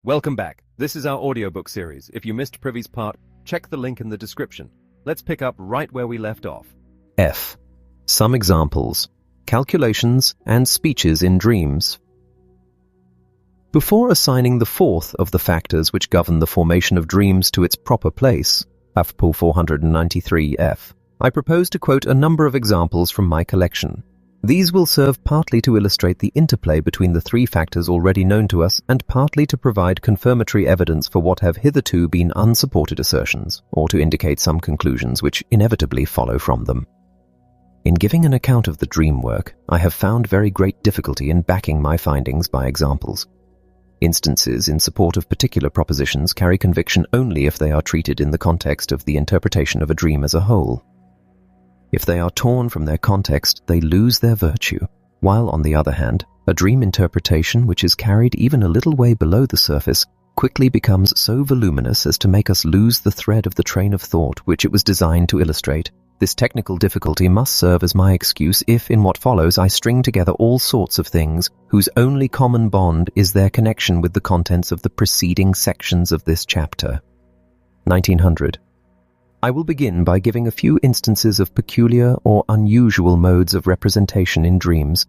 Welcome back. This is our audiobook series. If you missed Privy's part, check the link in the description. Let's pick up right where we left off. F. Some examples, calculations, and speeches in dreams. Before assigning the fourth of the factors which govern the formation of dreams to its proper place, AFPL 493F, I propose to quote a number of examples from my collection. These will serve partly to illustrate the interplay between the three factors already known to us and partly to provide confirmatory evidence for what have hitherto been unsupported assertions, or to indicate some conclusions which inevitably follow from them. In giving an account of the dream work, I have found very great difficulty in backing my findings by examples. Instances in support of particular propositions carry conviction only if they are treated in the context of the interpretation of a dream as a whole. If they are torn from their context, they lose their virtue, while on the other hand, a dream interpretation which is carried even a little way below the surface quickly becomes so voluminous as to make us lose the thread of the train of thought which it was designed to illustrate. This technical difficulty must serve as my excuse if, in what follows, I string together all sorts of things whose only common bond is their connection with the contents of the preceding sections of this chapter. 1900. I will begin by giving a few instances of peculiar or unusual modes of representation in dreams.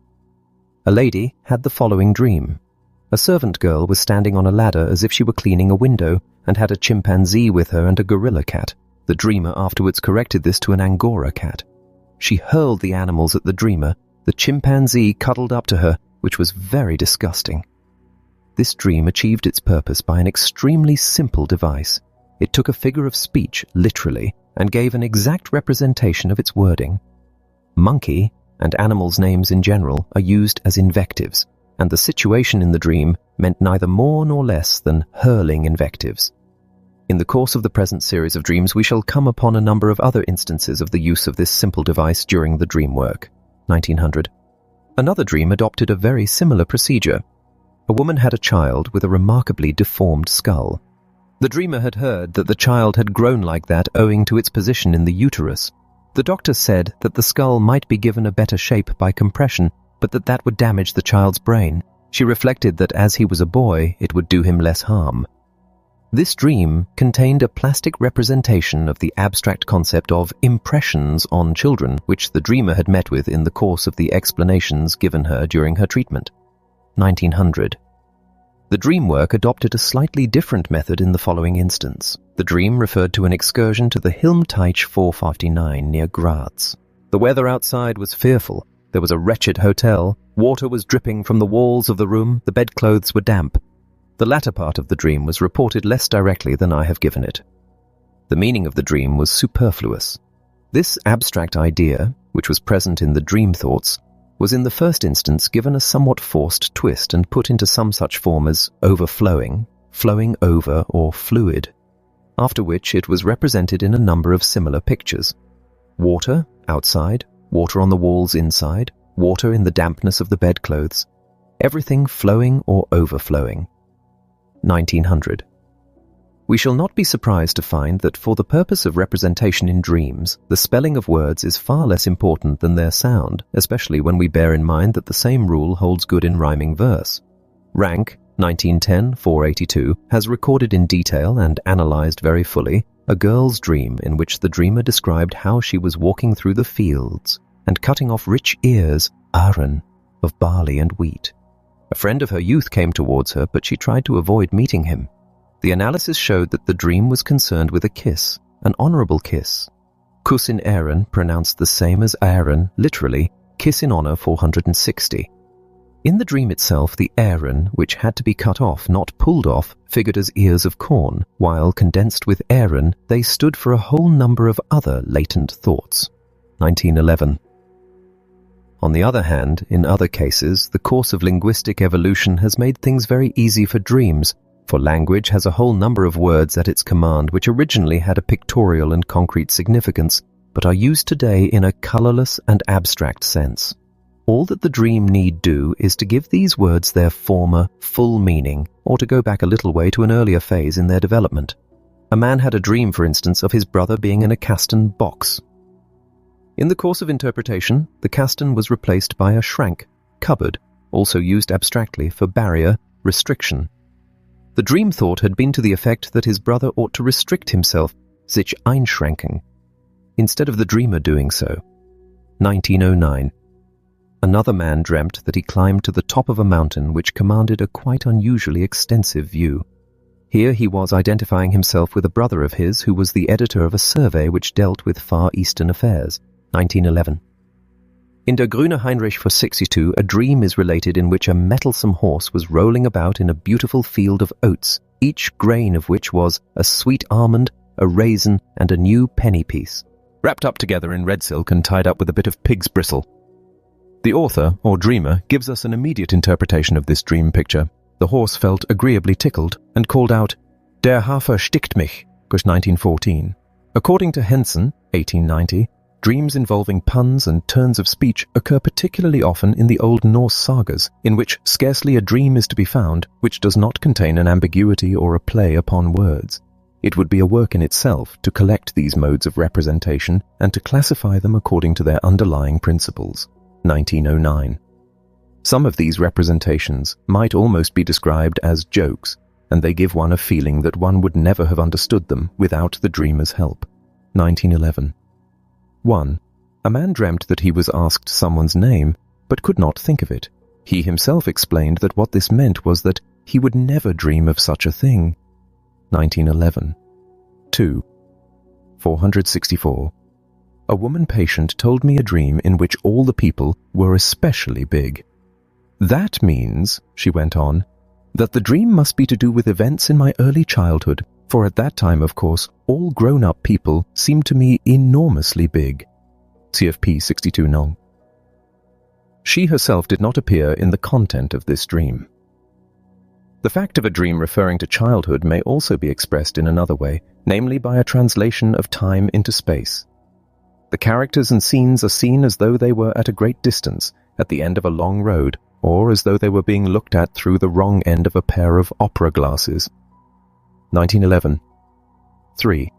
A lady had the following dream. A servant girl was standing on a ladder as if she were cleaning a window and had a chimpanzee with her and a gorilla cat. The dreamer afterwards corrected this to an Angora cat. She hurled the animals at the dreamer. The chimpanzee cuddled up to her, which was very disgusting. This dream achieved its purpose by an extremely simple device. It took a figure of speech, literally, and gave an exact representation of its wording. Monkey, and animals' names in general, are used as invectives, and the situation in the dream meant neither more nor less than hurling invectives. In the course of the present series of dreams, we shall come upon a number of other instances of the use of this simple device during the dream work. 1900. Another dream adopted a very similar procedure. A woman had a child with a remarkably deformed skull. The dreamer had heard that the child had grown like that owing to its position in the uterus. The doctor said that the skull might be given a better shape by compression, but that would damage the child's brain. She reflected that as he was a boy, it would do him less harm. This dream contained a plastic representation of the abstract concept of impressions on children, which the dreamer had met with in the course of the explanations given her during her treatment. 1900. The dream work adopted a slightly different method in the following instance. The dream referred to an excursion to the Hilmteich 459 near Graz. The weather outside was fearful. There was a wretched hotel. Water was dripping from the walls of the room. The bedclothes were damp. The latter part of the dream was reported less directly than I have given it. The meaning of the dream was superfluous. This abstract idea, which was present in the dream thoughts, was in the first instance given a somewhat forced twist and put into some such form as overflowing, flowing over, or fluid, after which it was represented in a number of similar pictures. Water outside, water on the walls inside, water in the dampness of the bedclothes, everything flowing or overflowing. 1900. We shall not be surprised to find that for the purpose of representation in dreams, the spelling of words is far less important than their sound, especially when we bear in mind that the same rule holds good in rhyming verse. Rank, 1910-482, has recorded in detail and analyzed very fully a girl's dream in which the dreamer described how she was walking through the fields and cutting off rich ears, aren, of barley and wheat. A friend of her youth came towards her, but she tried to avoid meeting him. The analysis showed that the dream was concerned with a kiss, an honorable kiss. Kuss in Ehren, pronounced the same as Ehren, literally, kiss in honor 460. In the dream itself, the Ehren, which had to be cut off, not pulled off, figured as ears of corn, while condensed with Ehren, they stood for a whole number of other latent thoughts. 1911. On the other hand, in other cases, the course of linguistic evolution has made things very easy for dreams, for language has a whole number of words at its command which originally had a pictorial and concrete significance, but are used today in a colorless and abstract sense. All that the dream need do is to give these words their former, full meaning, or to go back a little way to an earlier phase in their development. A man had a dream, for instance, of his brother being in a Kasten box. In the course of interpretation, the Kasten was replaced by a Schrank, cupboard, also used abstractly for barrier, restriction. The dream thought had been to the effect that his brother ought to restrict himself, sich einschränken, instead of the dreamer doing so. 1909. Another man dreamt that he climbed to the top of a mountain which commanded a quite unusually extensive view. Here he was identifying himself with a brother of his who was the editor of a survey which dealt with Far Eastern affairs. 1911. In Der Grüne Heinrich for 62, a dream is related in which a mettlesome horse was rolling about in a beautiful field of oats, each grain of which was a sweet almond, a raisin, and a new penny piece, wrapped up together in red silk and tied up with a bit of pig's bristle. The author, or dreamer, gives us an immediate interpretation of this dream picture. The horse felt agreeably tickled and called out, Der Hafer stickt mich, 1914. According to Henson, 1890, dreams involving puns and turns of speech occur particularly often in the Old Norse sagas, in which scarcely a dream is to be found which does not contain an ambiguity or a play upon words. It would be a work in itself to collect these modes of representation and to classify them according to their underlying principles. 1909. Some of these representations might almost be described as jokes, and they give one a feeling that one would never have understood them without the dreamer's help. 1911. 1. A man dreamt that he was asked someone's name, but could not think of it. He himself explained that what this meant was that he would never dream of such a thing. 1911. 2. 464. A woman patient told me a dream in which all the people were especially big. That means, she went on, that the dream must be to do with events in my early childhood, for at that time, of course, all grown-up people seemed to me enormously big. CFP 62 Nong. She herself did not appear in the content of this dream. The fact of a dream referring to childhood may also be expressed in another way, namely by a translation of time into space. The characters and scenes are seen as though they were at a great distance, at the end of a long road, or as though they were being looked at through the wrong end of a pair of opera glasses. 1911. 3.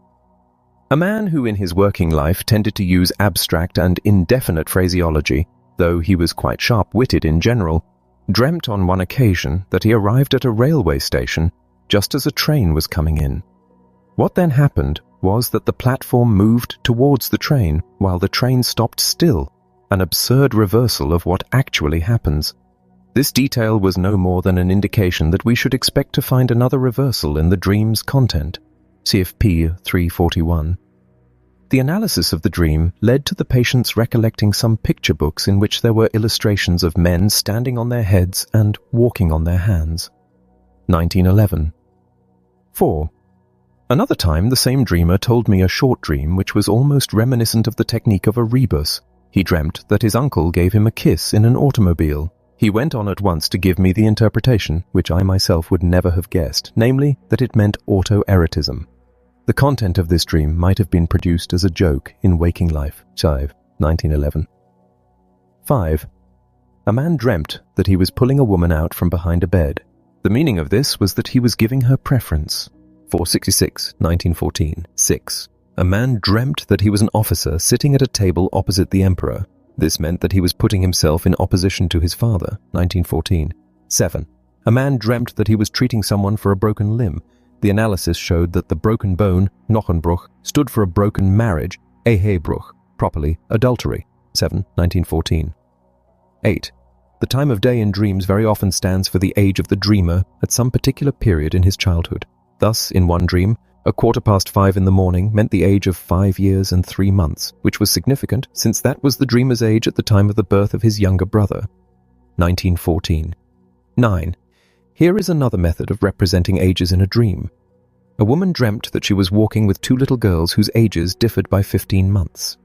A man who in his working life tended to use abstract and indefinite phraseology, though he was quite sharp-witted in general, dreamt on one occasion that he arrived at a railway station just as a train was coming in. What then happened was that the platform moved towards the train while the train stopped still, an absurd reversal of what actually happens. This detail was no more than an indication that we should expect to find another reversal in the dream's content. CFP 341. The analysis of the dream led to the patient's recollecting some picture books in which there were illustrations of men standing on their heads and walking on their hands. 1911. 4. Another time, the same dreamer told me a short dream which was almost reminiscent of the technique of a rebus. He dreamt that his uncle gave him a kiss in an automobile. He went on at once to give me the interpretation, which I myself would never have guessed, namely that it meant autoerotism. The content of this dream might have been produced as a joke in waking life. Chive, 1911. 5. A man dreamt that he was pulling a woman out from behind a bed. The meaning of this was that he was giving her preference. 466, 1914. 6. A man dreamt that he was an officer sitting at a table opposite the emperor. This meant that he was putting himself in opposition to his father. 1914. 7. A man dreamt that he was treating someone for a broken limb. The analysis showed that the broken bone, Knochenbruch, stood for a broken marriage, Ehebruch, properly adultery. 7. 1914. 8. The time of day in dreams very often stands for the age of the dreamer at some particular period in his childhood. Thus, in one dream, 5:15 in the morning meant the age of 5 years and 3 months, which was significant since that was the dreamer's age at the time of the birth of his younger brother. 1914. 9. Here is another method of representing ages in a dream. A woman dreamt that she was walking with 2 little girls whose ages differed by 15 months.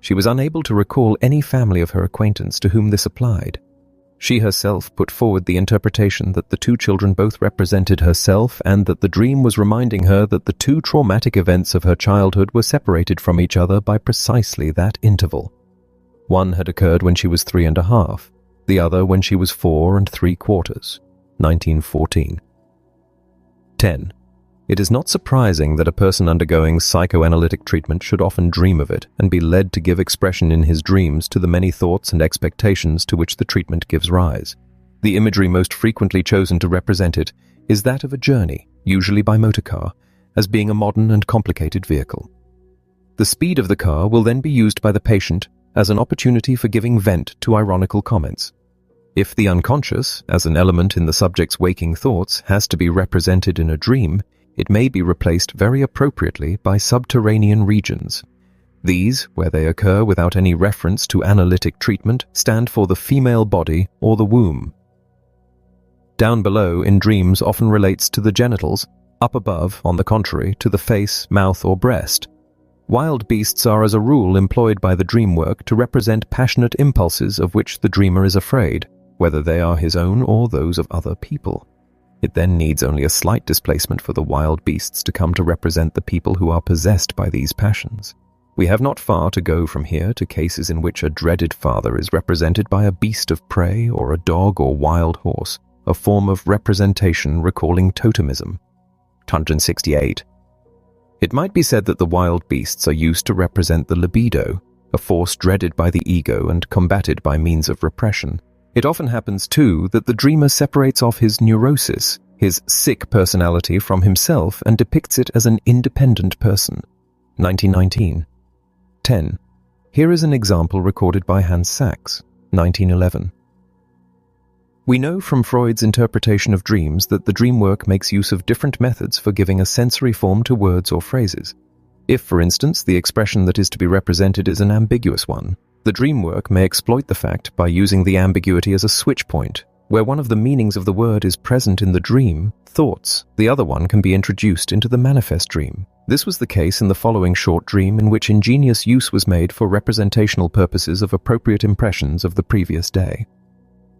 She was unable to recall any family of her acquaintance to whom this applied. She herself put forward the interpretation that the 2 children both represented herself and that the dream was reminding her that the 2 traumatic events of her childhood were separated from each other by precisely that interval. One had occurred when she was 3.5, the other when she was 4 3/4. 1914. 10. It is not surprising that a person undergoing psychoanalytic treatment should often dream of it and be led to give expression in his dreams to the many thoughts and expectations to which the treatment gives rise. The imagery most frequently chosen to represent it is that of a journey, usually by motorcar, as being a modern and complicated vehicle. The speed of the car will then be used by the patient as an opportunity for giving vent to ironical comments. If the unconscious, as an element in the subject's waking thoughts, has to be represented in a dream, it may be replaced very appropriately by subterranean regions. These, where they occur without any reference to analytic treatment, stand for the female body or the womb. Down below in dreams often relates to the genitals, up above, on the contrary, to the face, mouth or breast. Wild beasts are as a rule employed by the dream work to represent passionate impulses of which the dreamer is afraid, whether they are his own or those of other people. It then needs only a slight displacement for the wild beasts to come to represent the people who are possessed by these passions. We have not far to go from here to cases in which a dreaded father is represented by a beast of prey or a dog or wild horse, a form of representation recalling totemism. 168. It might be said that the wild beasts are used to represent the libido, a force dreaded by the ego and combated by means of repression. It often happens, too, that the dreamer separates off his neurosis, his sick personality, from himself and depicts it as an independent person. 1919. 10. Here is an example recorded by Hans Sachs, 1911. We know from Freud's interpretation of dreams that the dream work makes use of different methods for giving a sensory form to words or phrases. If, for instance, the expression that is to be represented is an ambiguous one, the dream work may exploit the fact by using the ambiguity as a switch point, where one of the meanings of the word is present in the dream, thoughts, the other one can be introduced into the manifest dream. This was the case in the following short dream, in which ingenious use was made for representational purposes of appropriate impressions of the previous day.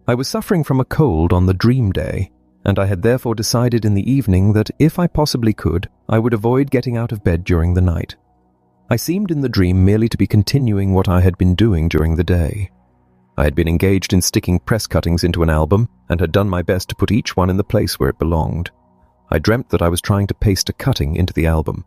I was suffering from a cold on the dream day, and I had therefore decided in the evening that if I possibly could, I would avoid getting out of bed during the night. I seemed in the dream merely to be continuing what I had been doing during the day. I had been engaged in sticking press cuttings into an album and had done my best to put each one in the place where it belonged. I dreamt that I was trying to paste a cutting into the album,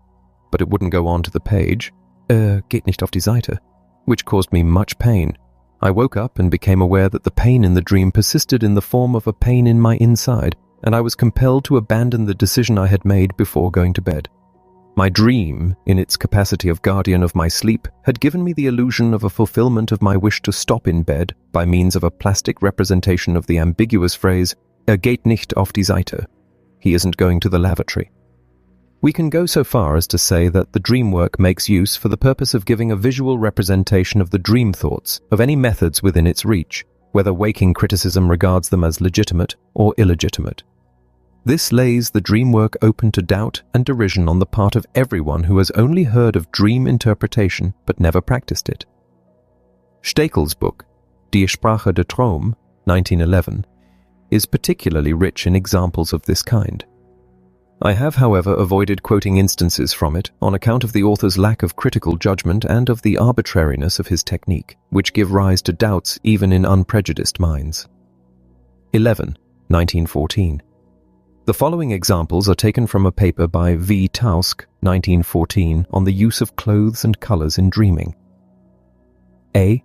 but it wouldn't go on to the page, geht nicht auf die Seite, which caused me much pain. I woke up and became aware that the pain in the dream persisted in the form of a pain in my inside, and I was compelled to abandon the decision I had made before going to bed. My dream, in its capacity of guardian of my sleep, had given me the illusion of a fulfillment of my wish to stop in bed by means of a plastic representation of the ambiguous phrase, geht nicht auf die Seite. He isn't going to the lavatory. We can go so far as to say that the dream work makes use for the purpose of giving a visual representation of the dream thoughts of any methods within its reach, whether waking criticism regards them as legitimate or illegitimate. This lays the dream work open to doubt and derision on the part of everyone who has only heard of dream interpretation but never practiced it. Stekel's book, Die Sprache der Traum, 1911, is particularly rich in examples of this kind. I have, however, avoided quoting instances from it on account of the author's lack of critical judgment and of the arbitrariness of his technique, which give rise to doubts even in unprejudiced minds. 11. 1914. The following examples are taken from a paper by V. Tausk, 1914, on the use of clothes and colors in dreaming. A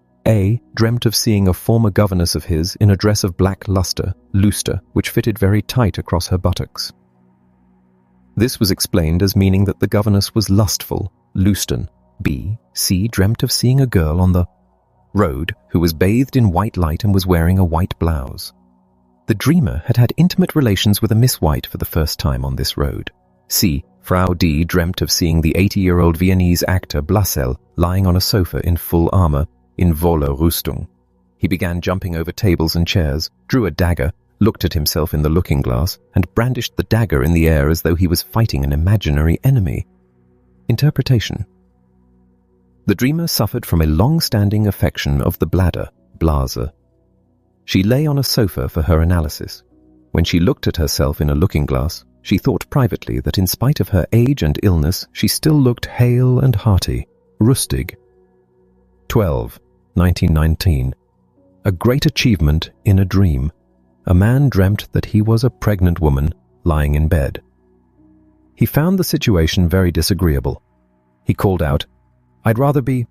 dreamt of seeing a former governess of his in a dress of black luster, which fitted very tight across her buttocks. This was explained as meaning that the governess was lustful, Lusten. C dreamt of seeing a girl on the road who was bathed in white light and was wearing a white blouse. The dreamer had had intimate relations with a Miss White for the first time on this road. C. Frau D. dreamt of seeing the 80-year-old Viennese actor Blassel lying on a sofa in full armor, in voller Rüstung. He began jumping over tables and chairs, drew a dagger, looked at himself in the looking glass, and brandished the dagger in the air as though he was fighting an imaginary enemy. Interpretation. The dreamer suffered from a long-standing affection of the bladder, Blase. She lay on a sofa for her analysis. When she looked at herself in a looking glass, she thought privately that in spite of her age and illness, she still looked hale and hearty, rustig. 12. 1919. A great achievement in a dream. A man dreamt that he was a pregnant woman lying in bed. He found the situation very disagreeable. He called out, "I'd rather be..."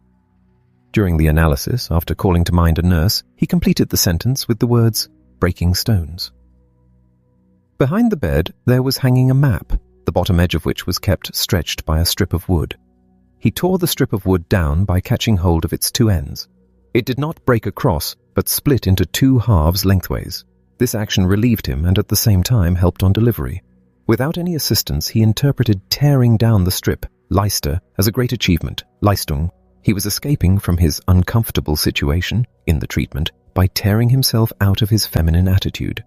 During the analysis, after calling to mind a nurse, he completed the sentence with the words, "breaking stones." Behind the bed, there was hanging a map, the bottom edge of which was kept stretched by a strip of wood. He tore the strip of wood down by catching hold of its two ends. It did not break across, but split into two halves lengthways. This action relieved him and at the same time helped on delivery. Without any assistance, he interpreted tearing down the strip, Leister, as a great achievement, Leistung. He was escaping from his uncomfortable situation, in the treatment, by tearing himself out of his feminine attitude.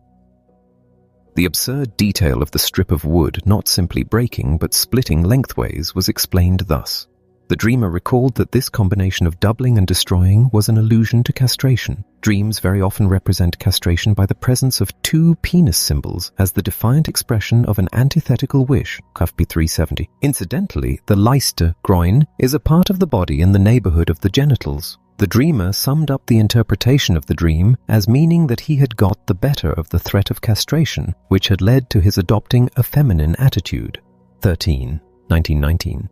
The absurd detail of the strip of wood not simply breaking but splitting lengthways was explained thus. The dreamer recalled that this combination of doubling and destroying was an allusion to castration. Dreams very often represent castration by the presence of two penis symbols as the defiant expression of an antithetical wish, KFP 370. Incidentally, the Leister, groin, is a part of the body in the neighborhood of the genitals. The dreamer summed up the interpretation of the dream as meaning that he had got the better of the threat of castration, which had led to his adopting a feminine attitude. 13, 1919.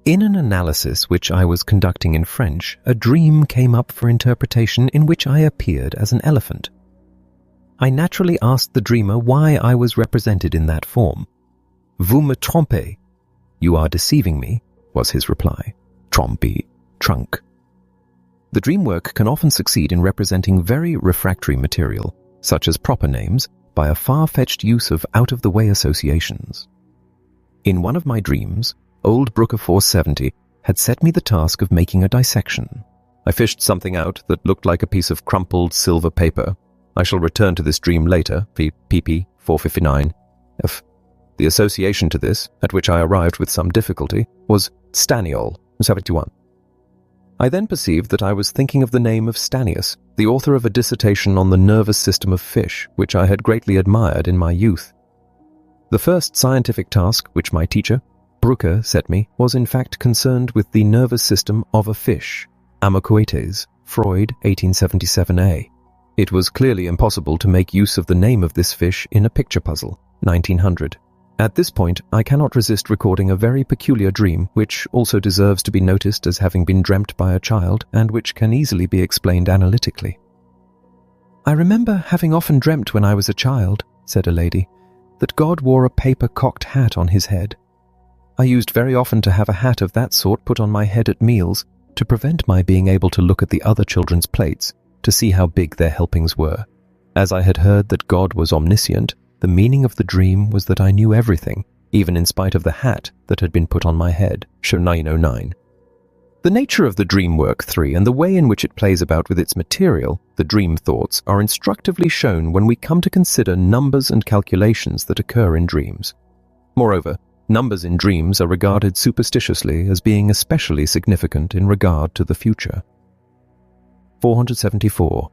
In an analysis which I was conducting in French, a dream came up for interpretation in which I appeared as an elephant. I naturally asked the dreamer why I was represented in that form. "Vous me trompez." "You are deceiving me," was his reply. "Tromper, trunk." The dream work can often succeed in representing very refractory material, such as proper names, by a far-fetched use of out-of-the-way associations. In one of my dreams, Old Brooker 470 had set me the task of making a dissection. I fished something out that looked like a piece of crumpled silver paper. I shall return to this dream later, pp. 459. F. The association to this, at which I arrived with some difficulty, was Staniol, 71. I then perceived that I was thinking of the name of Stanius, the author of a dissertation on the nervous system of fish, which I had greatly admired in my youth. The first scientific task which my teacher, Brooker, set me was in fact concerned with the nervous system of a fish, Amacoetes, Freud, 1877a. It was clearly impossible to make use of the name of this fish in a picture puzzle, 1900. At this point, I cannot resist recording a very peculiar dream, which also deserves to be noticed as having been dreamt by a child, and which can easily be explained analytically. "I remember having often dreamt when I was a child," said a lady, "that God wore a paper cocked hat on his head. I used very often to have a hat of that sort put on my head at meals to prevent my being able to look at the other children's plates to see how big their helpings were. As I had heard that God was omniscient, the meaning of the dream was that I knew everything, even in spite of the hat that had been put on my head." Show 909. The nature of the dream work 3 and the way in which it plays about with its material, the dream thoughts, are instructively shown when we come to consider numbers and calculations that occur in dreams. Moreover, numbers in dreams are regarded superstitiously as being especially significant in regard to the future. 474.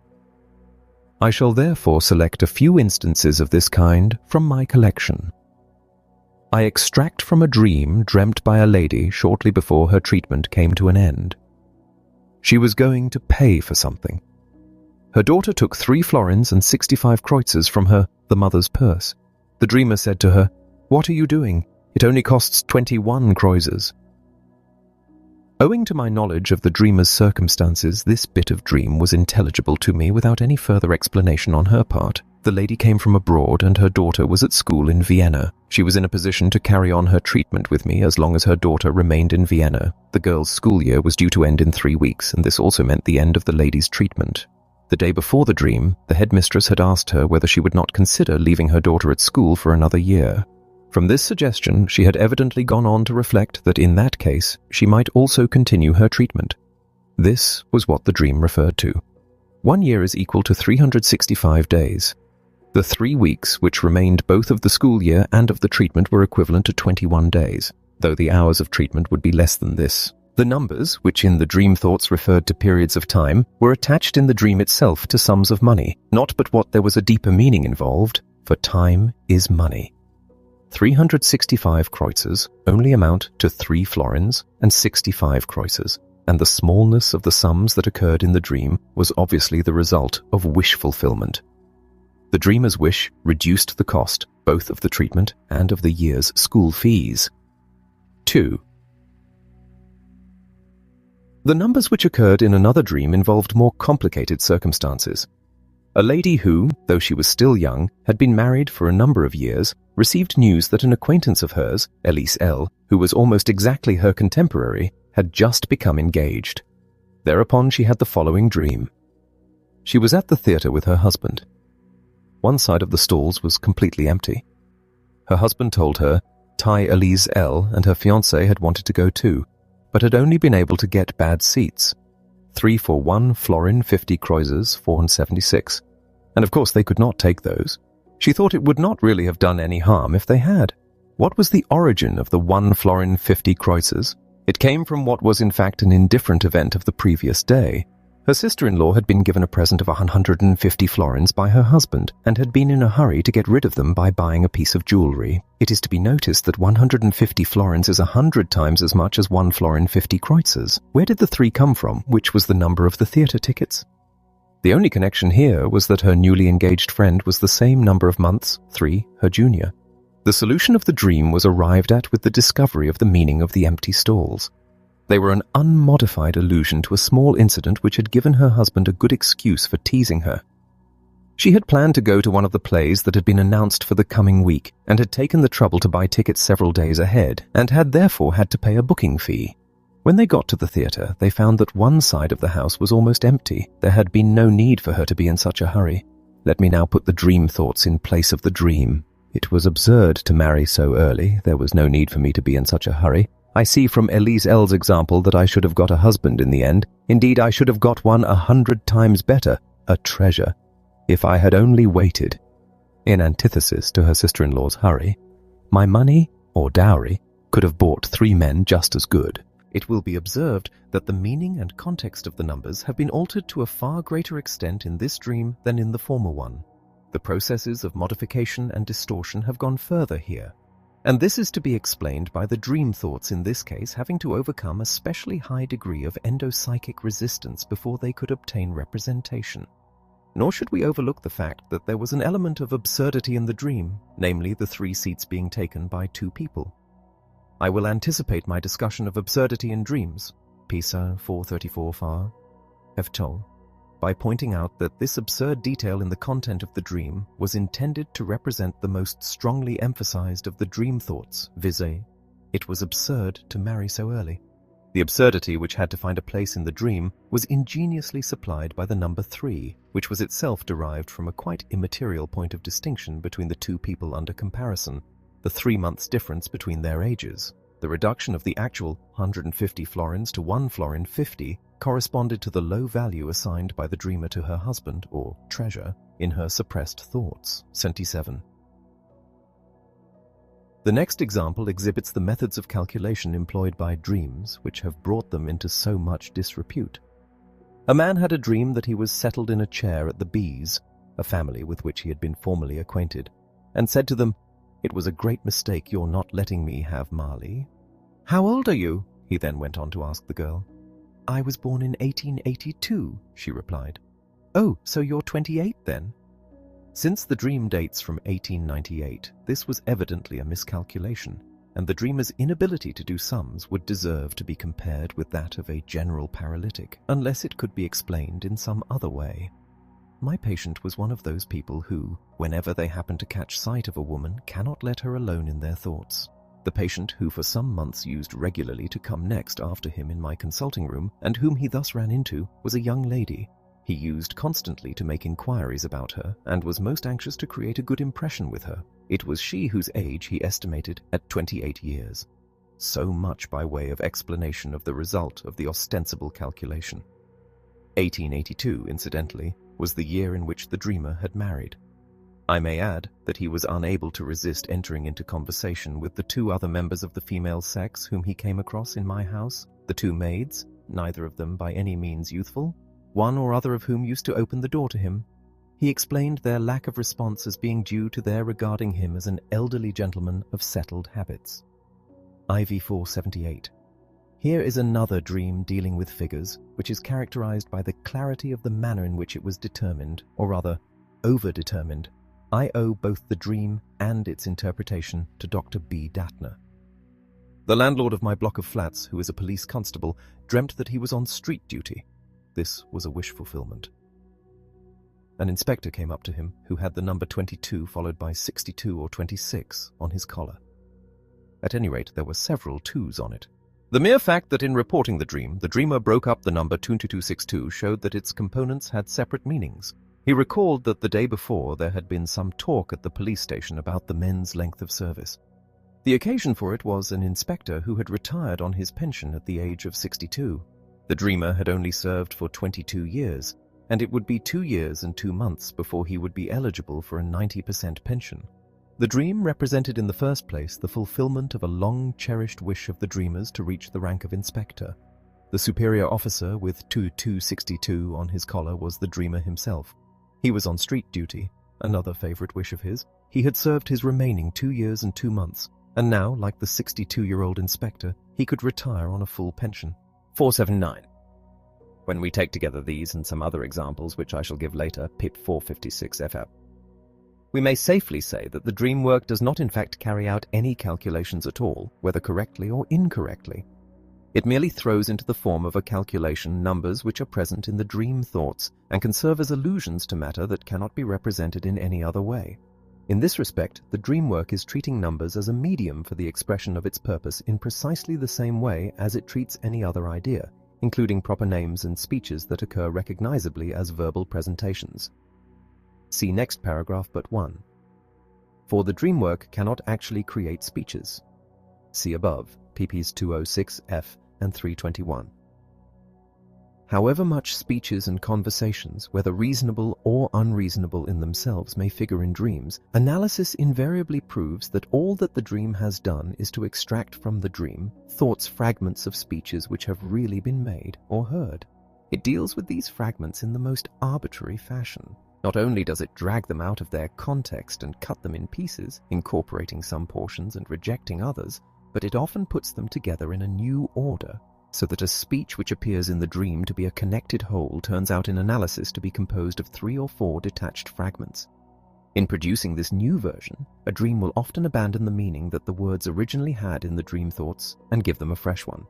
I shall therefore select a few instances of this kind from my collection. I extract from a dream dreamt by a lady shortly before her treatment came to an end. She was going to pay for something. Her daughter took 3 florins and 65 kreutzers from her, the mother's purse. The dreamer said to her, "What are you doing? It only costs 21 kreutzers." Owing to my knowledge of the dreamer's circumstances, this bit of dream was intelligible to me without any further explanation on her part. The lady came from abroad and her daughter was at school in Vienna. She was in a position to carry on her treatment with me as long as her daughter remained in Vienna. The girl's school year was due to end in 3 weeks, and this also meant the end of the lady's treatment. The day before the dream, the headmistress had asked her whether she would not consider leaving her daughter at school for another year. From this suggestion, she had evidently gone on to reflect that in that case, she might also continue her treatment. This was what the dream referred to. 1 year is equal to 365 days. The 3 weeks which remained both of the school year and of the treatment were equivalent to 21 days, though the hours of treatment would be less than this. The numbers, which in the dream thoughts referred to periods of time, were attached in the dream itself to sums of money, not but what there was a deeper meaning involved, for time is money. 365 kreutzers only amount to 3 florins and 65 kreutzers, and the smallness of the sums that occurred in the dream was obviously the result of wish fulfillment. The dreamer's wish reduced the cost both of the treatment and of the year's school fees. 2. The numbers which occurred in another dream involved more complicated circumstances. A lady who, though she was still young, had been married for a number of years, received news that an acquaintance of hers, Elise L., who was almost exactly her contemporary, had just become engaged. Thereupon she had the following dream. She was at the theatre with her husband. One side of the stalls was completely empty. Her husband told her Thai Elise L. and her fiancé had wanted to go too, but had only been able to get bad seats. 3 for 1 florin 50 kreuses, 476. And of course they could not take those. She thought it would not really have done any harm if they had. What was the origin of the 1 florin 50 kreuses? It came from what was in fact an indifferent event of the previous day. Her sister-in-law had been given a present of 150 florins by her husband and had been in a hurry to get rid of them by buying a piece of jewellery. It is to be noticed that 150 florins is 100 times as much as 1 florin 50 kreutzers. Where did the 3 come from, which was the number of the theatre tickets? The only connection here was that her newly engaged friend was the same number of months, 3, her junior. The solution of the dream was arrived at with the discovery of the meaning of the empty stalls. They were an unmodified allusion to a small incident which had given her husband a good excuse for teasing her. She had planned to go to one of the plays that had been announced for the coming week and had taken the trouble to buy tickets several days ahead and had therefore had to pay a booking fee. When they got to the theatre, they found that one side of the house was almost empty. There had been no need for her to be in such a hurry. Let me now put the dream thoughts in place of the dream. It was absurd to marry so early. There was no need for me to be in such a hurry. I see from Elise L's example that I should have got a husband in the end. Indeed, I should have got one 100 times better, a treasure, if I had only waited. In antithesis to her sister-in-law's hurry, my money, or dowry, could have bought 3 men just as good. It will be observed that the meaning and context of the numbers have been altered to a far greater extent in this dream than in the former one. The processes of modification and distortion have gone further here. And this is to be explained by the dream thoughts in this case having to overcome a specially high degree of endopsychic resistance before they could obtain representation. Nor should we overlook the fact that there was an element of absurdity in the dream, namely the 3 seats being taken by 2 people. I will anticipate my discussion of absurdity in dreams, Pisa 434 far, F. by pointing out that this absurd detail in the content of the dream was intended to represent the most strongly emphasized of the dream thoughts, viz. It was absurd to marry so early. The absurdity which had to find a place in the dream was ingeniously supplied by the number 3, which was itself derived from a quite immaterial point of distinction between the 2 people under comparison, the 3 months difference between their ages. The reduction of the actual 150 florins to 1 florin 50 corresponded to the low value assigned by the dreamer to her husband, or treasure, in her suppressed thoughts, 77. The next example exhibits the methods of calculation employed by dreams which have brought them into so much disrepute. A man had a dream that he was settled in a chair at the B's, a family with which he had been formerly acquainted, and said to them, "It was a great mistake your not letting me have Marley." "How old are you?" he then went on to ask the girl. "I was born in 1882, she replied. "Oh, so you're 28 then?" Since the dream dates from 1898, this was evidently a miscalculation, and the dreamer's inability to do sums would deserve to be compared with that of a general paralytic, unless it could be explained in some other way. My patient was one of those people who, whenever they happen to catch sight of a woman, cannot let her alone in their thoughts. The patient who for some months used regularly to come next after him in my consulting room, and whom he thus ran into, was a young lady. He used constantly to make inquiries about her, and was most anxious to create a good impression with her. It was she whose age he estimated at 28 years. So much by way of explanation of the result of the ostensible calculation. 1882, incidentally, was the year in which the dreamer had married. I may add that he was unable to resist entering into conversation with the 2 other members of the female sex whom he came across in my house, the 2 maids, neither of them by any means youthful, one or other of whom used to open the door to him. He explained their lack of response as being due to their regarding him as an elderly gentleman of settled habits. IV 478. Here is another dream dealing with figures, which is characterized by the clarity of the manner in which it was determined, or rather, overdetermined. I owe both the dream and its interpretation to Dr. B. Datner. The landlord of my block of flats, who is a police constable, dreamt that he was on street duty. This was a wish fulfillment. An inspector came up to him who had the number 22 followed by 62 or 26 on his collar. At any rate, there were several twos on it. The mere fact that in reporting the dreamer broke up the number 2262 showed that its components had separate meanings. He recalled that the day before there had been some talk at the police station about the men's length of service. The occasion for it was an inspector who had retired on his pension at the age of 62. The dreamer had only served for 22 years, and it would be 2 years and 2 months before he would be eligible for a 90% pension. The dream represented in the first place the fulfillment of a long-cherished wish of the dreamers to reach the rank of inspector. The superior officer with 2262 on his collar was the dreamer himself. He was on street duty, another favorite wish of his. He had served his remaining 2 years and 2 months, and now, like the 62-year-old inspector, he could retire on a full pension. 479. When we take together these and some other examples, which I shall give later, pip 456 FF, we may safely say that the dream work does not in fact carry out any calculations at all, whether correctly or incorrectly. It merely throws into the form of a calculation numbers which are present in the dream thoughts and can serve as allusions to matter that cannot be represented in any other way. In this respect, the dream work is treating numbers as a medium for the expression of its purpose in precisely the same way as it treats any other idea, including proper names and speeches that occur recognizably as verbal presentations. See next paragraph but 1. For the dream work cannot actually create speeches. See above, pp's 206F and 321. However much speeches and conversations, whether reasonable or unreasonable in themselves, may figure in dreams, analysis invariably proves that all that the dream has done is to extract from the dream thoughts fragments of speeches which have really been made or heard. It deals with these fragments in the most arbitrary fashion. Not only does it drag them out of their context and cut them in pieces, incorporating some portions and rejecting others, but it often puts them together in a new order, so that a speech which appears in the dream to be a connected whole turns out in analysis to be composed of 3 or 4 detached fragments. In producing this new version, a dream will often abandon the meaning that the words originally had in the dream thoughts and give them a fresh one.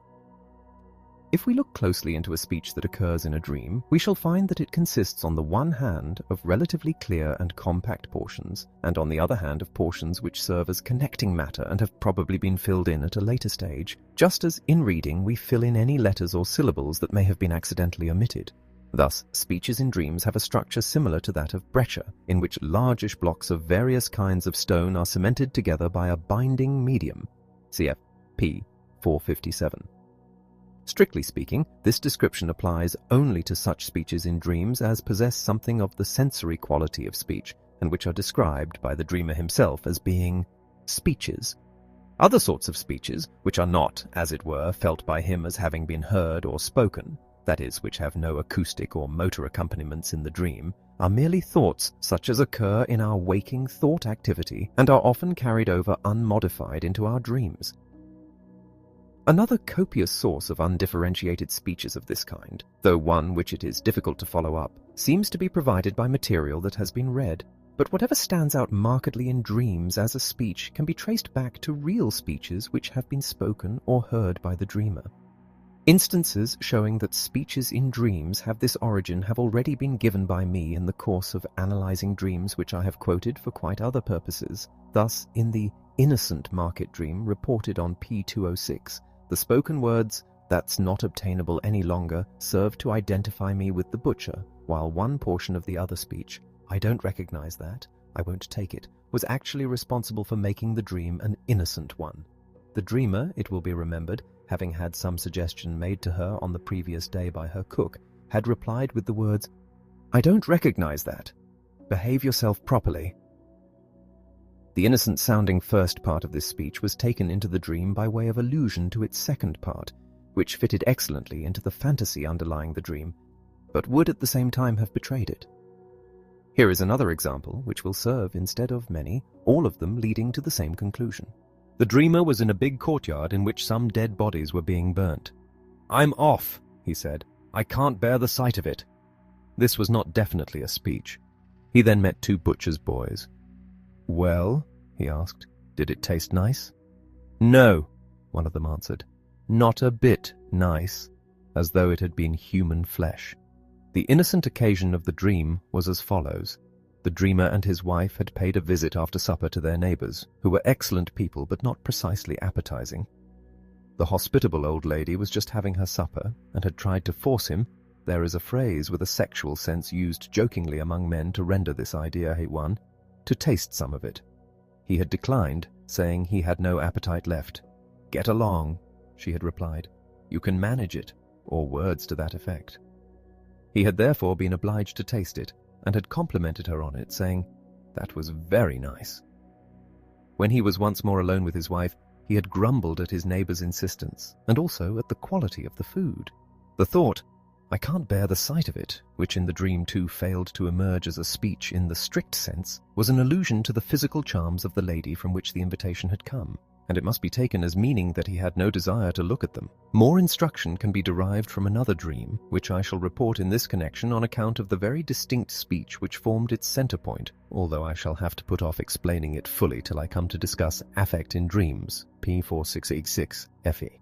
If we look closely into a speech that occurs in a dream, we shall find that it consists on the one hand of relatively clear and compact portions, and on the other hand of portions which serve as connecting matter and have probably been filled in at a later stage, just as in reading we fill in any letters or syllables that may have been accidentally omitted. Thus, speeches in dreams have a structure similar to that of breccia, in which largish blocks of various kinds of stone are cemented together by a binding medium. Cf. p. 457. Strictly speaking, this description applies only to such speeches in dreams as possess something of the sensory quality of speech, and which are described by the dreamer himself as being speeches. Other sorts of speeches, which are not, as it were, felt by him as having been heard or spoken, that is, which have no acoustic or motor accompaniments in the dream, are merely thoughts such as occur in our waking thought activity and are often carried over unmodified into our dreams. Another copious source of undifferentiated speeches of this kind, though one which it is difficult to follow up, seems to be provided by material that has been read. But whatever stands out markedly in dreams as a speech can be traced back to real speeches which have been spoken or heard by the dreamer. Instances showing that speeches in dreams have this origin have already been given by me in the course of analyzing dreams which I have quoted for quite other purposes. Thus, in the innocent market dream reported on P206, the spoken words, "That's not obtainable any longer," served to identify me with the butcher, while one portion of the other speech, "I don't recognize that, I won't take it," was actually responsible for making the dream an innocent one. The dreamer, it will be remembered, having had some suggestion made to her on the previous day by her cook, had replied with the words, "I don't recognize that. Behave yourself properly." The innocent-sounding first part of this speech was taken into the dream by way of allusion to its second part, which fitted excellently into the fantasy underlying the dream, but would at the same time have betrayed it. Here is another example which will serve instead of many, all of them leading to the same conclusion. The dreamer was in a big courtyard in which some dead bodies were being burnt. "I'm off," he said. "I can't bear the sight of it." This was not definitely a speech. He then met 2 butcher's boys. "Well," he asked, "did it taste nice?" "No," one of them answered. "Not a bit nice, as though it had been human flesh." The innocent occasion of the dream was as follows. The dreamer and his wife had paid a visit after supper to their neighbors, who were excellent people but not precisely appetizing. The hospitable old lady was just having her supper and had tried to force him — there is a phrase with a sexual sense used jokingly among men to render this idea one — to taste some of it. He had declined, saying he had no appetite left. "Get along," she had replied. "You can manage it," or words to that effect. He had therefore been obliged to taste it, and had complimented her on it, saying, "That was very nice." When he was once more alone with his wife, he had grumbled at his neighbor's insistence, and also at the quality of the food. The thought, "I can't bear the sight of it," which in the dream too failed to emerge as a speech in the strict sense, was an allusion to the physical charms of the lady from which the invitation had come, and it must be taken as meaning that he had no desire to look at them. More instruction can be derived from another dream, which I shall report in this connection on account of the very distinct speech which formed its center point, although I shall have to put off explaining it fully till I come to discuss affect in dreams, p. 4686 FE.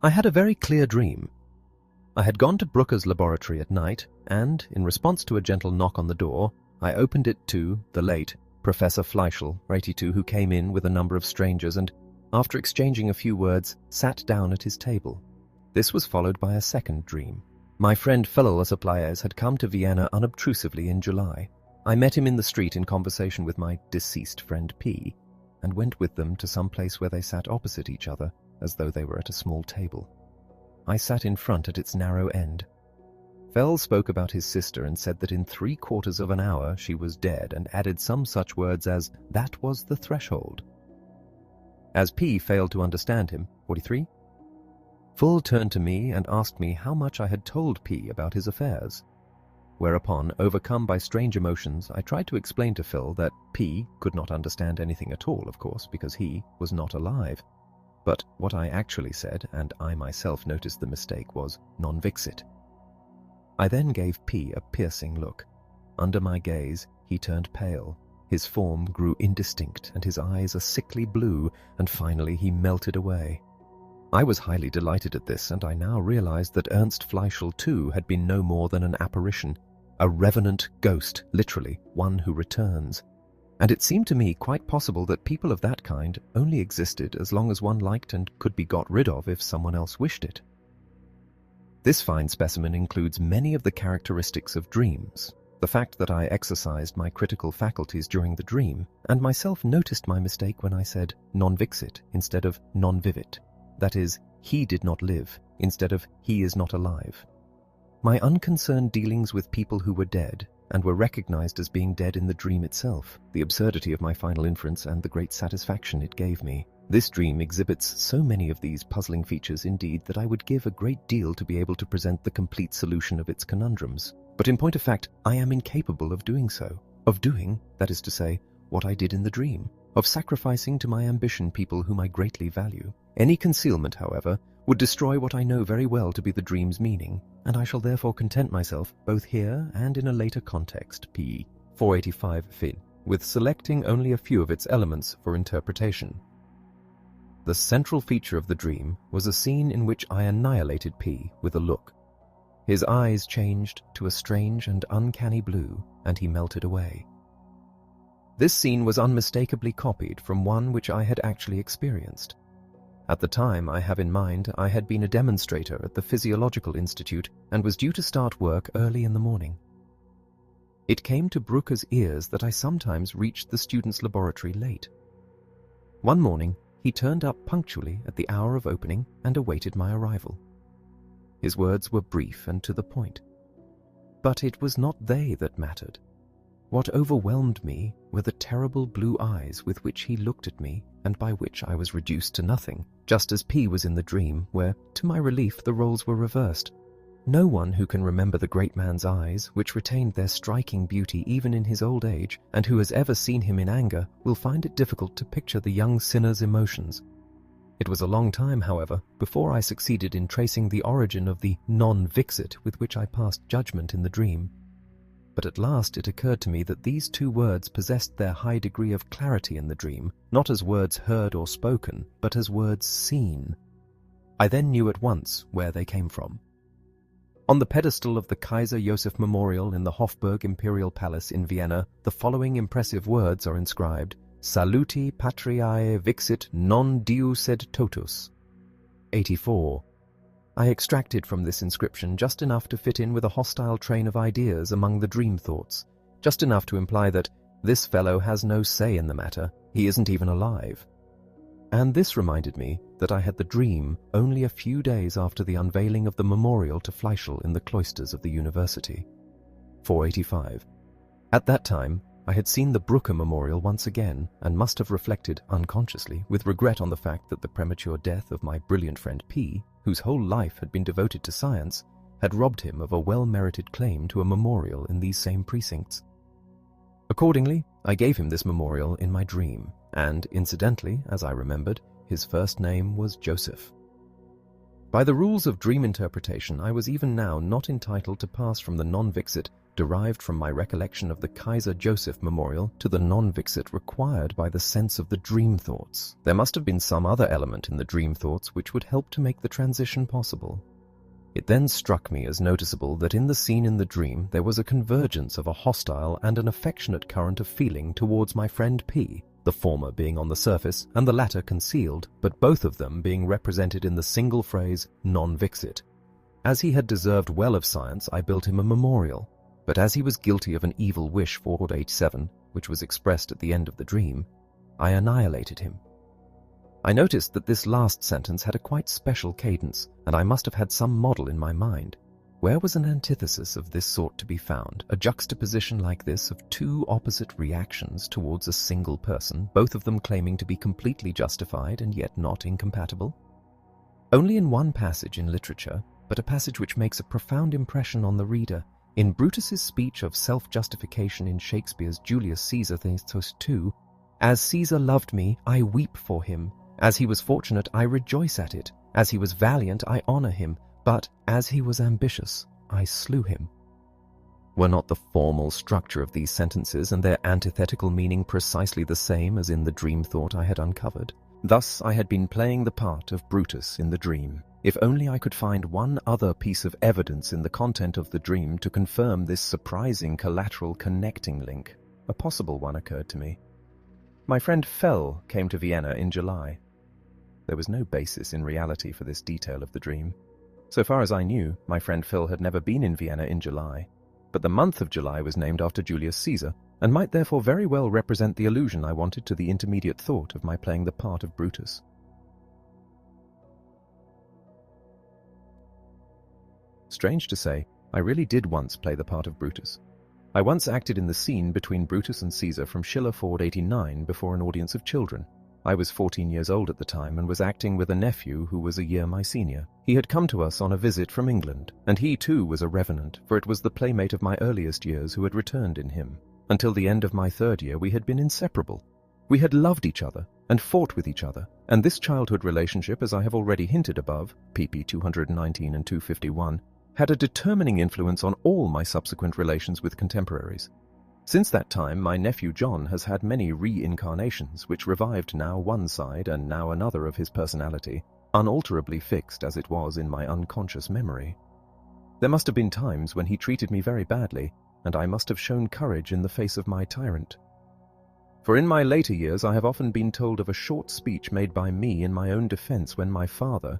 I had a very clear dream. I had gone to Brooker's laboratory at night, and, in response to a gentle knock on the door, I opened it to the late Professor Fleischl, 82, who came in with a number of strangers and, after exchanging a few words, sat down at his table. This was followed by a second dream. My friend Philolaus had come to Vienna unobtrusively in July. I met him in the street in conversation with my deceased friend P, and went with them to some place where they sat opposite each other, as though they were at a small table. I sat in front at its narrow end. Fell spoke about his sister and said that in 3/4 of an hour she was dead, and added some such words as, "That was the threshold." As P failed to understand him, 43, Full turned to me and asked me how much I had told P about his affairs. Whereupon, overcome by strange emotions, I tried to explain to Phil that P could not understand anything at all, of course, because he was not alive. But what I actually said, and I myself noticed the mistake, was non vixit. I then gave P a piercing look. Under my gaze, he turned pale. His form grew indistinct, and his eyes a sickly blue, and finally he melted away. I was highly delighted at this, and I now realized that Ernst Fleischl too had been no more than an apparition, a revenant ghost, literally, one who returns. And it seemed to me quite possible that people of that kind only existed as long as one liked and could be got rid of if someone else wished it. This fine specimen includes many of the characteristics of dreams. The fact that I exercised my critical faculties during the dream, and myself noticed my mistake when I said non-vixit instead of non-vivit. That is, he did not live instead of he is not alive. My unconcerned dealings with people who were dead, and were recognized as being dead in the dream itself, the absurdity of my final inference, and the great satisfaction it gave me. This dream exhibits so many of these puzzling features indeed that I would give a great deal to be able to present the complete solution of its conundrums. But in point of fact, I am incapable of doing so. Of doing, that is to say, what I did in the dream. Of sacrificing to my ambition people whom I greatly value. Any concealment, however, would destroy what I know very well to be the dream's meaning, and I shall therefore content myself, both here and in a later context, p. 485 fin, with selecting only a few of its elements for interpretation. The central feature of the dream was a scene in which I annihilated P with a look. His eyes changed to a strange and uncanny blue, and he melted away. This scene was unmistakably copied from one which I had actually experienced. At the time, I have in mind, I had been a demonstrator at the Physiological Institute and was due to start work early in the morning. It came to Brooker's ears that I sometimes reached the student's laboratory late. One morning, he turned up punctually at the hour of opening and awaited my arrival. His words were brief and to the point. But it was not they that mattered. What overwhelmed me were the terrible blue eyes with which he looked at me, and by which I was reduced to nothing, just as P was in the dream, where, to my relief, the roles were reversed. No one who can remember the great man's eyes, which retained their striking beauty even in his old age, and who has ever seen him in anger, will find it difficult to picture the young sinner's emotions. It was a long time, however, before I succeeded in tracing the origin of the non-vixit with which I passed judgment in the dream. But at last it occurred to me that these two words possessed their high degree of clarity in the dream, not as words heard or spoken, but as words seen. I then knew at once where they came from. On the pedestal of the Kaiser Joseph Memorial in the Hofburg Imperial Palace in Vienna, the following impressive words are inscribed: Saluti patriae vixit non diu sed totus. 84. I extracted from this inscription just enough to fit in with a hostile train of ideas among the dream thoughts, just enough to imply that this fellow has no say in the matter, he isn't even alive. And this reminded me that I had the dream only a few days after the unveiling of the memorial to Fleischl in the cloisters of the university. 485. At that time, I had seen the Brucker Memorial once again and must have reflected unconsciously with regret on the fact that the premature death of my brilliant friend P, whose whole life had been devoted to science, had robbed him of a well-merited claim to a memorial in these same precincts. Accordingly, I gave him this memorial in my dream, and incidentally, as I remembered, his first name was Joseph. By the rules of dream interpretation, I was even now not entitled to pass from the non-vixit derived from my recollection of the Kaiser Joseph Memorial to the non-vixit required by the sense of the dream thoughts. There must have been some other element in the dream thoughts which would help to make the transition possible. It then struck me as noticeable that in the scene in the dream there was a convergence of a hostile and an affectionate current of feeling towards my friend P, the former being on the surface and the latter concealed, but both of them being represented in the single phrase non-vixit. As he had deserved well of science, I built him a memorial, but as he was guilty of an evil wish for H7, which was expressed at the end of the dream, I annihilated him. I noticed that this last sentence had a quite special cadence, and I must have had some model in my mind. Where was an antithesis of this sort to be found, a juxtaposition like this of two opposite reactions towards a single person, both of them claiming to be completely justified and yet not incompatible? Only in one passage in literature, but a passage which makes a profound impression on the reader, in Brutus's speech of self-justification in Shakespeare's Julius Caesar Theseus II, "As Caesar loved me, I weep for him. As he was fortunate, I rejoice at it. As he was valiant, I honor him. But as he was ambitious, I slew him." Were not the formal structure of these sentences and their antithetical meaning precisely the same as in the dream thought I had uncovered? Thus I had been playing the part of Brutus in the dream. If only I could find one other piece of evidence in the content of the dream to confirm this surprising collateral connecting link. A possible one occurred to me. My friend Fell came to Vienna in July. There was no basis in reality for this detail of the dream. So far as I knew, my friend Phil had never been in Vienna in July, but the month of July was named after Julius Caesar, and might therefore very well represent the allusion I wanted to the intermediate thought of my playing the part of Brutus. Strange to say, I really did once play the part of Brutus. I once acted in the scene between Brutus and Caesar from Schiller Ford 89 before an audience of children. I was 14 years old at the time and was acting with a nephew who was a year my senior. He had come to us on a visit from England, and he too was a revenant, for it was the playmate of my earliest years who had returned in him. Until the end of my third year we had been inseparable. We had loved each other and fought with each other, and this childhood relationship, as I have already hinted above, pp 219 and 251, had a determining influence on all my subsequent relations with contemporaries. Since that time, my nephew John has had many reincarnations which revived now one side and now another of his personality, unalterably fixed as it was in my unconscious memory. There must have been times when he treated me very badly, and I must have shown courage in the face of my tyrant. For in my later years I have often been told of a short speech made by me in my own defense when my father,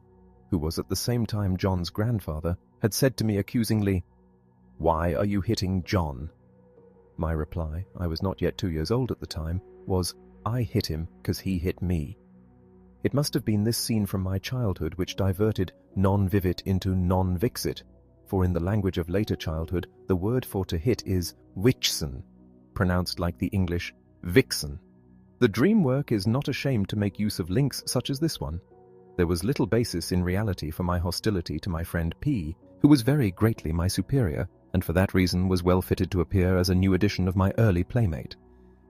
who was at the same time John's grandfather, had said to me accusingly, "Why are you hitting John?" My reply, I was not yet 2 years old at the time, was, "I hit him because he hit me." It must have been this scene from my childhood which diverted non-vivit into non-vixit, for in the language of later childhood the word for to hit is wichsen, pronounced like the English vixen. The dream work is not ashamed to make use of links such as this one. There was little basis in reality for my hostility to my friend P, who was very greatly my superior, and for that reason was well fitted to appear as a new edition of my early playmate.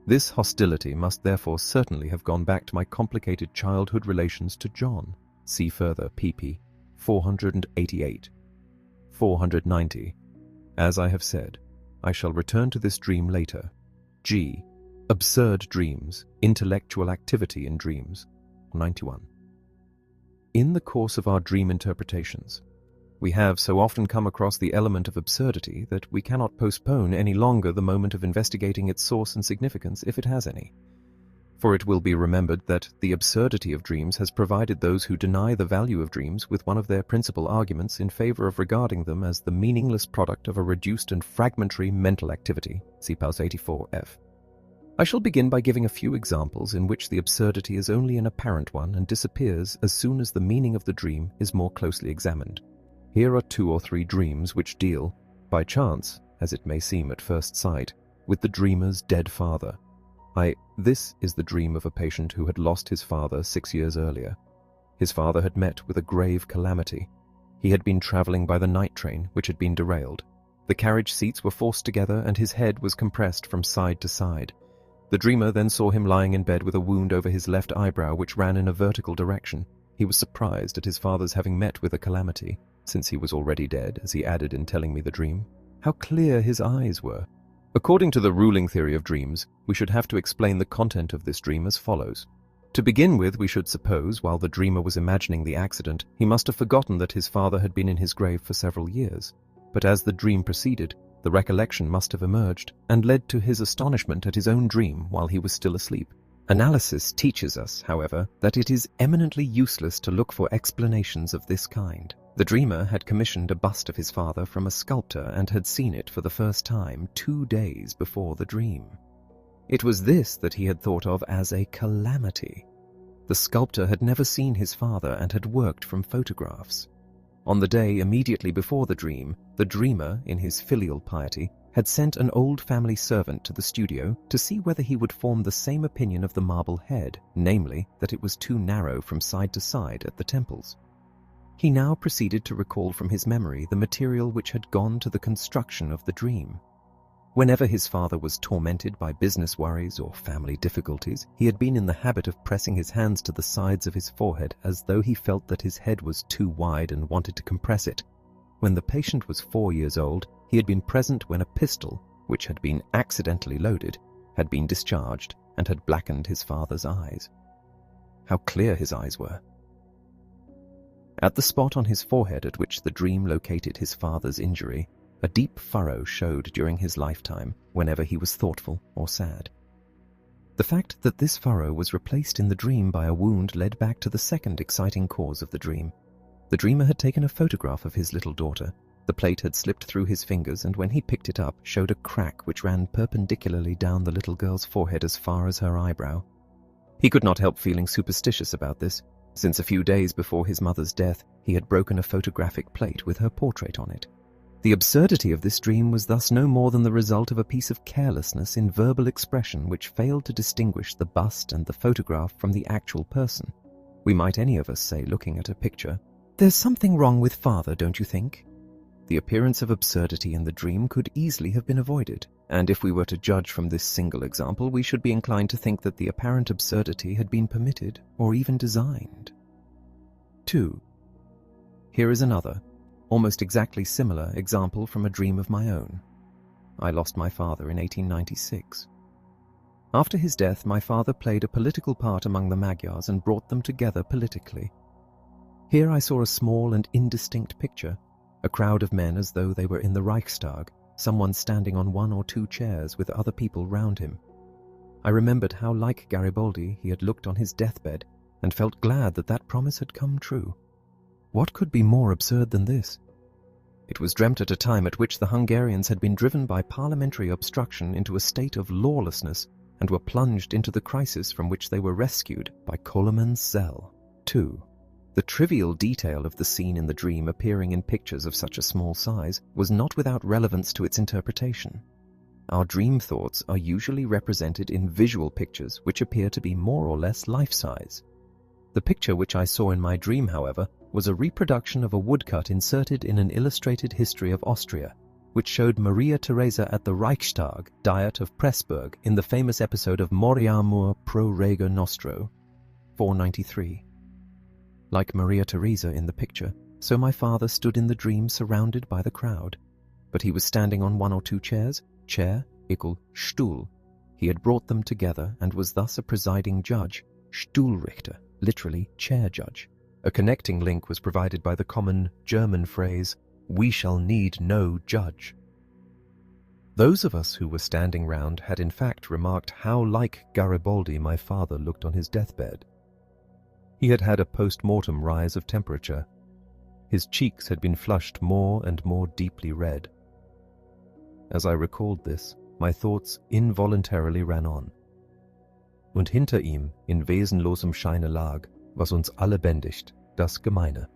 This hostility must therefore certainly have gone back to my complicated childhood relations to John. See further pp. 488, 490. As I have said, I shall return to this dream later. G. Absurd dreams, intellectual activity in dreams. 91. In the course of our dream interpretations, We have so often come across the element of absurdity that we cannot postpone any longer the moment of investigating its source and significance, if it has any. For it will be remembered that the absurdity of dreams has provided those who deny the value of dreams with one of their principal arguments in favor of regarding them as the meaningless product of a reduced and fragmentary mental activity. See Pause 84F. I shall begin by giving a few examples in which the absurdity is only an apparent one and disappears as soon as the meaning of the dream is more closely examined. Here are 2 or 3 dreams which deal, by chance, as it may seem at first sight, with the dreamer's dead father. This is the dream of a patient who had lost his father 6 years earlier. His father had met with a grave calamity. He had been traveling by the night train, which had been derailed. The carriage seats were forced together and his head was compressed from side to side. The dreamer then saw him lying in bed with a wound over his left eyebrow which ran in a vertical direction. He was surprised at his father's having met with a calamity, since he was already dead, as he added in telling me the dream. How clear his eyes were! According to the ruling theory of dreams, we should have to explain the content of this dream as follows. To begin with, we should suppose, while the dreamer was imagining the accident, he must have forgotten that his father had been in his grave for several years. But as the dream proceeded, the recollection must have emerged, and led to his astonishment at his own dream while he was still asleep. Analysis teaches us, however, that it is eminently useless to look for explanations of this kind. The dreamer had commissioned a bust of his father from a sculptor and had seen it for the first time 2 days before the dream. It was this that he had thought of as a calamity. The sculptor had never seen his father and had worked from photographs. On the day immediately before the dream, the dreamer, in his filial piety, had sent an old family servant to the studio to see whether he would form the same opinion of the marble head, namely, that it was too narrow from side to side at the temples. He now proceeded to recall from his memory the material which had gone to the construction of the dream. Whenever his father was tormented by business worries or family difficulties, he had been in the habit of pressing his hands to the sides of his forehead as though he felt that his head was too wide and wanted to compress it. When the patient was 4 years old, he had been present when a pistol, which had been accidentally loaded, had been discharged and had blackened his father's eyes. How clear his eyes were! At the spot on his forehead at which the dream located his father's injury, a deep furrow showed during his lifetime whenever he was thoughtful or sad. The fact that this furrow was replaced in the dream by a wound led back to the second exciting cause of the dream. The dreamer had taken a photograph of his little daughter. The plate had slipped through his fingers and when he picked it up, showed a crack which ran perpendicularly down the little girl's forehead as far as her eyebrow. He could not help feeling superstitious about this, since a few days before his mother's death, he had broken a photographic plate with her portrait on it. The absurdity of this dream was thus no more than the result of a piece of carelessness in verbal expression which failed to distinguish the bust and the photograph from the actual person. We might any of us say, looking at a picture, "There's something wrong with father, don't you think?" The appearance of absurdity in the dream could easily have been avoided, and if we were to judge from this single example, we should be inclined to think that the apparent absurdity had been permitted or even designed. 2. Here is another, almost exactly similar example from a dream of my own. I lost my father in 1896. After his death, my father played a political part among the Magyars and brought them together politically. Here I saw a small and indistinct picture, a crowd of men as though they were in the Reichstag, someone standing on 1 or 2 chairs with other people round him. I remembered how like Garibaldi he had looked on his deathbed and felt glad that that promise had come true. What could be more absurd than this? It was dreamt at a time at which the Hungarians had been driven by parliamentary obstruction into a state of lawlessness and were plunged into the crisis from which they were rescued by Coleman's cell. 2. The trivial detail of the scene in the dream appearing in pictures of such a small size was not without relevance to its interpretation. Our dream thoughts are usually represented in visual pictures which appear to be more or less life-size. The picture which I saw in my dream, however, was a reproduction of a woodcut inserted in an illustrated history of Austria, which showed Maria Theresa at the Reichstag Diet of Pressburg in the famous episode of Moriamur pro Rego Nostro, 493. Like Maria Theresa in the picture, so my father stood in the dream surrounded by the crowd, but he was standing on 1 or 2 chairs, chair equal Stuhl. He had brought them together and was thus a presiding judge, Stuhlrichter, literally chair judge. A connecting link was provided by the common German phrase, "We shall need no judge." Those of us who were standing round had in fact remarked how like Garibaldi my father looked on his deathbed. He had had a post-mortem rise of temperature. His cheeks had been flushed more and more deeply red. As I recalled this, my thoughts involuntarily ran on. Und hinter ihm in wesenlosem Scheine lag, was uns alle bändigt, das Gemeine.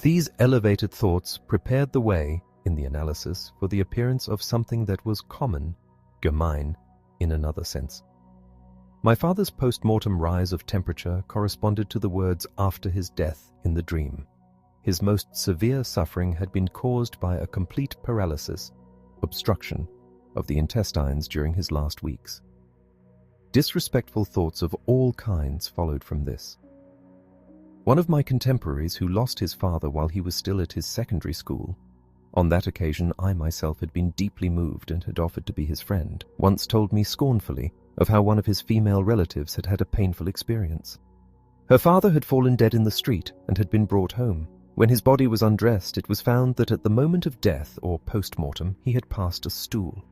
These elevated thoughts prepared the way, in the analysis, for the appearance of something that was common, gemein, in another sense. My father's post-mortem rise of temperature corresponded to the words after his death in the dream. His most severe suffering had been caused by a complete paralysis, obstruction, of the intestines during his last weeks. Disrespectful thoughts of all kinds followed from this. One of my contemporaries who lost his father while he was still at his secondary school, on that occasion I myself had been deeply moved and had offered to be his friend, once told me scornfully of how one of his female relatives had had a painful experience. Her father had fallen dead in the street and had been brought home. When his body was undressed, it was found that at the moment of death, or post-mortem, he had passed a stool.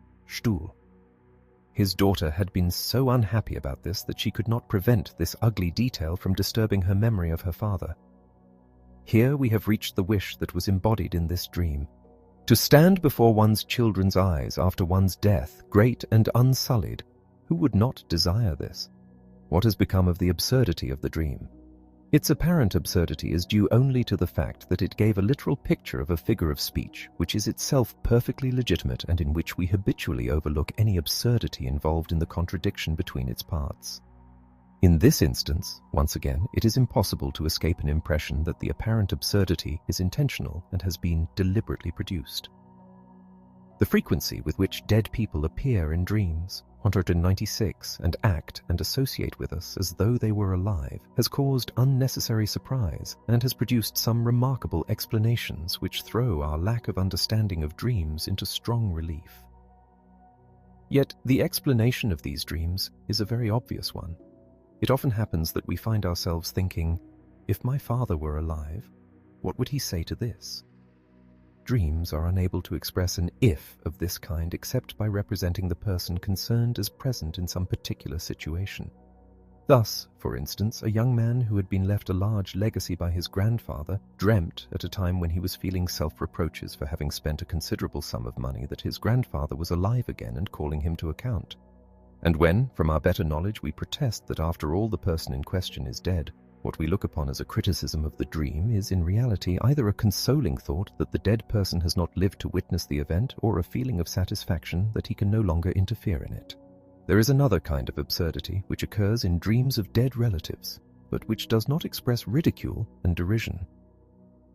His daughter had been so unhappy about this that she could not prevent this ugly detail from disturbing her memory of her father. Here we have reached the wish that was embodied in this dream. To stand before one's children's eyes after one's death, great and unsullied, who would not desire this? What has become of the absurdity of the dream? Its apparent absurdity is due only to the fact that it gave a literal picture of a figure of speech, which is itself perfectly legitimate and in which we habitually overlook any absurdity involved in the contradiction between its parts. In this instance, once again, it is impossible to escape an impression that the apparent absurdity is intentional and has been deliberately produced. The frequency with which dead people appear in dreams, 196, and act and associate with us as though they were alive, has caused unnecessary surprise and has produced some remarkable explanations which throw our lack of understanding of dreams into strong relief. Yet the explanation of these dreams is a very obvious one. It often happens that we find ourselves thinking, if my father were alive, what would he say to this? Dreams are unable to express an if of this kind except by representing the person concerned as present in some particular situation. Thus, for instance, a young man who had been left a large legacy by his grandfather dreamt at a time when he was feeling self-reproaches for having spent a considerable sum of money that his grandfather was alive again and calling him to account. And when, from our better knowledge, we protest that after all the person in question is dead, what we look upon as a criticism of the dream is in reality either a consoling thought that the dead person has not lived to witness the event or a feeling of satisfaction that he can no longer interfere in it. There is another kind of absurdity which occurs in dreams of dead relatives, but which does not express ridicule and derision.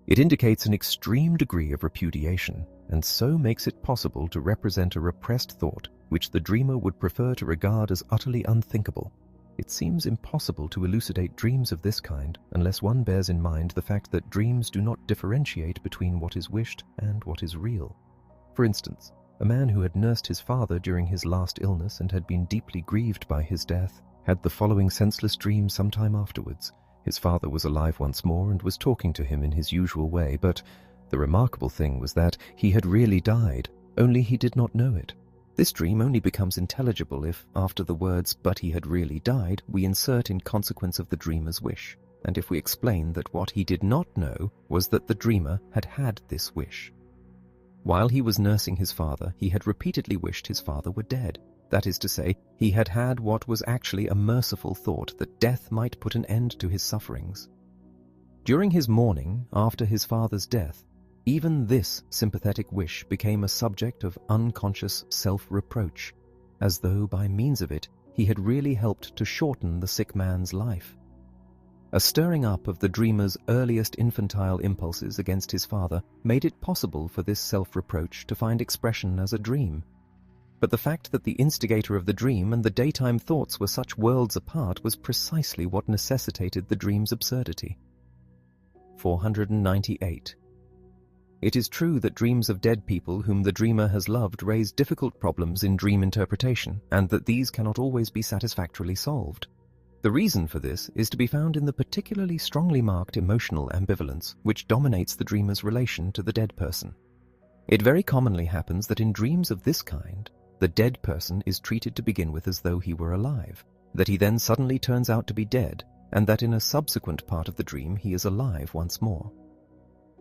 It indicates an extreme degree of repudiation, and so makes it possible to represent a repressed thought which the dreamer would prefer to regard as utterly unthinkable. It seems impossible to elucidate dreams of this kind unless one bears in mind the fact that dreams do not differentiate between what is wished and what is real. For instance, a man who had nursed his father during his last illness and had been deeply grieved by his death had the following senseless dream some time afterwards. His father was alive once more and was talking to him in his usual way, but the remarkable thing was that he had really died, only he did not know it. This dream only becomes intelligible if, after the words, "but he had really died," we insert in consequence of the dreamer's wish, and if we explain that what he did not know was that the dreamer had had this wish. While he was nursing his father, he had repeatedly wished his father were dead. That is to say, he had had what was actually a merciful thought that death might put an end to his sufferings. During his mourning, after his father's death, even this sympathetic wish became a subject of unconscious self-reproach, as though by means of it he had really helped to shorten the sick man's life. A stirring up of the dreamer's earliest infantile impulses against his father made it possible for this self-reproach to find expression as a dream. But the fact that the instigator of the dream and the daytime thoughts were such worlds apart was precisely what necessitated the dream's absurdity. 498. It is true that dreams of dead people whom the dreamer has loved raise difficult problems in dream interpretation, and that these cannot always be satisfactorily solved. The reason for this is to be found in the particularly strongly marked emotional ambivalence which dominates the dreamer's relation to the dead person. It very commonly happens that in dreams of this kind, the dead person is treated to begin with as though he were alive, that he then suddenly turns out to be dead, and that in a subsequent part of the dream he is alive once more.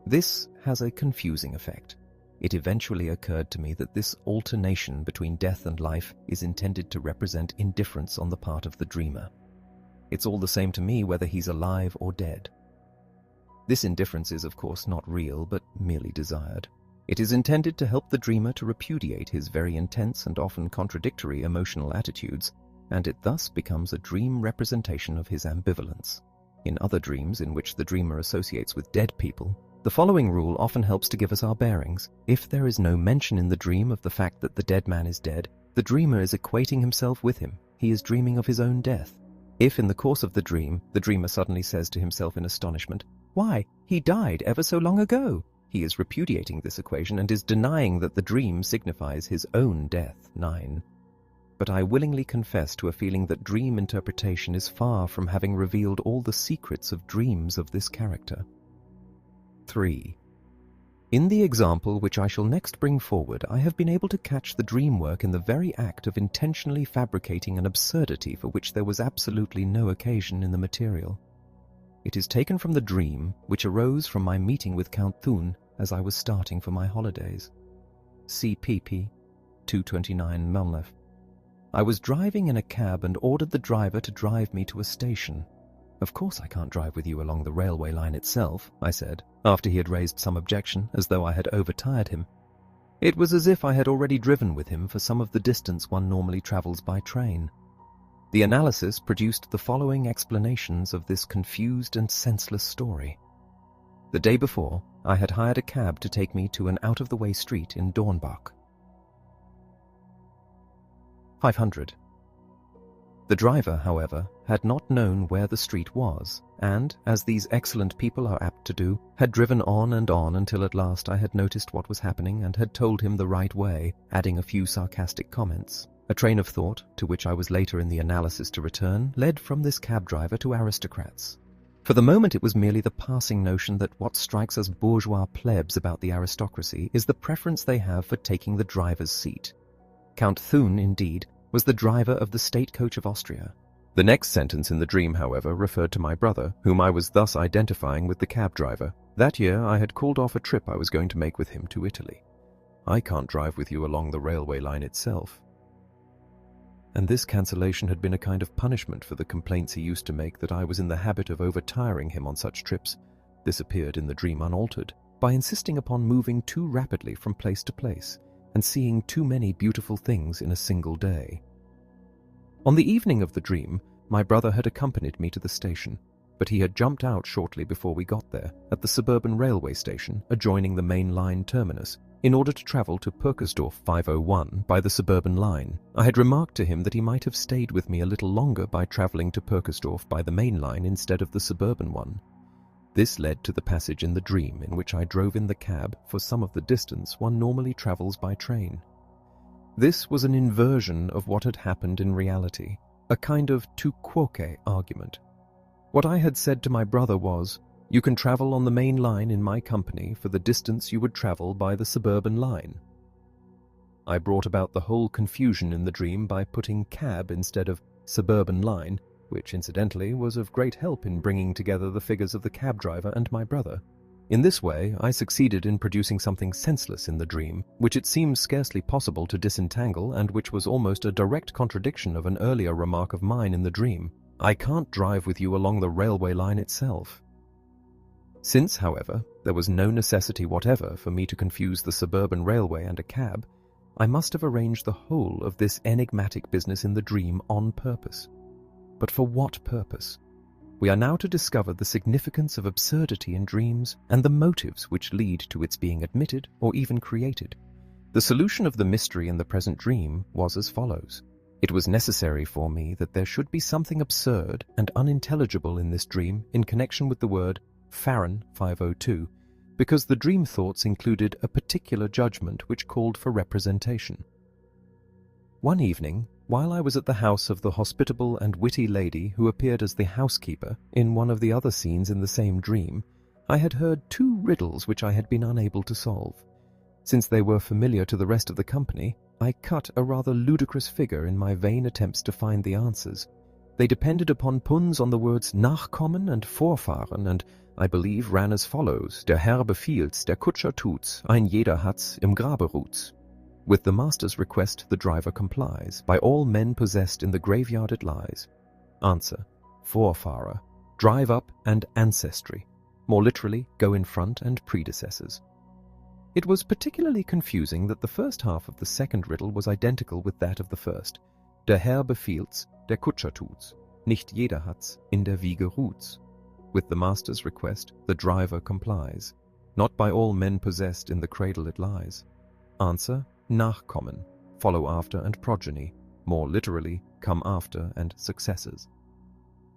This has a confusing effect. It eventually occurred to me that this alternation between death and life is intended to represent indifference on the part of the dreamer. It's all the same to me whether he's alive or dead. This indifference is, of course, not real, but merely desired. It is intended to help the dreamer to repudiate his very intense and often contradictory emotional attitudes, and it thus becomes a dream representation of his ambivalence. In other dreams in which the dreamer associates with dead people, the following rule often helps to give us our bearings. If there is no mention in the dream of the fact that the dead man is dead, the dreamer is equating himself with him. He is dreaming of his own death. If in the course of the dreamer suddenly says to himself in astonishment, "Why, he died ever so long ago," he is repudiating this equation and is denying that the dream signifies his own death. 9. But I willingly confess to a feeling that dream interpretation is far from having revealed all the secrets of dreams of this character. 3. In the example which I shall next bring forward, I have been able to catch the dream work in the very act of intentionally fabricating an absurdity for which there was absolutely no occasion in the material. It is taken from the dream which arose from my meeting with Count Thun as I was starting for my holidays. CPP 229 Melnef. I was driving in a cab and ordered the driver to drive me to a station. "Of course I can't drive with you along the railway line itself," I said, after he had raised some objection, as though I had overtired him. It was as if I had already driven with him for some of the distance one normally travels by train. The analysis produced the following explanations of this confused and senseless story. The day before, I had hired a cab to take me to an out-of-the-way street in Dornbach. 500. The driver, however, had not known where the street was, and, as these excellent people are apt to do, had driven on and on until at last I had noticed what was happening and had told him the right way, adding a few sarcastic comments. A train of thought, to which I was later in the analysis to return, led from this cab driver to aristocrats. For the moment it was merely the passing notion that what strikes us bourgeois plebs about the aristocracy is the preference they have for taking the driver's seat. Count Thun, indeed, was the driver of the state coach of Austria. The next sentence in the dream, however, referred to my brother, whom I was thus identifying with the cab driver. That year I had called off a trip I was going to make with him to Italy. "I can't drive with you along the railway line itself." And this cancellation had been a kind of punishment for the complaints he used to make that I was in the habit of overtiring him on such trips. This appeared in the dream unaltered, by insisting upon moving too rapidly from place to place, and seeing too many beautiful things in a single day. On the evening of the dream, my brother had accompanied me to the station, but he had jumped out shortly before we got there, at the suburban railway station adjoining the main line terminus, in order to travel to Purkersdorf 501 by the suburban line. I had remarked to him that he might have stayed with me a little longer by travelling to Purkersdorf by the main line instead of the suburban one. This led to the passage in the dream in which I drove in the cab for some of the distance one normally travels by train. This was an inversion of what had happened in reality, a kind of tu quoque argument. What I had said to my brother was, "You can travel on the main line in my company for the distance you would travel by the suburban line." I brought about the whole confusion in the dream by putting cab instead of suburban line, which incidentally was of great help in bringing together the figures of the cab driver and my brother. In this way, I succeeded in producing something senseless in the dream, which it seems scarcely possible to disentangle and which was almost a direct contradiction of an earlier remark of mine in the dream. "I can't drive with you along the railway line itself." Since, however, there was no necessity whatever for me to confuse the suburban railway and a cab, I must have arranged the whole of this enigmatic business in the dream on purpose. But for what purpose? We are now to discover the significance of absurdity in dreams and the motives which lead to its being admitted or even created. The solution of the mystery in the present dream was as follows. It was necessary for me that there should be something absurd and unintelligible in this dream in connection with the word Farron 502, because the dream thoughts included a particular judgment which called for representation. One evening, While I was at the house of the hospitable and witty lady who appeared as the housekeeper in one of the other scenes in the same dream, I had heard 2 riddles which I had been unable to solve. Since they were familiar to the rest of the company, I cut a rather ludicrous figure in my vain attempts to find the answers. They depended upon puns on the words Nachkommen and Vorfahren, and I believe ran as follows: Der Herr befiehlt, der Kutscher tut's, ein jeder hat's, im Grabe ruht's. With the master's request the driver complies, by all men possessed in the graveyard it lies. Answer: Vorfahrer, drive up, and ancestry. More literally, go in front, and predecessors. It was particularly confusing that the first half of the second riddle was identical with that of the first. Der Herr befiehlt, der Kutscher tut's, nicht jeder hat's, in der Wiege ruht's. With the master's request, the driver complies. Not by all men possessed in the cradle it lies. Answer: Nachkommen, follow after and progeny. More literally, come after and successors.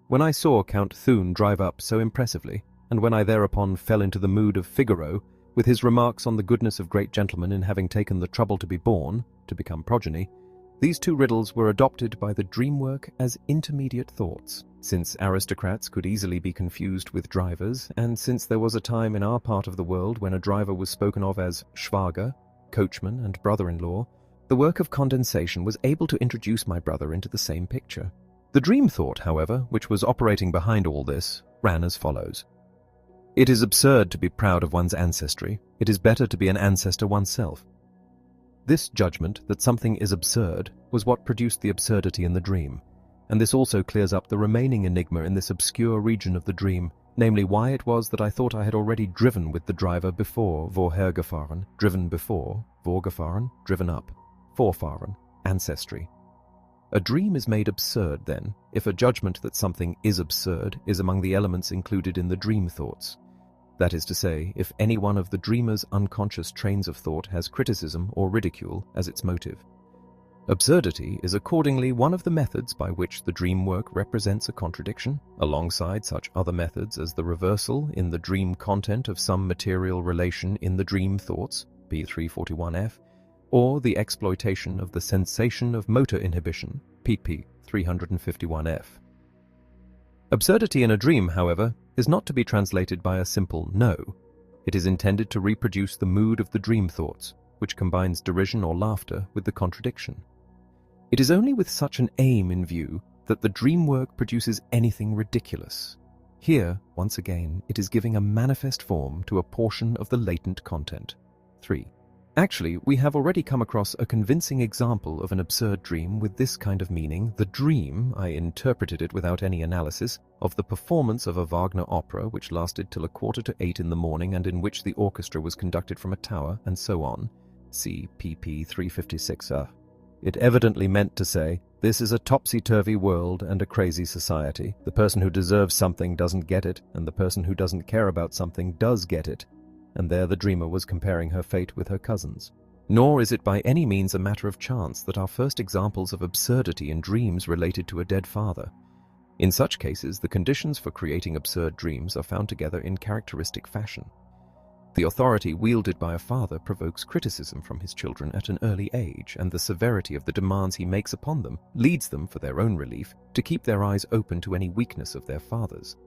When I saw Count Thun drive up so impressively, and when I thereupon fell into the mood of Figaro, with his remarks on the goodness of great gentlemen in having taken the trouble to be born, to become progeny, these 2 riddles were adopted by the dream work as intermediate thoughts, since aristocrats could easily be confused with drivers, and since there was a time in our part of the world when a driver was spoken of as Schwager, coachman, and brother-in-law, the work of condensation was able to introduce my brother into the same picture. The dream thought, however, which was operating behind all this, ran as follows. It is absurd to be proud of one's ancestry. It is better to be an ancestor oneself. This judgment that something is absurd was what produced the absurdity in the dream, and this also clears up the remaining enigma in this obscure region of the dream, namely why it was that I thought I had already driven with the driver before, vorhergefahren, driven before, vorgefahren, driven up, vorfahren, ancestry. A dream is made absurd, then, if a judgment that something is absurd is among the elements included in the dream thoughts. That is to say, if any one of the dreamer's unconscious trains of thought has criticism or ridicule as its motive. Absurdity is accordingly one of the methods by which the dream work represents a contradiction, alongside such other methods as the reversal in the dream content of some material relation in the dream thoughts, P341F, or the exploitation of the sensation of motor inhibition, PP 351F. Absurdity in a dream, however, is not to be translated by a simple no. It is intended to reproduce the mood of the dream thoughts, which combines derision or laughter with the contradiction. It is only with such an aim in view that the dream work produces anything ridiculous. Here, once again, it is giving a manifest form to a portion of the latent content. 3. Actually, we have already come across a convincing example of an absurd dream with this kind of meaning. The dream, I interpreted it without any analysis, of the performance of a Wagner opera which lasted till 7:45 in the morning and in which the orchestra was conducted from a tower, and so on. See pp. 356a. It evidently meant to say, this is a topsy-turvy world and a crazy society. The person who deserves something doesn't get it, and the person who doesn't care about something does get it. And there the dreamer was comparing her fate with her cousin's. Nor is it by any means a matter of chance that our first examples of absurdity in dreams related to a dead father. In such cases, the conditions for creating absurd dreams are found together in characteristic fashion. The authority wielded by a father provokes criticism from his children at an early age, and the severity of the demands he makes upon them leads them, for their own relief, to keep their eyes open to any weakness of their fathers.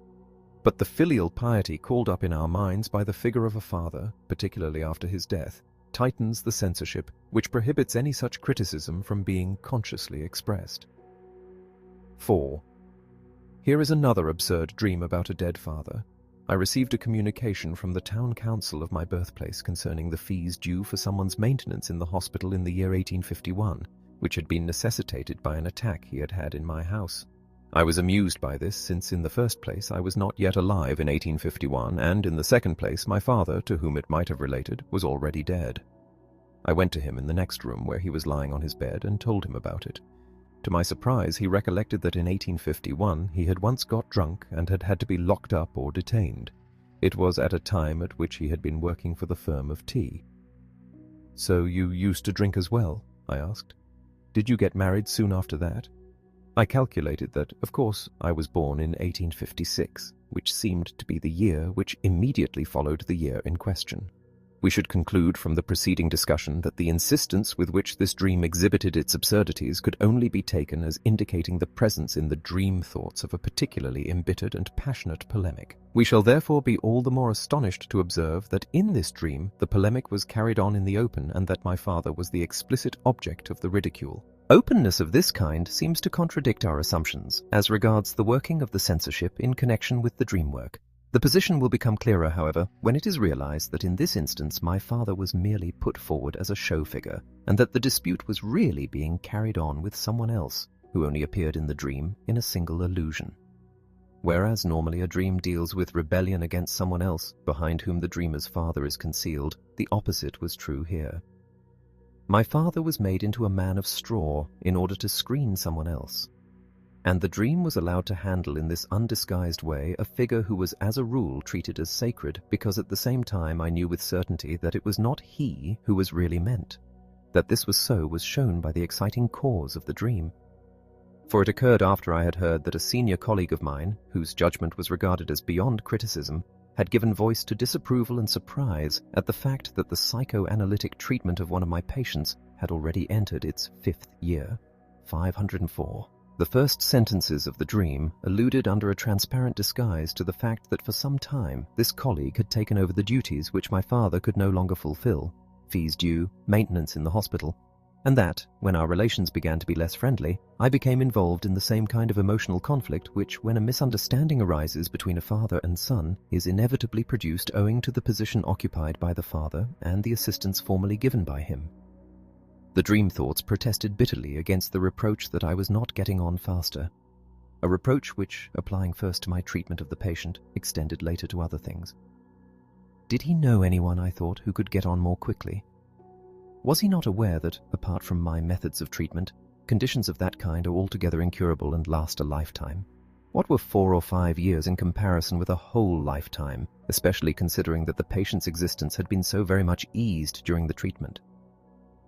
But the filial piety called up in our minds by the figure of a father, particularly after his death, tightens the censorship which prohibits any such criticism from being consciously expressed. 4. Here is another absurd dream about a dead father. I received a communication from the town council of my birthplace concerning the fees due for someone's maintenance in the hospital in the year 1851, which had been necessitated by an attack he had had in my house. I was amused by this, since in the first place I was not yet alive in 1851, and in the second place my father, to whom it might have related, was already dead. I went to him in the next room where he was lying on his bed and told him about it. To my surprise, he recollected that in 1851 he had once got drunk and had had to be locked up or detained. It was at a time at which he had been working for the firm of T. "So you used to drink as well?" I asked. "Did you get married soon after that?" I calculated that, of course, I was born in 1856, which seemed to be the year which immediately followed the year in question. We should conclude from the preceding discussion that the insistence with which this dream exhibited its absurdities could only be taken as indicating the presence in the dream thoughts of a particularly embittered and passionate polemic. We shall therefore be all the more astonished to observe that in this dream the polemic was carried on in the open and that my father was the explicit object of the ridicule. Openness of this kind seems to contradict our assumptions as regards the working of the censorship in connection with the dream work. The position will become clearer, however, when it is realized that in this instance my father was merely put forward as a show figure, and that the dispute was really being carried on with someone else, who only appeared in the dream in a single illusion. Whereas normally a dream deals with rebellion against someone else, behind whom the dreamer's father is concealed, the opposite was true here. My father was made into a man of straw in order to screen someone else. And the dream was allowed to handle in this undisguised way a figure who was as a rule treated as sacred, because at the same time I knew with certainty that it was not he who was really meant. That this was so was shown by the exciting cause of the dream. For it occurred after I had heard that a senior colleague of mine, whose judgment was regarded as beyond criticism, had given voice to disapproval and surprise at the fact that the psychoanalytic treatment of one of my patients had already entered its 5th year, 504. The first sentences of the dream alluded under a transparent disguise to the fact that for some time this colleague had taken over the duties which my father could no longer fulfill, fees due, maintenance in the hospital, and that, when our relations began to be less friendly, I became involved in the same kind of emotional conflict which, when a misunderstanding arises between a father and son, is inevitably produced owing to the position occupied by the father and the assistance formerly given by him. The dream thoughts protested bitterly against the reproach that I was not getting on faster, a reproach which, applying first to my treatment of the patient, extended later to other things. Did he know anyone, I thought, who could get on more quickly? Was he not aware that, apart from my methods of treatment, conditions of that kind are altogether incurable and last a lifetime? What were 4 or 5 years in comparison with a whole lifetime, especially considering that the patient's existence had been so very much eased during the treatment?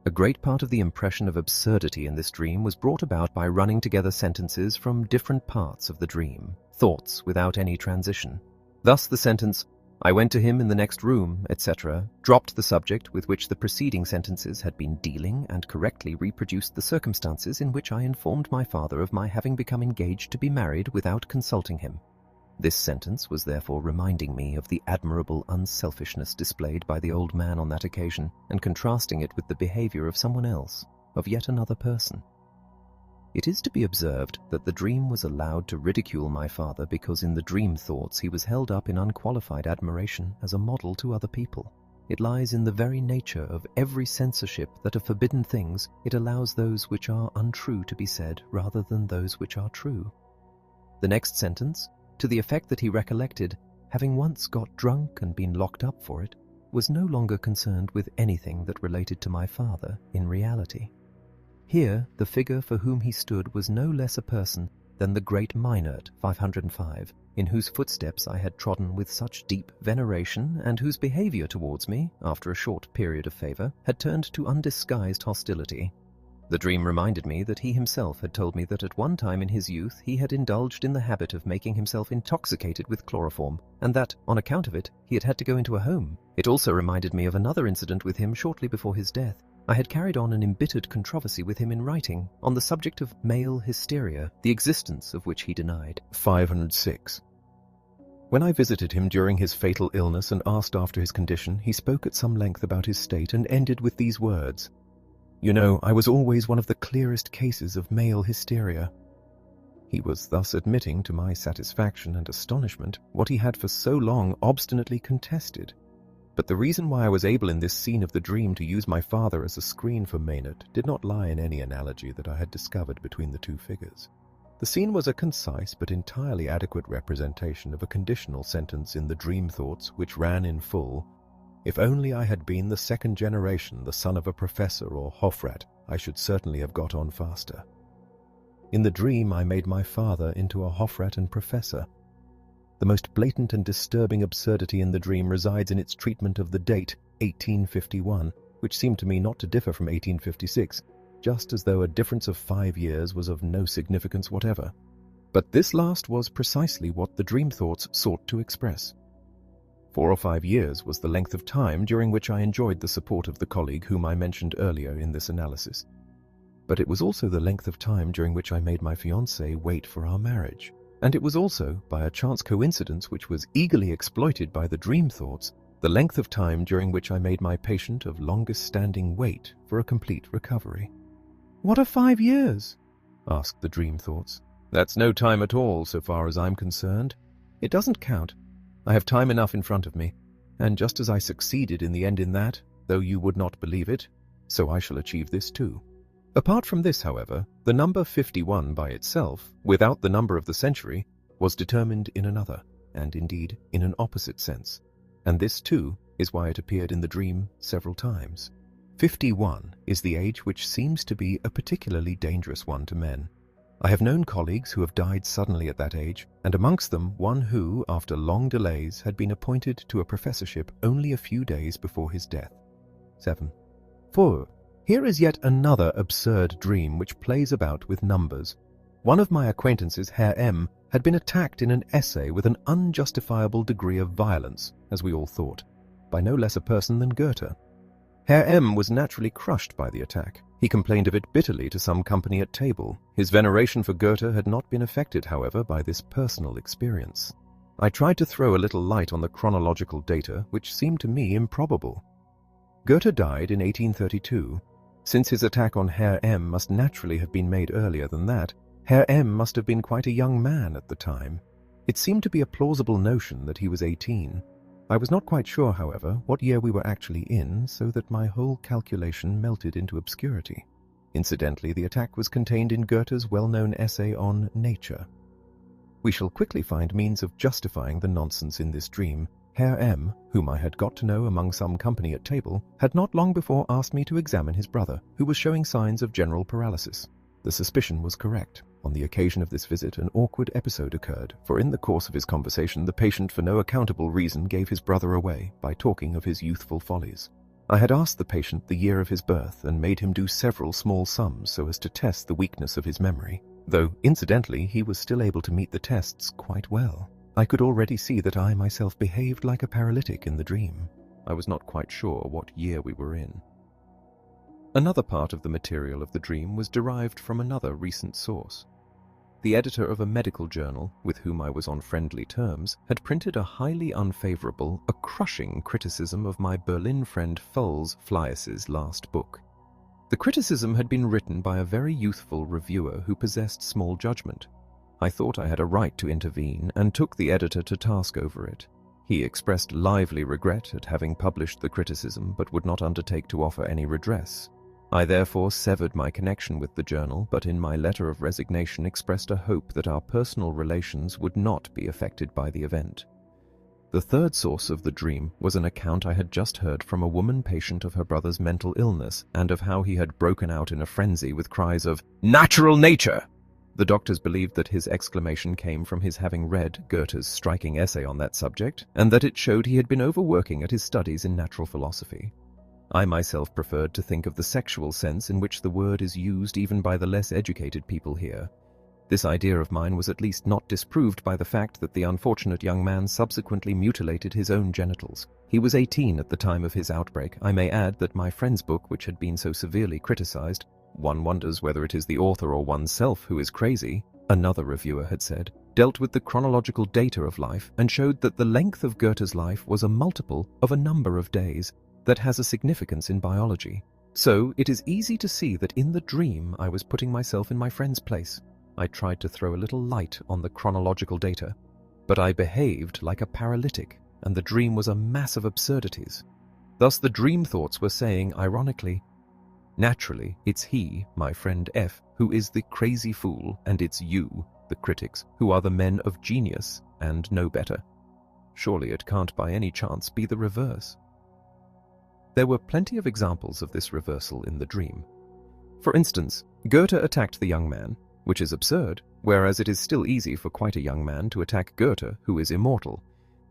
A great part of the impression of absurdity in this dream was brought about by running together sentences from different parts of the dream, thoughts without any transition. Thus the sentence, "I went to him in the next room," etc., dropped the subject with which the preceding sentences had been dealing and correctly reproduced the circumstances in which I informed my father of my having become engaged to be married without consulting him. This sentence was therefore reminding me of the admirable unselfishness displayed by the old man on that occasion, and contrasting it with the behavior of someone else, of yet another person. It is to be observed that the dream was allowed to ridicule my father because in the dream thoughts he was held up in unqualified admiration as a model to other people. It lies in the very nature of every censorship that of forbidden things it allows those which are untrue to be said rather than those which are true. The next sentence, to the effect that he recollected, having once got drunk and been locked up for it, was no longer concerned with anything that related to my father in reality. Here, the figure for whom he stood was no less a person than the great Meinert, 505, in whose footsteps I had trodden with such deep veneration and whose behavior towards me, after a short period of favor, had turned to undisguised hostility. The dream reminded me that he himself had told me that at one time in his youth he had indulged in the habit of making himself intoxicated with chloroform, and that, on account of it, he had had to go into a home. It also reminded me of another incident with him shortly before his death. I had carried on an embittered controversy with him in writing on the subject of male hysteria, the existence of which he denied. 506. When I visited him during his fatal illness and asked after his condition, he spoke at some length about his state and ended with these words: "You know, I was always one of the clearest cases of male hysteria." He was thus admitting to my satisfaction and astonishment what he had for so long obstinately contested. But the reason why I was able in this scene of the dream to use my father as a screen for Maynard did not lie in any analogy that I had discovered between the two figures. The scene was a concise but entirely adequate representation of a conditional sentence in the dream thoughts which ran in full: "If only I had been the second generation, the son of a professor or Hofrat, I should certainly have got on faster." In the dream I made my father into a Hofrat and professor. The most blatant and disturbing absurdity in the dream resides in its treatment of the date, 1851, which seemed to me not to differ from 1856, just as though a difference of 5 years was of no significance whatever. But this last was precisely what the dream thoughts sought to express. 4 or 5 years was the length of time during which I enjoyed the support of the colleague whom I mentioned earlier in this analysis. But it was also the length of time during which I made my fiancée wait for our marriage. And it was also, by a chance coincidence which was eagerly exploited by the dream thoughts, the length of time during which I made my patient of longest standing wait for a complete recovery. "What are 5 years?" asked the dream thoughts. "That's no time at all, so far as I'm concerned. It doesn't count. I have time enough in front of me, and just as I succeeded in the end in that, though you would not believe it, so I shall achieve this too." Apart from this, however, the number 51 by itself, without the number of the century, was determined in another, and indeed in an opposite sense. And this too is why it appeared in the dream several times. 51 is the age which seems to be a particularly dangerous one to men. I have known colleagues who have died suddenly at that age, and amongst them one who, after long delays, had been appointed to a professorship only a few days before his death. 7. 4. Here is yet another absurd dream which plays about with numbers. One of my acquaintances, Herr M., had been attacked in an essay with an unjustifiable degree of violence, as we all thought, by no less a person than Goethe. Herr M. was naturally crushed by the attack. He complained of it bitterly to some company at table. His veneration for Goethe had not been affected, however, by this personal experience. I tried to throw a little light on the chronological data, which seemed to me improbable. Goethe died in 1832. Since his attack on Herr M. must naturally have been made earlier than that, Herr M. must have been quite a young man at the time. It seemed to be a plausible notion that he was 18. I was not quite sure, however, what year we were actually in, so that my whole calculation melted into obscurity. Incidentally, the attack was contained in Goethe's well-known essay on nature. We shall quickly find means of justifying the nonsense in this dream. Herr M., whom I had got to know among some company at table, had not long before asked me to examine his brother, who was showing signs of general paralysis. The suspicion was correct. On the occasion of this visit, an awkward episode occurred, for in the course of his conversation the patient for no accountable reason gave his brother away by talking of his youthful follies. I had asked the patient the year of his birth and made him do several small sums so as to test the weakness of his memory, though, incidentally, he was still able to meet the tests quite well. I could already see that I myself behaved like a paralytic in the dream. I was not quite sure what year we were in. Another part of the material of the dream was derived from another recent source. The editor of a medical journal, with whom I was on friendly terms, had printed a highly unfavorable, a crushing criticism of my Berlin friend Foles Fliess's last book. The criticism had been written by a very youthful reviewer who possessed small judgment. I thought I had a right to intervene and took the editor to task over it. He expressed lively regret at having published the criticism but would not undertake to offer any redress. I therefore severed my connection with the journal, but in my letter of resignation expressed a hope that our personal relations would not be affected by the event. The third source of the dream was an account I had just heard from a woman patient of her brother's mental illness and of how he had broken out in a frenzy with cries of "Natural nature!" The doctors believed that his exclamation came from his having read Goethe's striking essay on that subject, and that it showed he had been overworking at his studies in natural philosophy. I myself preferred to think of the sexual sense in which the word is used even by the less educated people here. This idea of mine was at least not disproved by the fact that the unfortunate young man subsequently mutilated his own genitals. He was 18 at the time of his outbreak. I may add that my friend's book, which had been so severely criticized, one wonders whether it is the author or oneself who is crazy, another reviewer had said, dealt with the chronological data of life and showed that the length of Goethe's life was a multiple of a number of days that has a significance in biology. So it is easy to see that in the dream I was putting myself in my friend's place. I tried to throw a little light on the chronological data, but I behaved like a paralytic, and the dream was a mass of absurdities. Thus the dream thoughts were saying, ironically, naturally, it's he, my friend F, who is the crazy fool, and it's you, the critics, who are the men of genius and know better. Surely it can't by any chance be the reverse. There were plenty of examples of this reversal in the dream. For instance, Goethe attacked the young man, which is absurd, whereas it is still easy for quite a young man to attack Goethe, who is immortal.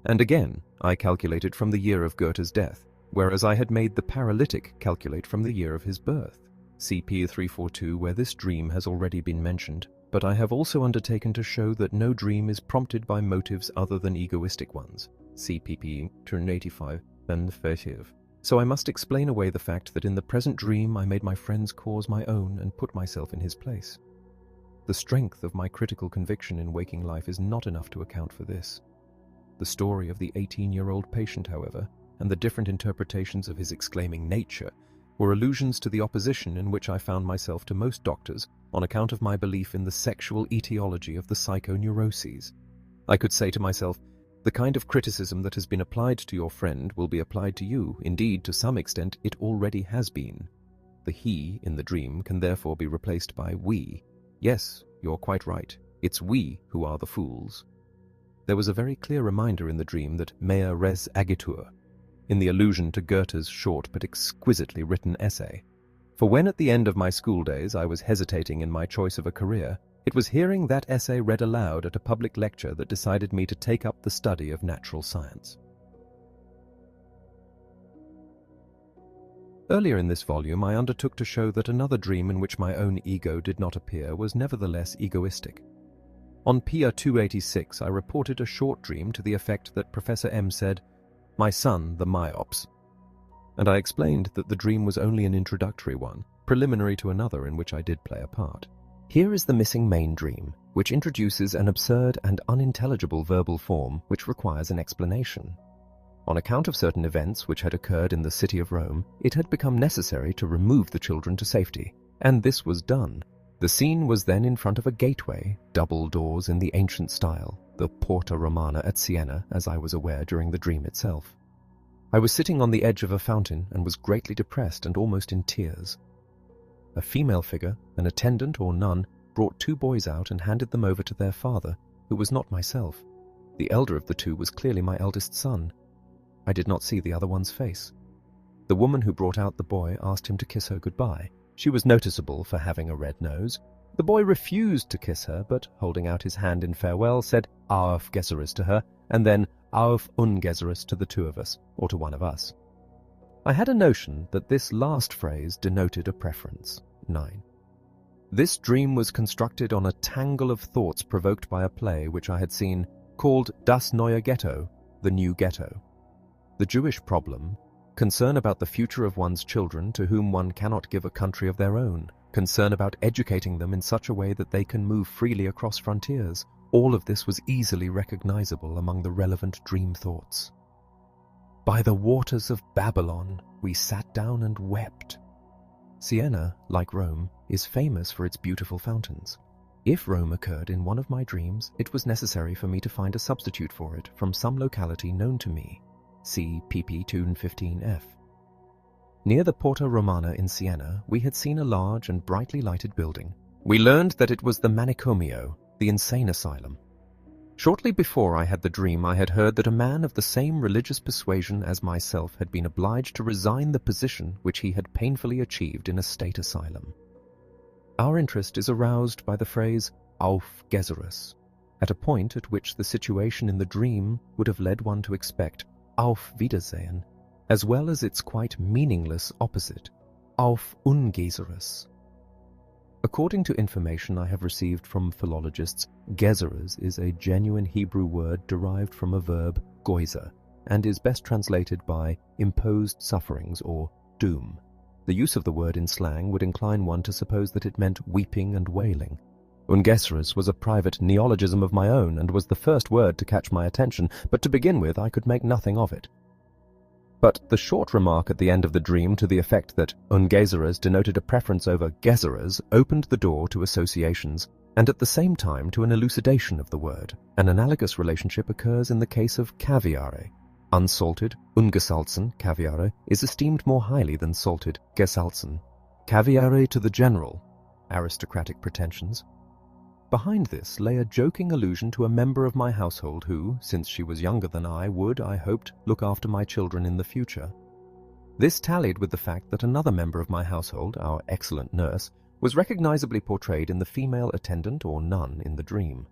And again, I calculated from the year of Goethe's death, whereas I had made the paralytic calculate from the year of his birth. See P 342, where this dream has already been mentioned. but I have also undertaken to show that no dream is prompted by motives other than egoistic ones. See pp. 285 and 30. So I must explain away the fact that in the present dream I made my friend's cause my own and put myself in his place. The strength of my critical conviction in waking life is not enough to account for this. The story of the 18-year-old patient, however, and the different interpretations of his exclaiming nature were allusions to the opposition in which I found myself to most doctors on account of my belief in the sexual etiology of the psychoneuroses. I could say to myself, the kind of criticism that has been applied to your friend will be applied to you. Indeed, to some extent, it already has been. The he in the dream can therefore be replaced by we. Yes, you're quite right. It's we who are the fools. There was a very clear reminder in the dream that mea res agitur, in the allusion to Goethe's short but exquisitely written essay. For when at the end of my school days I was hesitating in my choice of a career, it was hearing that essay read aloud at a public lecture that decided me to take up the study of natural science. Earlier in this volume, I undertook to show that another dream in which my own ego did not appear was nevertheless egoistic. On PIA 286, I reported a short dream to the effect that Professor M said, "My son, the myops," and I explained that the dream was only an introductory one, preliminary to another in which I did play a part. Here is the missing main dream, which introduces an absurd and unintelligible verbal form which requires an explanation. On account of certain events which had occurred in the city of Rome, it had become necessary to remove the children to safety, and this was done. The scene was then in front of a gateway, double doors in the ancient style, the Porta Romana at Siena, as I was aware during the dream itself. I was sitting on the edge of a fountain and was greatly depressed and almost in tears. A female figure, an attendant or nun, brought two boys out and handed them over to their father, who was not myself. The elder of the two was clearly my eldest son. I did not see the other one's face. The woman who brought out the boy asked him to kiss her goodbye. She was noticeable for having a red nose. The boy refused to kiss her, but holding out his hand in farewell, said "Auf Geseris" to her, and then "Auf Ungeseris" to the two of us, or to one of us. I had a notion that this last phrase denoted a preference. 9. This dream was constructed on a tangle of thoughts provoked by a play which I had seen, called Das Neue Ghetto, the New Ghetto. The Jewish problem, concern about the future of one's children to whom one cannot give a country of their own, concern about educating them in such a way that they can move freely across frontiers, all of this was easily recognizable among the relevant dream thoughts. By the waters of Babylon, we sat down and wept. Siena, like Rome, is famous for its beautiful fountains. If Rome occurred in one of my dreams, it was necessary for me to find a substitute for it from some locality known to me. See pp. 215f. Near the Porta Romana in Siena, we had seen a large and brightly lighted building. We learned that it was the Manicomio, the insane asylum. Shortly before I had the dream, I had heard that a man of the same religious persuasion as myself had been obliged to resign the position which he had painfully achieved in a state asylum. Our interest is aroused by the phrase "Auf Geseris," at a point at which the situation in the dream would have led one to expect "Auf Wiedersehen," as well as its quite meaningless opposite, "Auf Ungeseris." According to information I have received from philologists, gezeres is a genuine Hebrew word derived from a verb goizer, and is best translated by imposed sufferings or doom. The use of the word in slang would incline one to suppose that it meant weeping and wailing. Ungeseres was a private neologism of my own and was the first word to catch my attention, but to begin with I could make nothing of it. But the short remark at the end of the dream to the effect that ungeseres denoted a preference over geseres opened the door to associations, and at the same time to an elucidation of the word. An analogous relationship occurs in the case of caviare. Unsalted, ungesalzen, caviare, is esteemed more highly than salted, gesalzen. Caviare to the general, aristocratic pretensions. Behind this lay a joking allusion to a member of my household who, since she was younger than I, would, I hoped, look after my children in the future. This tallied with the fact that another member of my household, our excellent nurse, was recognizably portrayed in the female attendant or nun in the dream.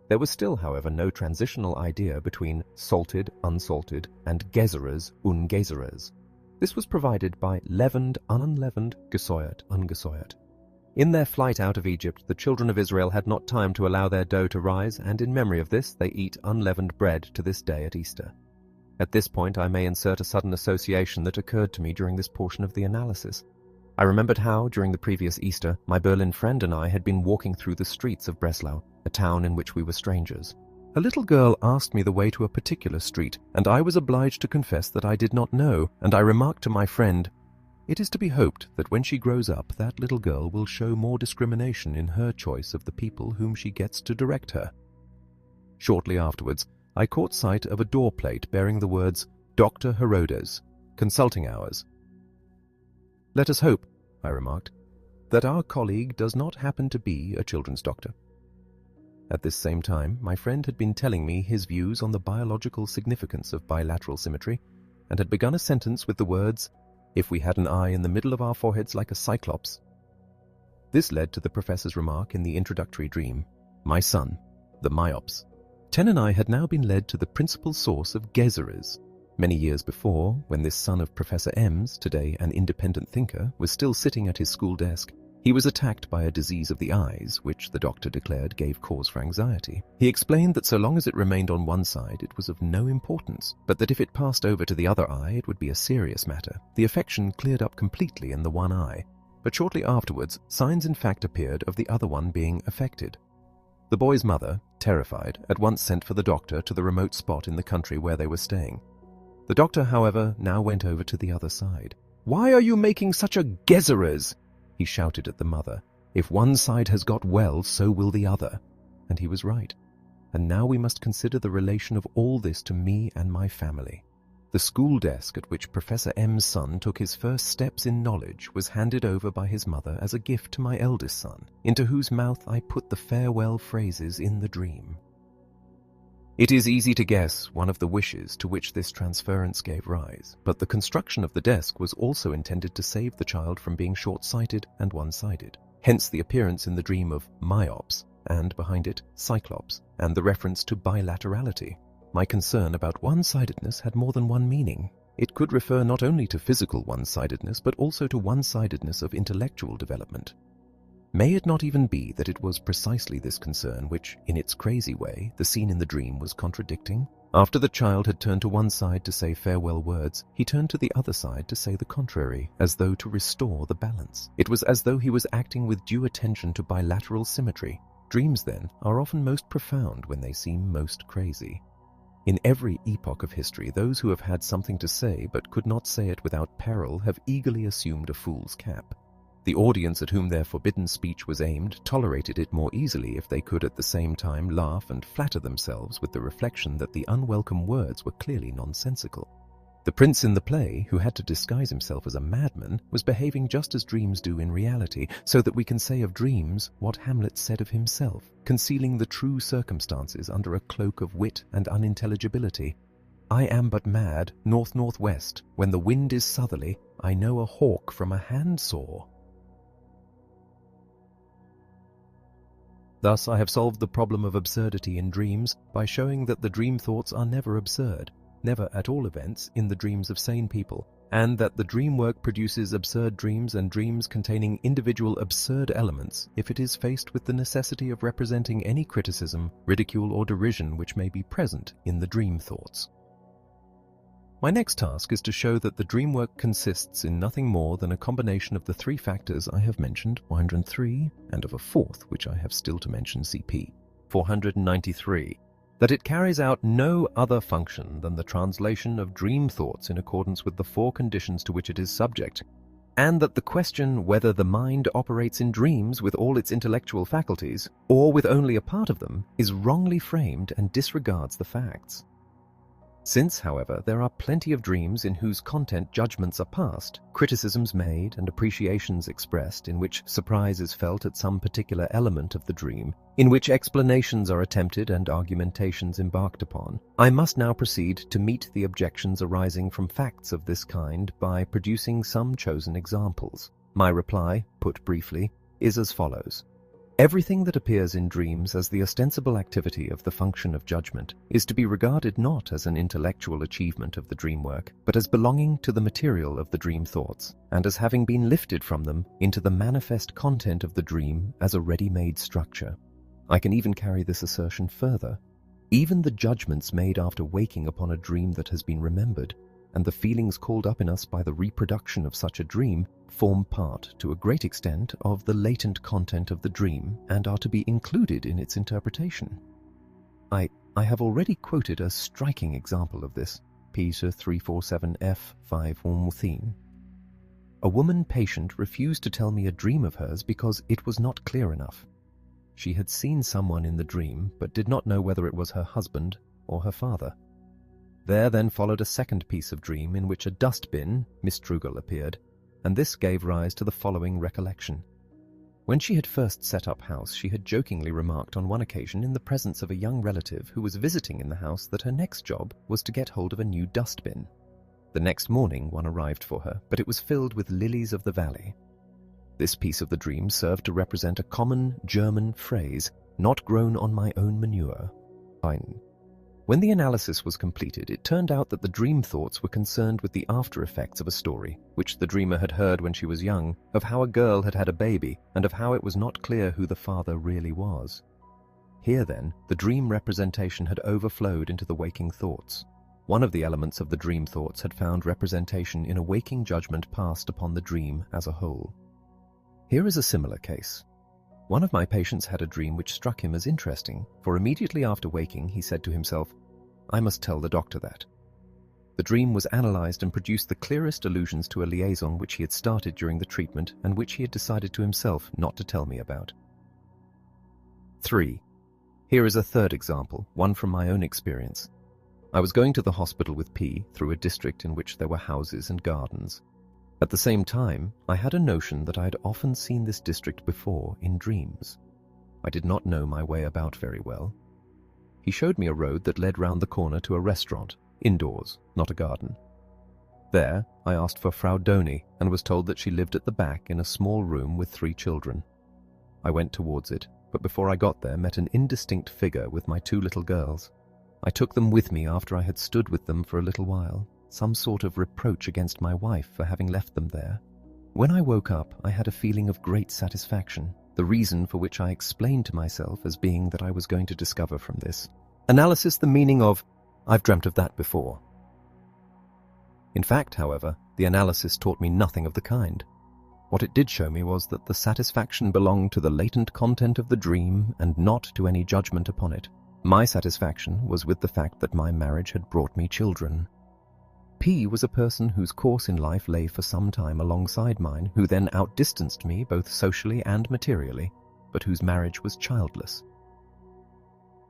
There was still, however, no transitional idea between salted, unsalted, and geseres, ungeseres. This was provided by leavened, unleavened, gesäuert, ungesäuert. In their flight out of Egypt, the children of Israel had not time to allow their dough to rise, and in memory of this, they eat unleavened bread to this day at Easter. At this point, I may insert a sudden association that occurred to me during this portion of the analysis. I remembered how, during the previous Easter, my Berlin friend and I had been walking through the streets of Breslau, a town in which we were strangers. A little girl asked me the way to a particular street, and I was obliged to confess that I did not know, and I remarked to my friend, "It is to be hoped that when she grows up, that little girl will show more discrimination in her choice of the people whom she gets to direct her." Shortly afterwards, I caught sight of a door plate bearing the words, "Dr. Herodes, Consulting Hours." "Let us hope," I remarked, "that our colleague does not happen to be a children's doctor." At this same time, my friend had been telling me his views on the biological significance of bilateral symmetry, and had begun a sentence with the words, "If we had an eye in the middle of our foreheads like a cyclops." This led to the professor's remark in the introductory dream, "My son, the myops." Ten and I had now been led to the principal source of Gezeres. Many years before, when this son of Professor M's, today an independent thinker, was still sitting at his school desk, he was attacked by a disease of the eyes, which the doctor declared gave cause for anxiety. He explained that so long as it remained on one side, it was of no importance, but that if it passed over to the other eye, it would be a serious matter. The affection cleared up completely in the one eye, but shortly afterwards, signs in fact appeared of the other one being affected. The boy's mother, terrified, at once sent for the doctor to the remote spot in the country where they were staying. The doctor, however, now went over to the other side. "Why are you making such a Gezeres?" he shouted at the mother. "If one side has got well, so will the other." And he was right. And now we must consider the relation of all this to me and my family. The school desk at which Professor M's son took his first steps in knowledge was handed over by his mother as a gift to my eldest son, into whose mouth I put the farewell phrases in the dream. It is easy to guess one of the wishes to which this transference gave rise, but the construction of the desk was also intended to save the child from being short-sighted and one-sided. Hence the appearance in the dream of myops, and behind it, cyclops, and the reference to bilaterality. My concern about one-sidedness had more than one meaning. It could refer not only to physical one-sidedness, but also to one-sidedness of intellectual development. May it not even be that it was precisely this concern which, in its crazy way, the scene in the dream was contradicting? After the child had turned to one side to say farewell words, he turned to the other side to say the contrary, as though to restore the balance. It was as though he was acting with due attention to bilateral symmetry. Dreams, then, are often most profound when they seem most crazy. In every epoch of history, those who have had something to say but could not say it without peril have eagerly assumed a fool's cap. The audience at whom their forbidden speech was aimed tolerated it more easily if they could at the same time laugh and flatter themselves with the reflection that the unwelcome words were clearly nonsensical. The prince in the play, who had to disguise himself as a madman, was behaving just as dreams do in reality, so that we can say of dreams what Hamlet said of himself, concealing the true circumstances under a cloak of wit and unintelligibility. "I am but mad, north-northwest. When the wind is southerly, I know a hawk from a handsaw." Thus I have solved the problem of absurdity in dreams by showing that the dream thoughts are never absurd, never at all events in the dreams of sane people, and that the dream work produces absurd dreams and dreams containing individual absurd elements if it is faced with the necessity of representing any criticism, ridicule or derision which may be present in the dream thoughts. My next task is to show that the dream work consists in nothing more than a combination of the three factors I have mentioned, 403, and of a fourth which I have still to mention, CP, 493. That it carries out no other function than the translation of dream thoughts in accordance with the four conditions to which it is subject, and that the question whether the mind operates in dreams with all its intellectual faculties, or with only a part of them, is wrongly framed and disregards the facts. Since, however, there are plenty of dreams in whose content judgments are passed, criticisms made and appreciations expressed, in which surprise is felt at some particular element of the dream, in which explanations are attempted and argumentations embarked upon, I must now proceed to meet the objections arising from facts of this kind by producing some chosen examples. My reply, put briefly, is as follows. Everything that appears in dreams as the ostensible activity of the function of judgment is to be regarded not as an intellectual achievement of the dream work, but as belonging to the material of the dream thoughts, and as having been lifted from them into the manifest content of the dream as a ready-made structure. I can even carry this assertion further. Even the judgments made after waking upon a dream that has been remembered, and the feelings called up in us by the reproduction of such a dream, form part, to a great extent, of the latent content of the dream and are to be included in its interpretation. I have already quoted a striking example of this, Peter 347F5 A woman patient refused to tell me a dream of hers because it was not clear enough. She had seen someone in the dream, but did not know whether it was her husband or her father. There then followed a second piece of dream in which a dustbin, Miss Trugel, appeared, and this gave rise to the following recollection. When she had first set up house, she had jokingly remarked on one occasion in the presence of a young relative who was visiting in the house that her next job was to get hold of a new dustbin. The next morning one arrived for her, but it was filled with lilies of the valley. This piece of the dream served to represent a common German phrase, "not grown on my own manure." Fine. When the analysis was completed, it turned out that the dream thoughts were concerned with the after effects of a story, which the dreamer had heard when she was young, of how a girl had had a baby, and of how it was not clear who the father really was. Here then, the dream representation had overflowed into the waking thoughts. One of the elements of the dream thoughts had found representation in a waking judgment passed upon the dream as a whole. Here is a similar case. One of my patients had a dream which struck him as interesting, for immediately after waking he said to himself, "I must tell the doctor that." The dream was analyzed and produced the clearest allusions to a liaison which he had started during the treatment and which he had decided to himself not to tell me about. 3. Here is a third example, one from my own experience. I was going to the hospital with P through a district in which there were houses and gardens. At the same time, I had a notion that I had often seen this district before in dreams. I did not know my way about very well. He showed me a road that led round the corner to a restaurant, indoors, not a garden. There, I asked for Frau Doni and was told that she lived at the back in a small room with 3 children. I went towards it, but before I got there met an indistinct figure with my 2 little girls. I took them with me after I had stood with them for a little while. Some sort of reproach against my wife for having left them there. When I woke up, I had a feeling of great satisfaction, the reason for which I explained to myself as being that I was going to discover from this analysis the meaning of, "I've dreamt of that before." In fact, however, the analysis taught me nothing of the kind. What it did show me was that the satisfaction belonged to the latent content of the dream and not to any judgment upon it. My satisfaction was with the fact that my marriage had brought me children. P was a person whose course in life lay for some time alongside mine, who then outdistanced me both socially and materially, but whose marriage was childless.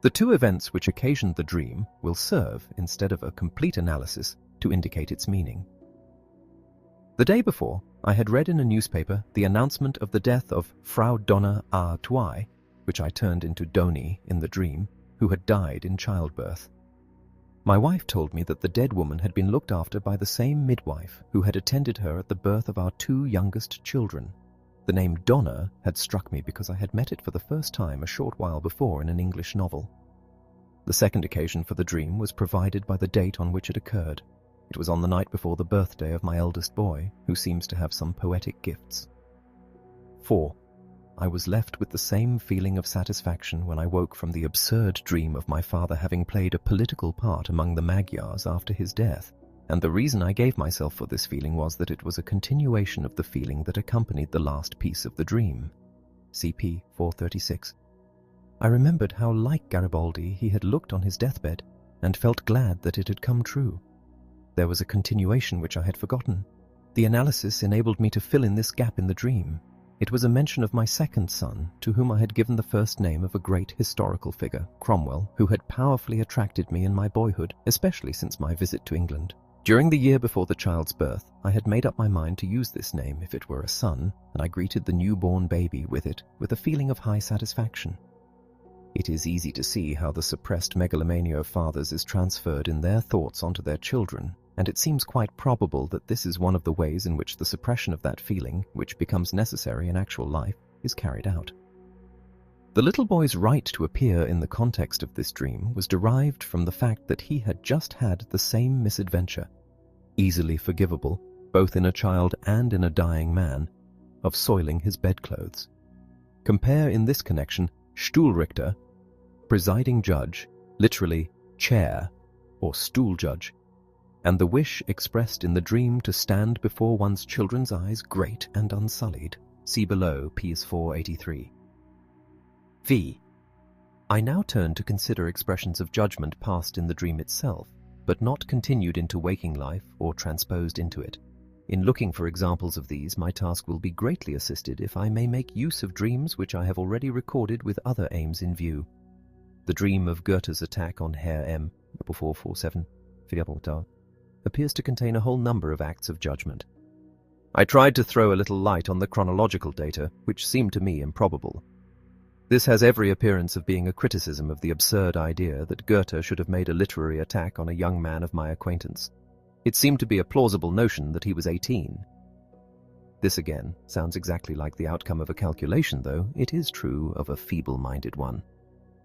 The 2 events which occasioned the dream will serve, instead of a complete analysis, to indicate its meaning. The day before, I had read in a newspaper the announcement of the death of Frau Donna A. Twy, which I turned into Doni in the dream, who had died in childbirth. My wife told me that the dead woman had been looked after by the same midwife who had attended her at the birth of our 2 youngest children. The name Donna had struck me because I had met it for the first time a short while before in an English novel. The second occasion for the dream was provided by the date on which it occurred. It was on the night before the birthday of my eldest boy, who seems to have some poetic gifts. 4. I was left with the same feeling of satisfaction when I woke from the absurd dream of my father having played a political part among the Magyars after his death, and the reason I gave myself for this feeling was that it was a continuation of the feeling that accompanied the last piece of the dream. CP 436. I remembered how like Garibaldi he had looked on his deathbed, and felt glad that it had come true. There was a continuation which I had forgotten. The analysis enabled me to fill in this gap in the dream. It was a mention of my second son, to whom I had given the first name of a great historical figure, Cromwell, who had powerfully attracted me in my boyhood, especially since my visit to England. During the year before the child's birth, I had made up my mind to use this name if it were a son, and I greeted the newborn baby with it with a feeling of high satisfaction. It is easy to see how the suppressed megalomania of fathers is transferred in their thoughts onto their children, and it seems quite probable that this is one of the ways in which the suppression of that feeling, which becomes necessary in actual life, is carried out. The little boy's right to appear in the context of this dream was derived from the fact that he had just had the same misadventure, easily forgivable, both in a child and in a dying man, of soiling his bedclothes. Compare in this connection Stuhlrichter, presiding judge, literally chair or stool judge, and the wish expressed in the dream to stand before one's children's eyes great and unsullied. See below, Ps 483. V. I now turn to consider expressions of judgment passed in the dream itself, but not continued into waking life or transposed into it. In looking for examples of these, my task will be greatly assisted if I may make use of dreams which I have already recorded with other aims in view. The dream of Goethe's attack on Herr M. 447 appears to contain a whole number of acts of judgment. I tried to throw a little light on the chronological data, which seemed to me improbable. This has every appearance of being a criticism of the absurd idea that Goethe should have made a literary attack on a young man of my acquaintance. It seemed to be a plausible notion that he was 18. This again sounds exactly like the outcome of a calculation, though it is true of a feeble-minded one.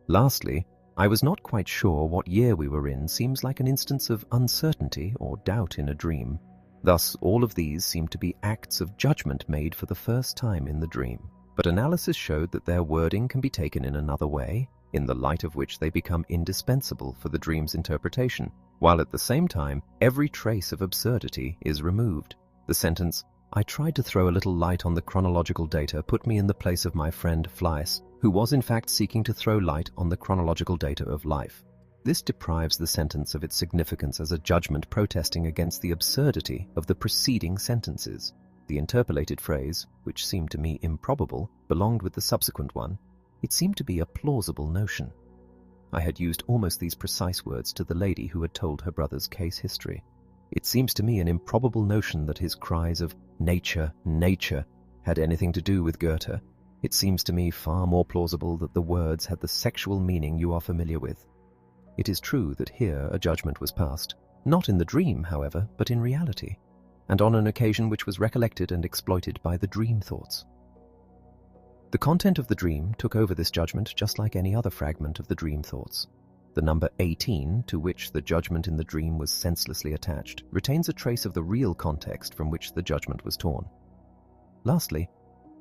Lastly, I was not quite sure what year we were in seems like an instance of uncertainty or doubt in a dream. Thus, all of these seem to be acts of judgment made for the first time in the dream. But analysis showed that their wording can be taken in another way, in the light of which they become indispensable for the dream's interpretation, while at the same time, every trace of absurdity is removed. The sentence, "I tried to throw a little light on the chronological data," put me in the place of my friend Fleiss, who was in fact seeking to throw light on the chronological data of life. This deprives the sentence of its significance as a judgment protesting against the absurdity of the preceding sentences. The interpolated phrase, which seemed to me improbable, belonged with the subsequent one. It seemed to be a plausible notion. I had used almost these precise words to the lady who had told her brother's case history. It seems to me an improbable notion that his cries of "nature, nature" had anything to do with Goethe. It seems to me far more plausible that the words had the sexual meaning you are familiar with. It is true that here a judgment was passed, not in the dream, however, but in reality, and on an occasion which was recollected and exploited by the dream thoughts. The content of the dream took over this judgment just like any other fragment of the dream thoughts. The number 18, to which the judgment in the dream was senselessly attached, retains a trace of the real context from which the judgment was torn. Lastly,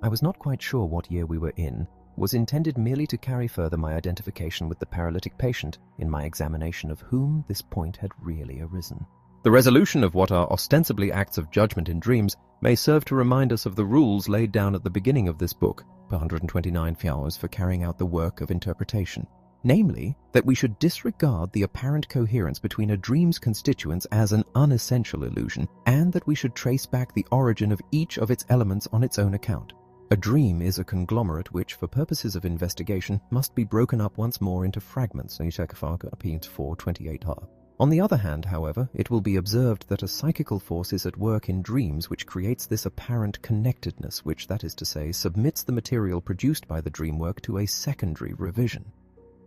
I was not quite sure what year we were in, was intended merely to carry further my identification with the paralytic patient in my examination of whom this point had really arisen. The resolution of what are ostensibly acts of judgment in dreams may serve to remind us of the rules laid down at the beginning of this book, 129 hours for carrying out the work of interpretation. Namely, that we should disregard the apparent coherence between a dream's constituents as an unessential illusion, and that we should trace back the origin of each of its elements on its own account. A dream is a conglomerate which, for purposes of investigation, must be broken up once more into fragments. On the other hand, however, it will be observed that a psychical force is at work in dreams which creates this apparent connectedness which, that is to say, submits the material produced by the dream work to a secondary revision.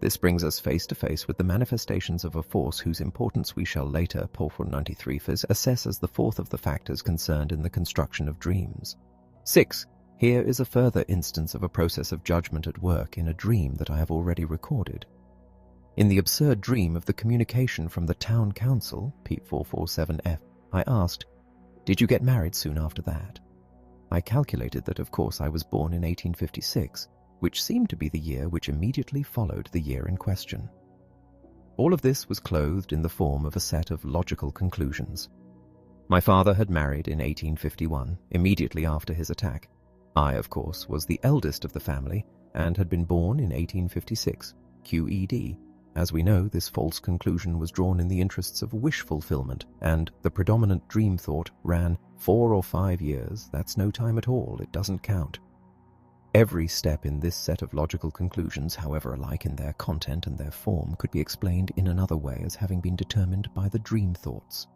This brings us face to face with the manifestations of a force whose importance we shall later, Porphyr 93, assess as the fourth of the factors concerned in the construction of dreams. 6. Here is a further instance of a process of judgment at work in a dream that I have already recorded. In the absurd dream of the communication from the town council, Pete 447F, I asked, "Did you get married soon after that?" I calculated that of course I was born in 1856, which seemed to be the year which immediately followed the year in question. All of this was clothed in the form of a set of logical conclusions. My father had married in 1851, immediately after his attack. I, of course, was the eldest of the family and had been born in 1856, QED. As we know, this false conclusion was drawn in the interests of wish fulfillment, and the predominant dream thought ran 4 or 5 years. That's no time at all, it doesn't count. Every step in this set of logical conclusions, however alike in their content and their form, could be explained in another way as having been determined by the dream thoughts.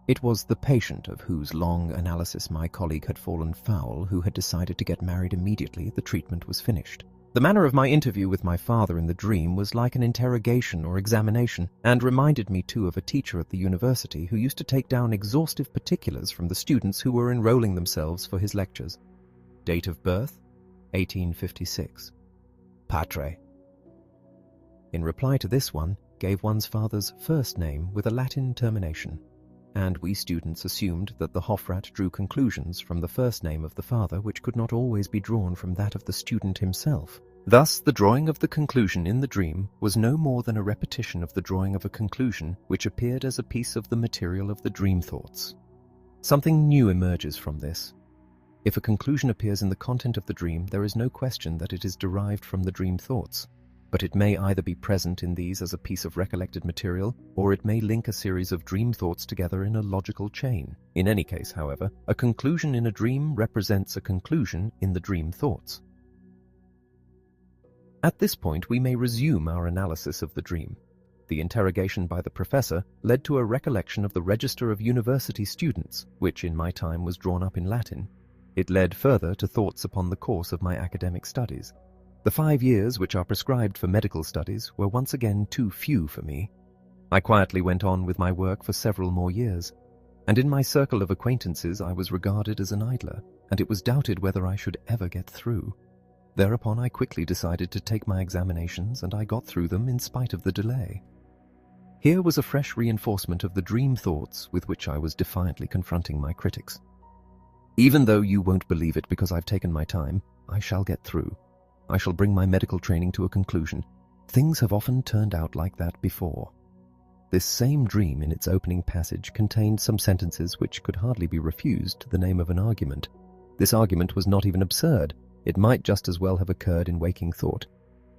It was the patient of whose long analysis my colleague had fallen foul who had decided to get married immediately the treatment was finished. The manner of my interview with my father in the dream was like an interrogation or examination, and reminded me too of a teacher at the university who used to take down exhaustive particulars from the students who were enrolling themselves for his lectures. Date of birth, 1856. Patre. In reply to this one, gave one's father's first name with a Latin termination, and we students assumed that the Hofrat drew conclusions from the first name of the father which could not always be drawn from that of the student himself. Thus, the drawing of the conclusion in the dream was no more than a repetition of the drawing of a conclusion which appeared as a piece of the material of the dream thoughts. Something new emerges from this. If a conclusion appears in the content of the dream, there is no question that it is derived from the dream thoughts, but it may either be present in these as a piece of recollected material, or it may link a series of dream thoughts together in a logical chain. In any case, however, a conclusion in a dream represents a conclusion in the dream thoughts. At this point, we may resume our analysis of the dream. The interrogation by the professor led to a recollection of the register of university students, which in my time was drawn up in Latin. It led further to thoughts upon the course of my academic studies. The 5 years which are prescribed for medical studies were once again too few for me. I quietly went on with my work for several more years, and in my circle of acquaintances I was regarded as an idler, and it was doubted whether I should ever get through. Thereupon I quickly decided to take my examinations, and I got through them in spite of the delay. Here was a fresh reinforcement of the dream thoughts with which I was defiantly confronting my critics. Even though you won't believe it because I've taken my time, I shall get through. I shall bring my medical training to a conclusion. Things have often turned out like that before. This same dream in its opening passage contained some sentences which could hardly be refused to the name of an argument. This argument was not even absurd. It might just as well have occurred in waking thought.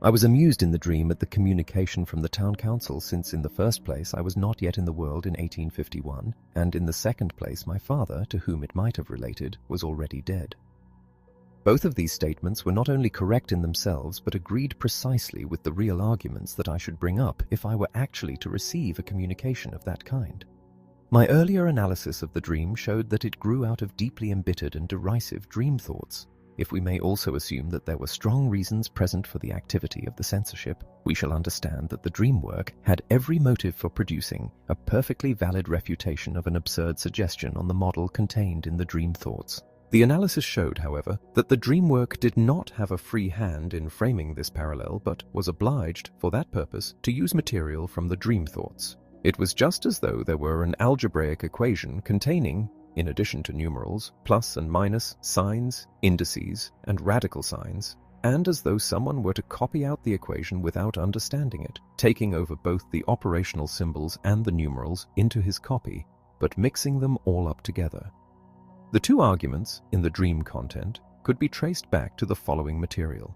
I was amused in the dream at the communication from the town council, since in the first place I was not yet in the world in 1851, and in the second place my father, to whom it might have related, was already dead. Both of these statements were not only correct in themselves, but agreed precisely with the real arguments that I should bring up if I were actually to receive a communication of that kind. My earlier analysis of the dream showed that it grew out of deeply embittered and derisive dream thoughts. If we may also assume that there were strong reasons present for the activity of the censorship, we shall understand that the dream work had every motive for producing a perfectly valid refutation of an absurd suggestion on the model contained in the dream thoughts. The analysis showed, however, that the dream work did not have a free hand in framing this parallel, but was obliged, for that purpose, to use material from the dream thoughts. It was just as though there were an algebraic equation containing, in addition to numerals, plus and minus, signs, indices, and radical signs, and as though someone were to copy out the equation without understanding it, taking over both the operational symbols and the numerals into his copy, but mixing them all up together. The two arguments in the dream content could be traced back to the following material.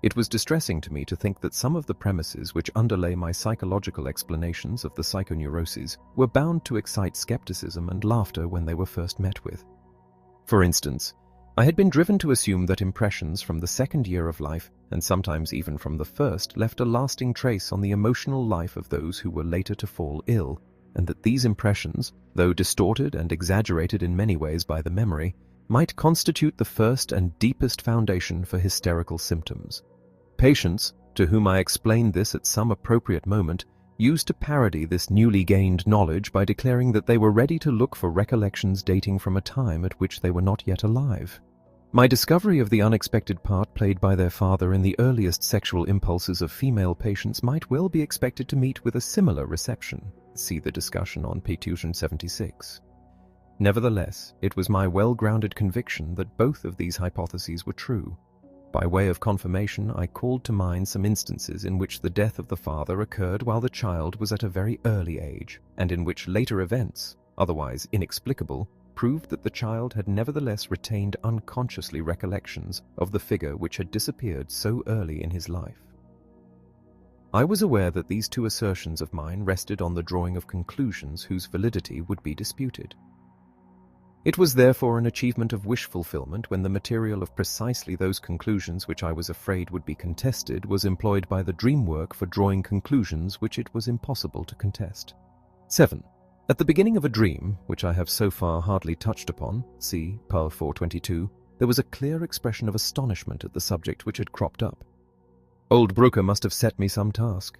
It was distressing to me to think that some of the premises which underlay my psychological explanations of the psychoneuroses were bound to excite skepticism and laughter when they were first met with. For instance, I had been driven to assume that impressions from the second year of life, and sometimes even from the first, left a lasting trace on the emotional life of those who were later to fall ill, and that these impressions, though distorted and exaggerated in many ways by the memory, might constitute the first and deepest foundation for hysterical symptoms. Patients, to whom I explained this at some appropriate moment, used to parody this newly gained knowledge by declaring that they were ready to look for recollections dating from a time at which they were not yet alive. My discovery of the unexpected part played by their father in the earliest sexual impulses of female patients might well be expected to meet with a similar reception. See the discussion on p. 276. Nevertheless, it was my well-grounded conviction that both of these hypotheses were true. By way of confirmation, I called to mind some instances in which the death of the father occurred while the child was at a very early age, and in which later events, otherwise inexplicable, proved that the child had nevertheless retained unconsciously recollections of the figure which had disappeared so early in his life. I was aware that these two assertions of mine rested on the drawing of conclusions whose validity would be disputed. It was therefore an achievement of wish fulfillment when the material of precisely those conclusions which I was afraid would be contested was employed by the dream work for drawing conclusions which it was impossible to contest. 7. At the beginning of a dream, which I have so far hardly touched upon, see Par 422, there was a clear expression of astonishment at the subject which had cropped up. Old Brooker must have set me some task.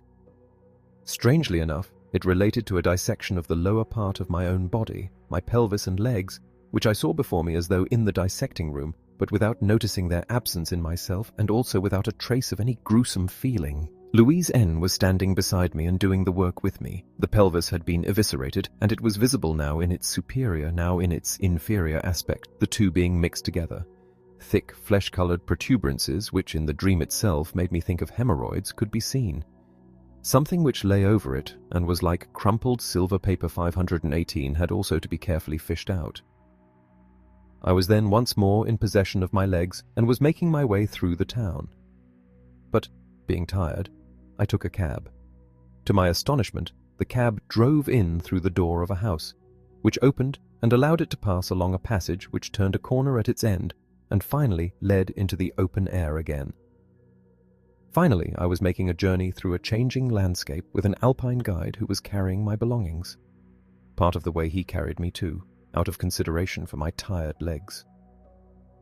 Strangely enough, it related to a dissection of the lower part of my own body, my pelvis and legs, which I saw before me as though in the dissecting room, but without noticing their absence in myself and also without a trace of any gruesome feeling. Louise N. was standing beside me and doing the work with me. The pelvis had been eviscerated, and it was visible now in its superior, now in its inferior aspect, the two being mixed together. Thick, flesh-colored protuberances, which in the dream itself made me think of hemorrhoids, could be seen. Something which lay over it and was like crumpled silver paper 518 had also to be carefully fished out. I was then once more in possession of my legs and was making my way through the town. But, being tired, I took a cab. To my astonishment, the cab drove in through the door of a house, which opened and allowed it to pass along a passage which turned a corner at its end and finally led into the open air again. Finally, I was making a journey through a changing landscape with an alpine guide who was carrying my belongings. Part of the way he carried me too, out of consideration for my tired legs.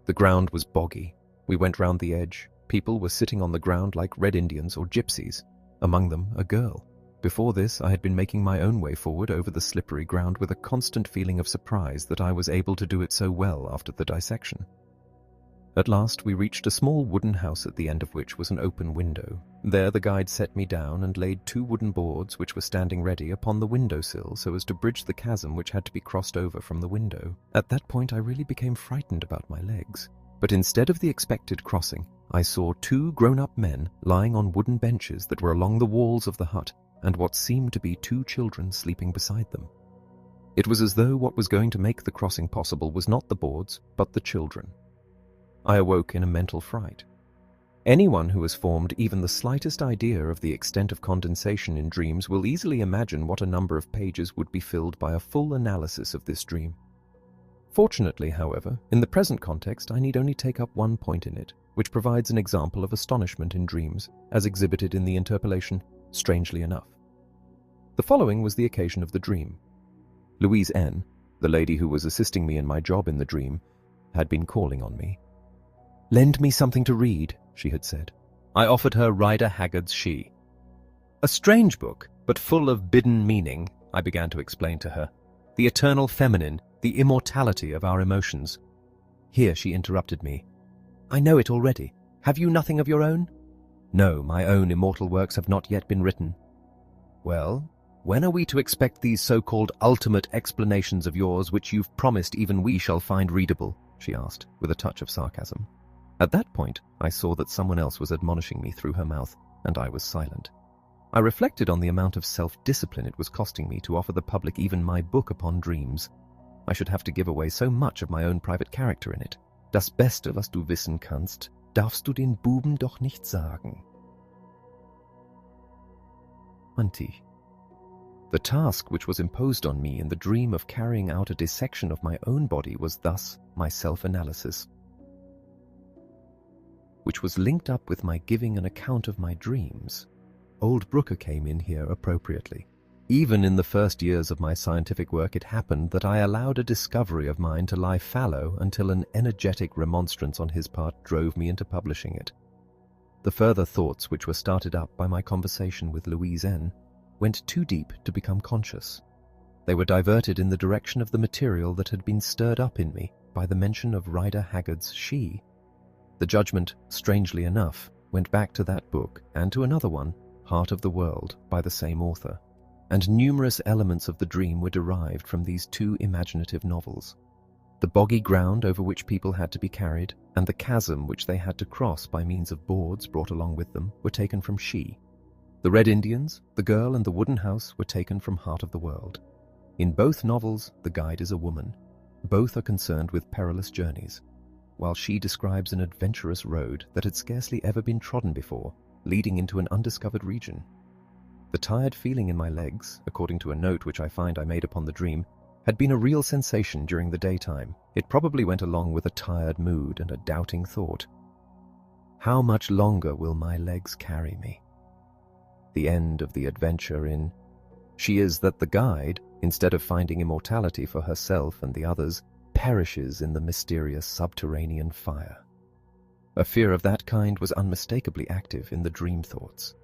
The ground was boggy. We went round the edge. People were sitting on the ground like Red Indians or gypsies, among them a girl. Before this, I had been making my own way forward over the slippery ground with a constant feeling of surprise that I was able to do it so well after the dissection. At last, we reached a small wooden house at the end of which was an open window. There the guide set me down and laid 2 wooden boards which were standing ready upon the windowsill so as to bridge the chasm which had to be crossed over from the window. At that point, I really became frightened about my legs. But instead of the expected crossing, I saw 2 grown-up men lying on wooden benches that were along the walls of the hut, and what seemed to be 2 children sleeping beside them. It was as though what was going to make the crossing possible was not the boards, but the children. I awoke in a mental fright. Anyone who has formed even the slightest idea of the extent of condensation in dreams will easily imagine what a number of pages would be filled by a full analysis of this dream. Fortunately, however, in the present context, I need only take up one point in it, which provides an example of astonishment in dreams, as exhibited in the interpolation, strangely enough. The following was the occasion of the dream. Louise N., the lady who was assisting me in my job in the dream, had been calling on me. "Lend me something to read," she had said. I offered her Rider Haggard's She. "A strange book, but full of bidden meaning," I began to explain to her. "The eternal feminine, the immortality of our emotions." Here she interrupted me. "I know it already. Have you nothing of your own?" "No, my own immortal works have not yet been written." "Well, when are we to expect these so-called ultimate explanations of yours which you've promised even we shall find readable?" she asked, with a touch of sarcasm. At that point, I saw that someone else was admonishing me through her mouth, and I was silent. I reflected on the amount of self-discipline it was costing me to offer the public even my book upon dreams. I should have to give away so much of my own private character in it. Das Beste, was du wissen kannst, darfst du den Buben doch nicht sagen. 20. The task which was imposed on me in the dream of carrying out a dissection of my own body was thus my self-analysis, which was linked up with my giving an account of my dreams. Old Brooker came in here appropriately. Even in the first years of my scientific work, it happened that I allowed a discovery of mine to lie fallow until an energetic remonstrance on his part drove me into publishing it. The further thoughts which were started up by my conversation with Louise N. went too deep to become conscious. They were diverted in the direction of the material that had been stirred up in me by the mention of Rider Haggard's She. The judgment, strangely enough, went back to that book and to another one, Heart of the World, by the same author, and numerous elements of the dream were derived from these 2 imaginative novels. The boggy ground over which people had to be carried, and the chasm which they had to cross by means of boards brought along with them, were taken from She. The Red Indians, the girl and the wooden house were taken from Heart of the World. In both novels, the guide is a woman. Both are concerned with perilous journeys, while She describes an adventurous road that had scarcely ever been trodden before, leading into an undiscovered region. The tired feeling in my legs, according to a note which I find I made upon the dream, had been a real sensation during the daytime. It probably went along with a tired mood and a doubting thought. How much longer will my legs carry me? The end of the adventure in She is that the guide, instead of finding immortality for herself and the others, perishes in the mysterious subterranean fire. A fear of that kind was unmistakably active in the dream thoughts.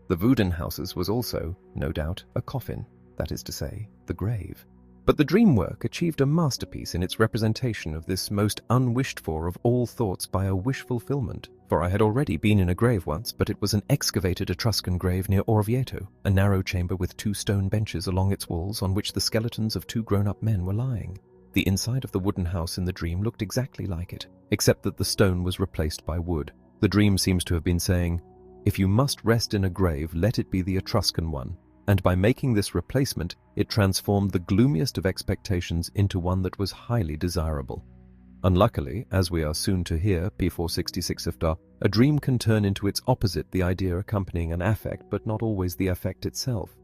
The Wooden houses was also, no doubt, a coffin, that is to say, the grave. But the dream work achieved a masterpiece in its representation of this most unwished-for of all thoughts by a wish fulfillment. For I had already been in a grave once, but it was an excavated Etruscan grave near Orvieto, a narrow chamber with 2 stone benches along its walls on which the skeletons of 2 grown-up men were lying. The inside of the wooden house in the dream looked exactly like it, except that the stone was replaced by wood. The dream seems to have been saying, "If you must rest in a grave, let it be the Etruscan one." And by making this replacement, it transformed the gloomiest of expectations into one that was highly desirable. Unluckily, as we are soon to hear, P466 iftar, a dream can turn into its opposite, the idea accompanying an affect, but not always the affect itself.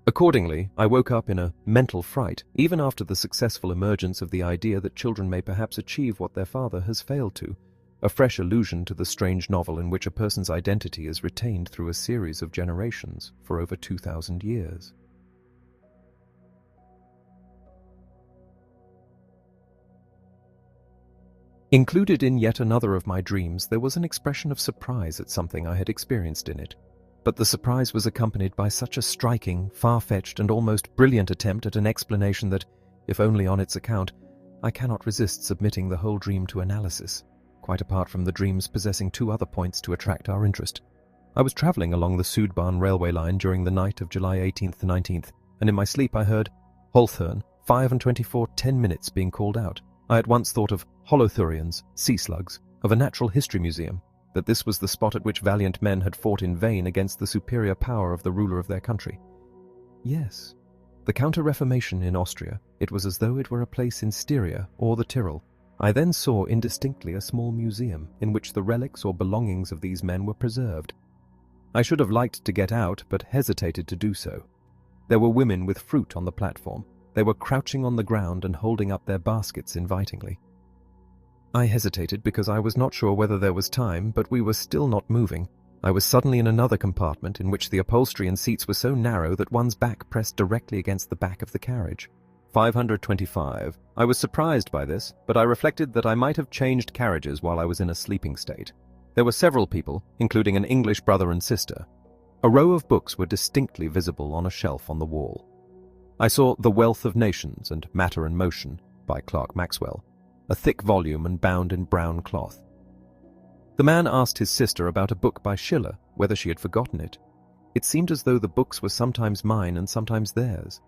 Accordingly, I woke up in a mental fright, even after the successful emergence of the idea that children may perhaps achieve what their father has failed to, a fresh allusion to the strange novel in which a person's identity is retained through a series of generations for over 2,000 years. Included in yet another of my dreams, there was an expression of surprise at something I had experienced in it. But the surprise was accompanied by such a striking, far-fetched, and almost brilliant attempt at an explanation that, if only on its account, I cannot resist submitting the whole dream to analysis, quite apart from the dreams possessing 2 other points to attract our interest. I was travelling along the Sudbahn railway line during the night of July 18th to 19th, and in my sleep I heard Holthurn, 5:24, 10 minutes being called out. I at once thought of holothurians, sea slugs, of a natural history museum, that this was the spot at which valiant men had fought in vain against the superior power of the ruler of their country. Yes, the Counter-Reformation in Austria, it was as though it were a place in Styria or the Tyrol. I then saw indistinctly a small museum in which the relics or belongings of these men were preserved. I should have liked to get out, but hesitated to do so. There were women with fruit on the platform. They were crouching on the ground and holding up their baskets invitingly. I hesitated because I was not sure whether there was time, but we were still not moving. I was suddenly in another compartment in which the upholstery and seats were so narrow that one's back pressed directly against the back of the carriage. 525. I was surprised by this, but I reflected that I might have changed carriages while I was in a sleeping state. There were several people, including an English brother and sister. A row of books were distinctly visible on a shelf on the wall. I saw The Wealth of Nations and Matter and Motion by Clerk Maxwell, a thick volume and bound in brown cloth. The man asked his sister about a book by Schiller, whether she had forgotten it. It seemed as though the books were sometimes mine and sometimes theirs.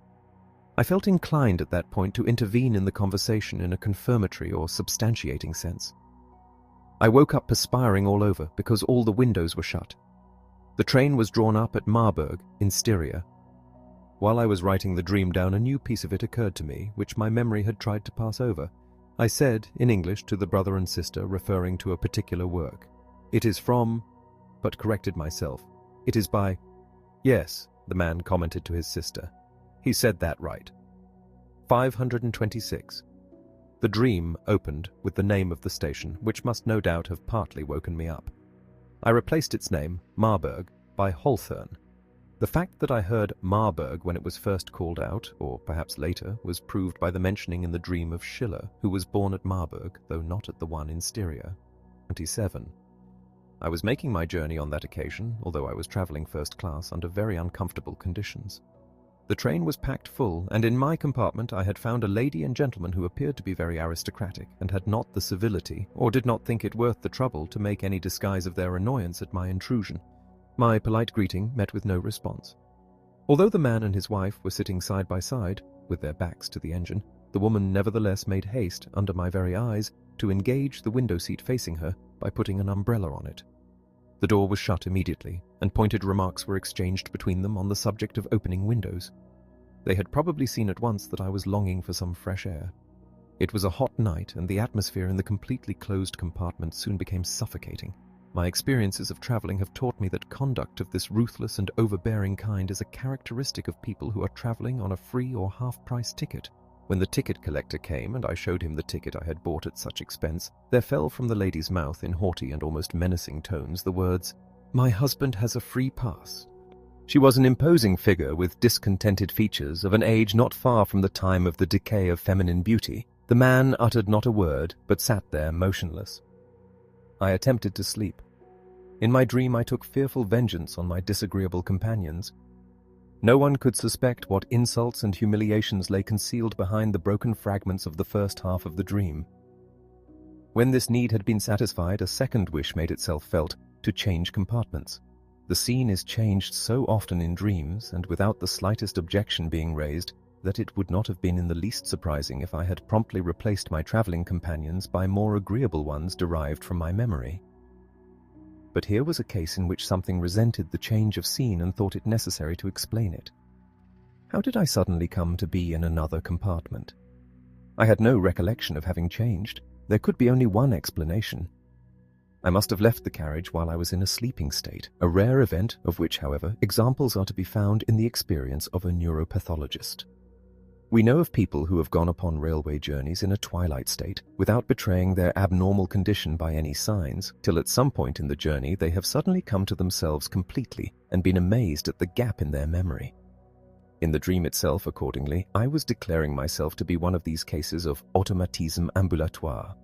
I felt inclined at that point to intervene in the conversation in a confirmatory or substantiating sense. I woke up perspiring all over because all the windows were shut. The train was drawn up at Marburg in Styria. While I was writing the dream down, a new piece of it occurred to me, which my memory had tried to pass over. I said, in English, to the brother and sister, referring to a particular work, "It is from," but corrected myself. "It is by." "Yes," the man commented to his sister. "He said that right." 526. The dream opened with the name of the station, which must no doubt have partly woken me up. I replaced its name, Marburg, by Holthurn. The fact that I heard Marburg when it was first called out, or perhaps later, was proved by the mentioning in the dream of Schiller, who was born at Marburg, though not at the one in Styria. 27. I was making my journey on that occasion, although I was travelling first class under very uncomfortable conditions. The train was packed full, and in my compartment I had found a lady and gentleman who appeared to be very aristocratic, and had not the civility, or did not think it worth the trouble, to make any disguise of their annoyance at my intrusion. My polite greeting met with no response. Although the man and his wife were sitting side by side, with their backs to the engine, the woman nevertheless made haste, under my very eyes, to engage the window seat facing her by putting an umbrella on it. The door was shut immediately, and pointed remarks were exchanged between them on the subject of opening windows. They had probably seen at once that I was longing for some fresh air. It was a hot night, and the atmosphere in the completely closed compartment soon became suffocating. My experiences of travelling have taught me that conduct of this ruthless and overbearing kind is a characteristic of people who are travelling on a free or half-price ticket. When the ticket collector came and I showed him the ticket I had bought at such expense, there fell from the lady's mouth in haughty and almost menacing tones the words, "My husband has a free pass." She was an imposing figure with discontented features, of an age not far from the time of the decay of feminine beauty. The man uttered not a word, but sat there motionless. I attempted to sleep. In my dream I took fearful vengeance on my disagreeable companions. No one could suspect what insults and humiliations lay concealed behind the broken fragments of the first half of the dream. When this need had been satisfied, a second wish made itself felt, to change compartments. The scene is changed so often in dreams, and without the slightest objection being raised, that it would not have been in the least surprising if I had promptly replaced my traveling companions by more agreeable ones derived from my memory. But here was a case in which something resented the change of scene and thought it necessary to explain it. How did I suddenly come to be in another compartment? I had no recollection of having changed. There could be only one explanation. I must have left the carriage while I was in a sleeping state, a rare event of which, however, examples are to be found in the experience of a neuropathologist. We know of people who have gone upon railway journeys in a twilight state without betraying their abnormal condition by any signs, till at some point in the journey they have suddenly come to themselves completely and been amazed at the gap in their memory. In the dream itself, accordingly, I was declaring myself to be one of these cases of automatisme ambulatoire.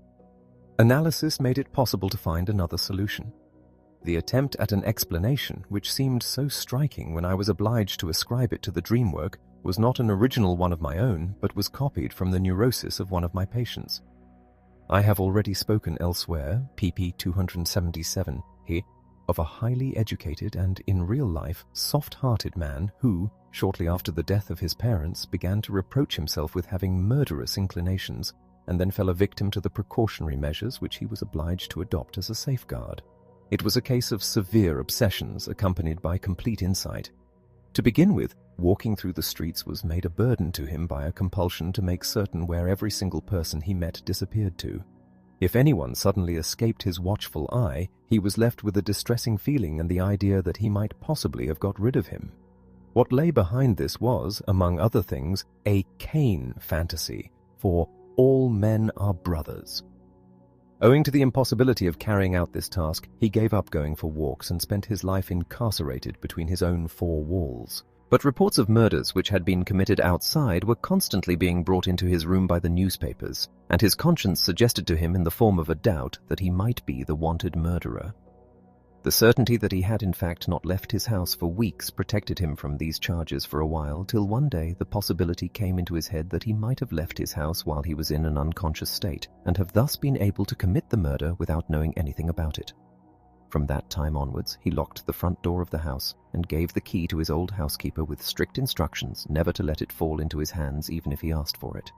Analysis made it possible to find another solution. The attempt at an explanation, which seemed so striking when I was obliged to ascribe it to the dream work, was not an original one of my own, but was copied from the neurosis of one of my patients. I have already spoken elsewhere, pp. 277, here, of a highly educated and, in real life, soft-hearted man who, shortly after the death of his parents, began to reproach himself with having murderous inclinations, and then fell a victim to the precautionary measures which he was obliged to adopt as a safeguard. It was a case of severe obsessions accompanied by complete insight. To begin with, walking through the streets was made a burden to him by a compulsion to make certain where every single person he met disappeared to. If anyone suddenly escaped his watchful eye, he was left with a distressing feeling and the idea that he might possibly have got rid of him. What lay behind this was, among other things, a Cain fantasy, for all men are brothers. Owing to the impossibility of carrying out this task, he gave up going for walks and spent his life incarcerated between his own four walls. But reports of murders which had been committed outside were constantly being brought into his room by the newspapers, and his conscience suggested to him in the form of a doubt that he might be the wanted murderer. The certainty that he had in fact not left his house for weeks protected him from these charges for a while, till one day the possibility came into his head that he might have left his house while he was in an unconscious state, and have thus been able to commit the murder without knowing anything about it. From that time onwards, he locked the front door of the house and gave the key to his old housekeeper with strict instructions never to let it fall into his hands even if he asked for it.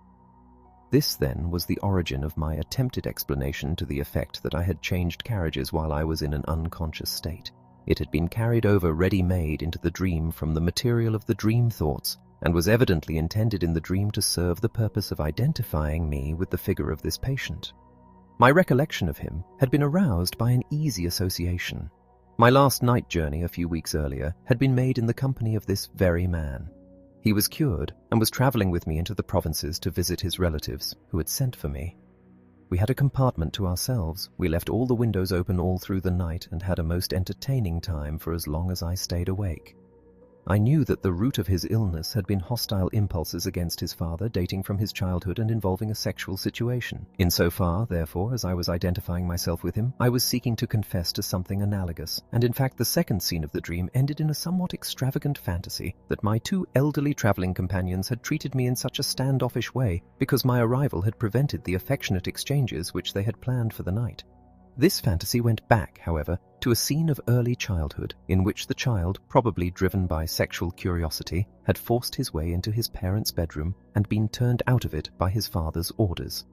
This, then, was the origin of my attempted explanation to the effect that I had changed carriages while I was in an unconscious state. It had been carried over ready-made into the dream from the material of the dream thoughts, and was evidently intended in the dream to serve the purpose of identifying me with the figure of this patient. My recollection of him had been aroused by an easy association. My last night journey a few weeks earlier had been made in the company of this very man. He was cured and was traveling with me into the provinces to visit his relatives who had sent for me. We had a compartment to ourselves. We left all the windows open all through the night and had a most entertaining time for as long as I stayed awake. I knew that the root of his illness had been hostile impulses against his father dating from his childhood and involving a sexual situation. Insofar, therefore, as I was identifying myself with him, I was seeking to confess to something analogous, and in fact the second scene of the dream ended in a somewhat extravagant fantasy that my two elderly traveling companions had treated me in such a standoffish way because my arrival had prevented the affectionate exchanges which they had planned for the night. This fantasy went back, however, to a scene of early childhood in which the child, probably driven by sexual curiosity, had forced his way into his parents' bedroom and been turned out of it by his father's orders.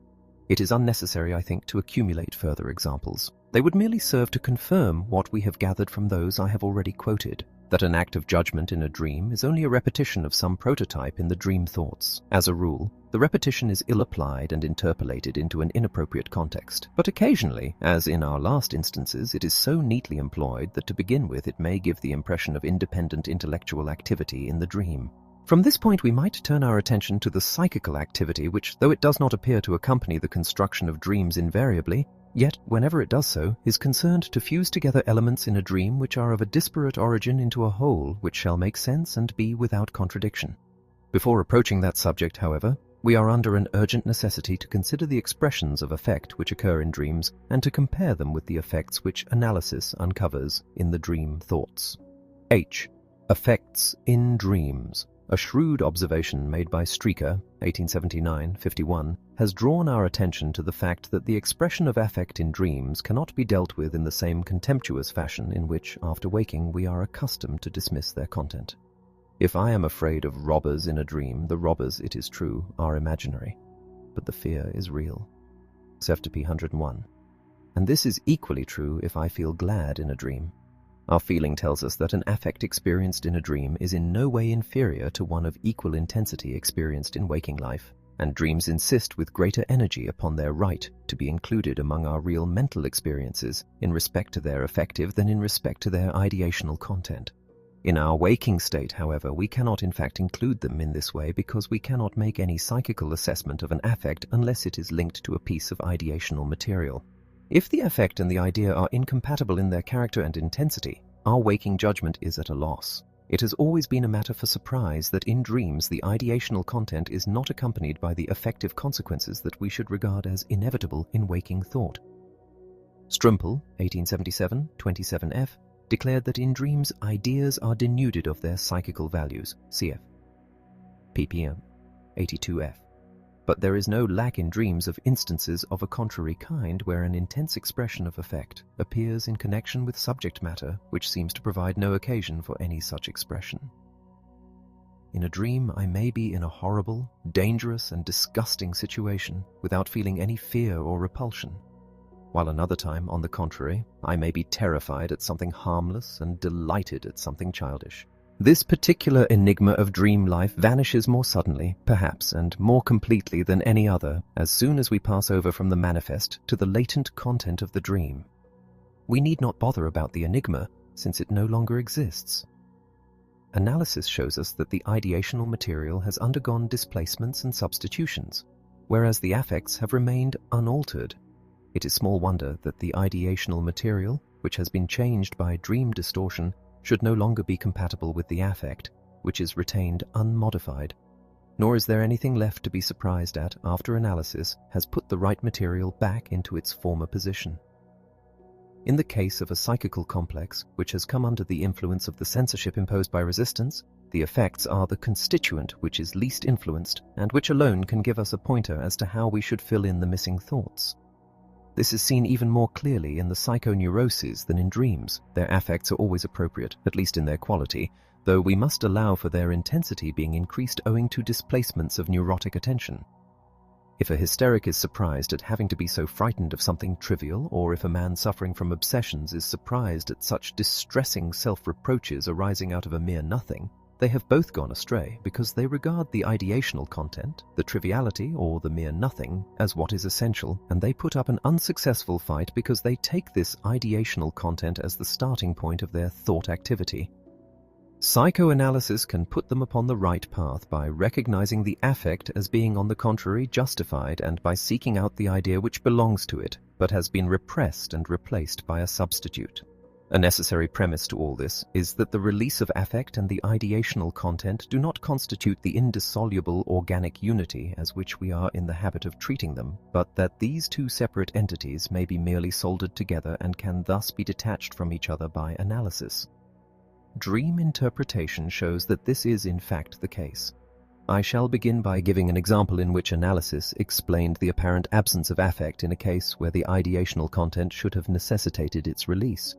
It is unnecessary, I think, to accumulate further examples. They would merely serve to confirm what we have gathered from those I have already quoted, that an act of judgment in a dream is only a repetition of some prototype in the dream thoughts. As a rule, the repetition is ill-applied and interpolated into an inappropriate context, but occasionally, as in our last instances, it is so neatly employed that to begin with it may give the impression of independent intellectual activity in the dream. From this point we might turn our attention to the psychical activity which, though it does not appear to accompany the construction of dreams invariably, yet, whenever it does so, is concerned to fuse together elements in a dream which are of a disparate origin into a whole which shall make sense and be without contradiction. Before approaching that subject, however, we are under an urgent necessity to consider the expressions of affect which occur in dreams and to compare them with the effects which analysis uncovers in the dream thoughts. H. Effects in dreams. A shrewd observation made by Streecker, 1879-51, has drawn our attention to the fact that the expression of affect in dreams cannot be dealt with in the same contemptuous fashion in which, after waking, we are accustomed to dismiss their content. If I am afraid of robbers in a dream, the robbers, it is true, are imaginary, but the fear is real. Seftopi 101. And this is equally true if I feel glad in a dream. Our feeling tells us that an affect experienced in a dream is in no way inferior to one of equal intensity experienced in waking life, and dreams insist with greater energy upon their right to be included among our real mental experiences in respect to their affective than in respect to their ideational content. In our waking state, however, we cannot in fact include them in this way because we cannot make any psychical assessment of an affect unless it is linked to a piece of ideational material. If the affect and the idea are incompatible in their character and intensity, our waking judgment is at a loss. It has always been a matter for surprise that in dreams the ideational content is not accompanied by the affective consequences that we should regard as inevitable in waking thought. Strumpel, 1877, 27f, declared that in dreams ideas are denuded of their psychical values, cf. ppm, 82f. But there is no lack in dreams of instances of a contrary kind where an intense expression of affect appears in connection with subject matter which seems to provide no occasion for any such expression. In a dream, I may be in a horrible, dangerous, and disgusting situation without feeling any fear or repulsion, while another time, on the contrary, I may be terrified at something harmless and delighted at something childish. This particular enigma of dream life vanishes more suddenly, perhaps, and more completely than any other as soon as we pass over from the manifest to the latent content of the dream. We need not bother about the enigma, since it no longer exists. Analysis shows us that the ideational material has undergone displacements and substitutions, whereas the affects have remained unaltered. It is small wonder that the ideational material, which has been changed by dream distortion, should no longer be compatible with the affect, which is retained unmodified. Nor is there anything left to be surprised at after analysis has put the right material back into its former position. In the case of a psychical complex which has come under the influence of the censorship imposed by resistance, the effects are the constituent which is least influenced and which alone can give us a pointer as to how we should fill in the missing thoughts. This is seen even more clearly in the psychoneuroses than in dreams. Their affects are always appropriate, at least in their quality, though we must allow for their intensity being increased owing to displacements of neurotic attention. If a hysteric is surprised at having to be so frightened of something trivial, or if a man suffering from obsessions is surprised at such distressing self-reproaches arising out of a mere nothing, they have both gone astray because they regard the ideational content, the triviality or the mere nothing, as what is essential, and they put up an unsuccessful fight because they take this ideational content as the starting point of their thought activity. Psychoanalysis can put them upon the right path by recognizing the affect as being on the contrary justified and by seeking out the idea which belongs to it, but has been repressed and replaced by a substitute. A necessary premise to all this is that the release of affect and the ideational content do not constitute the indissoluble organic unity as which we are in the habit of treating them, but that these two separate entities may be merely soldered together and can thus be detached from each other by analysis. Dream interpretation shows that this is in fact the case. I shall begin by giving an example in which analysis explained the apparent absence of affect in a case where the ideational content should have necessitated its release.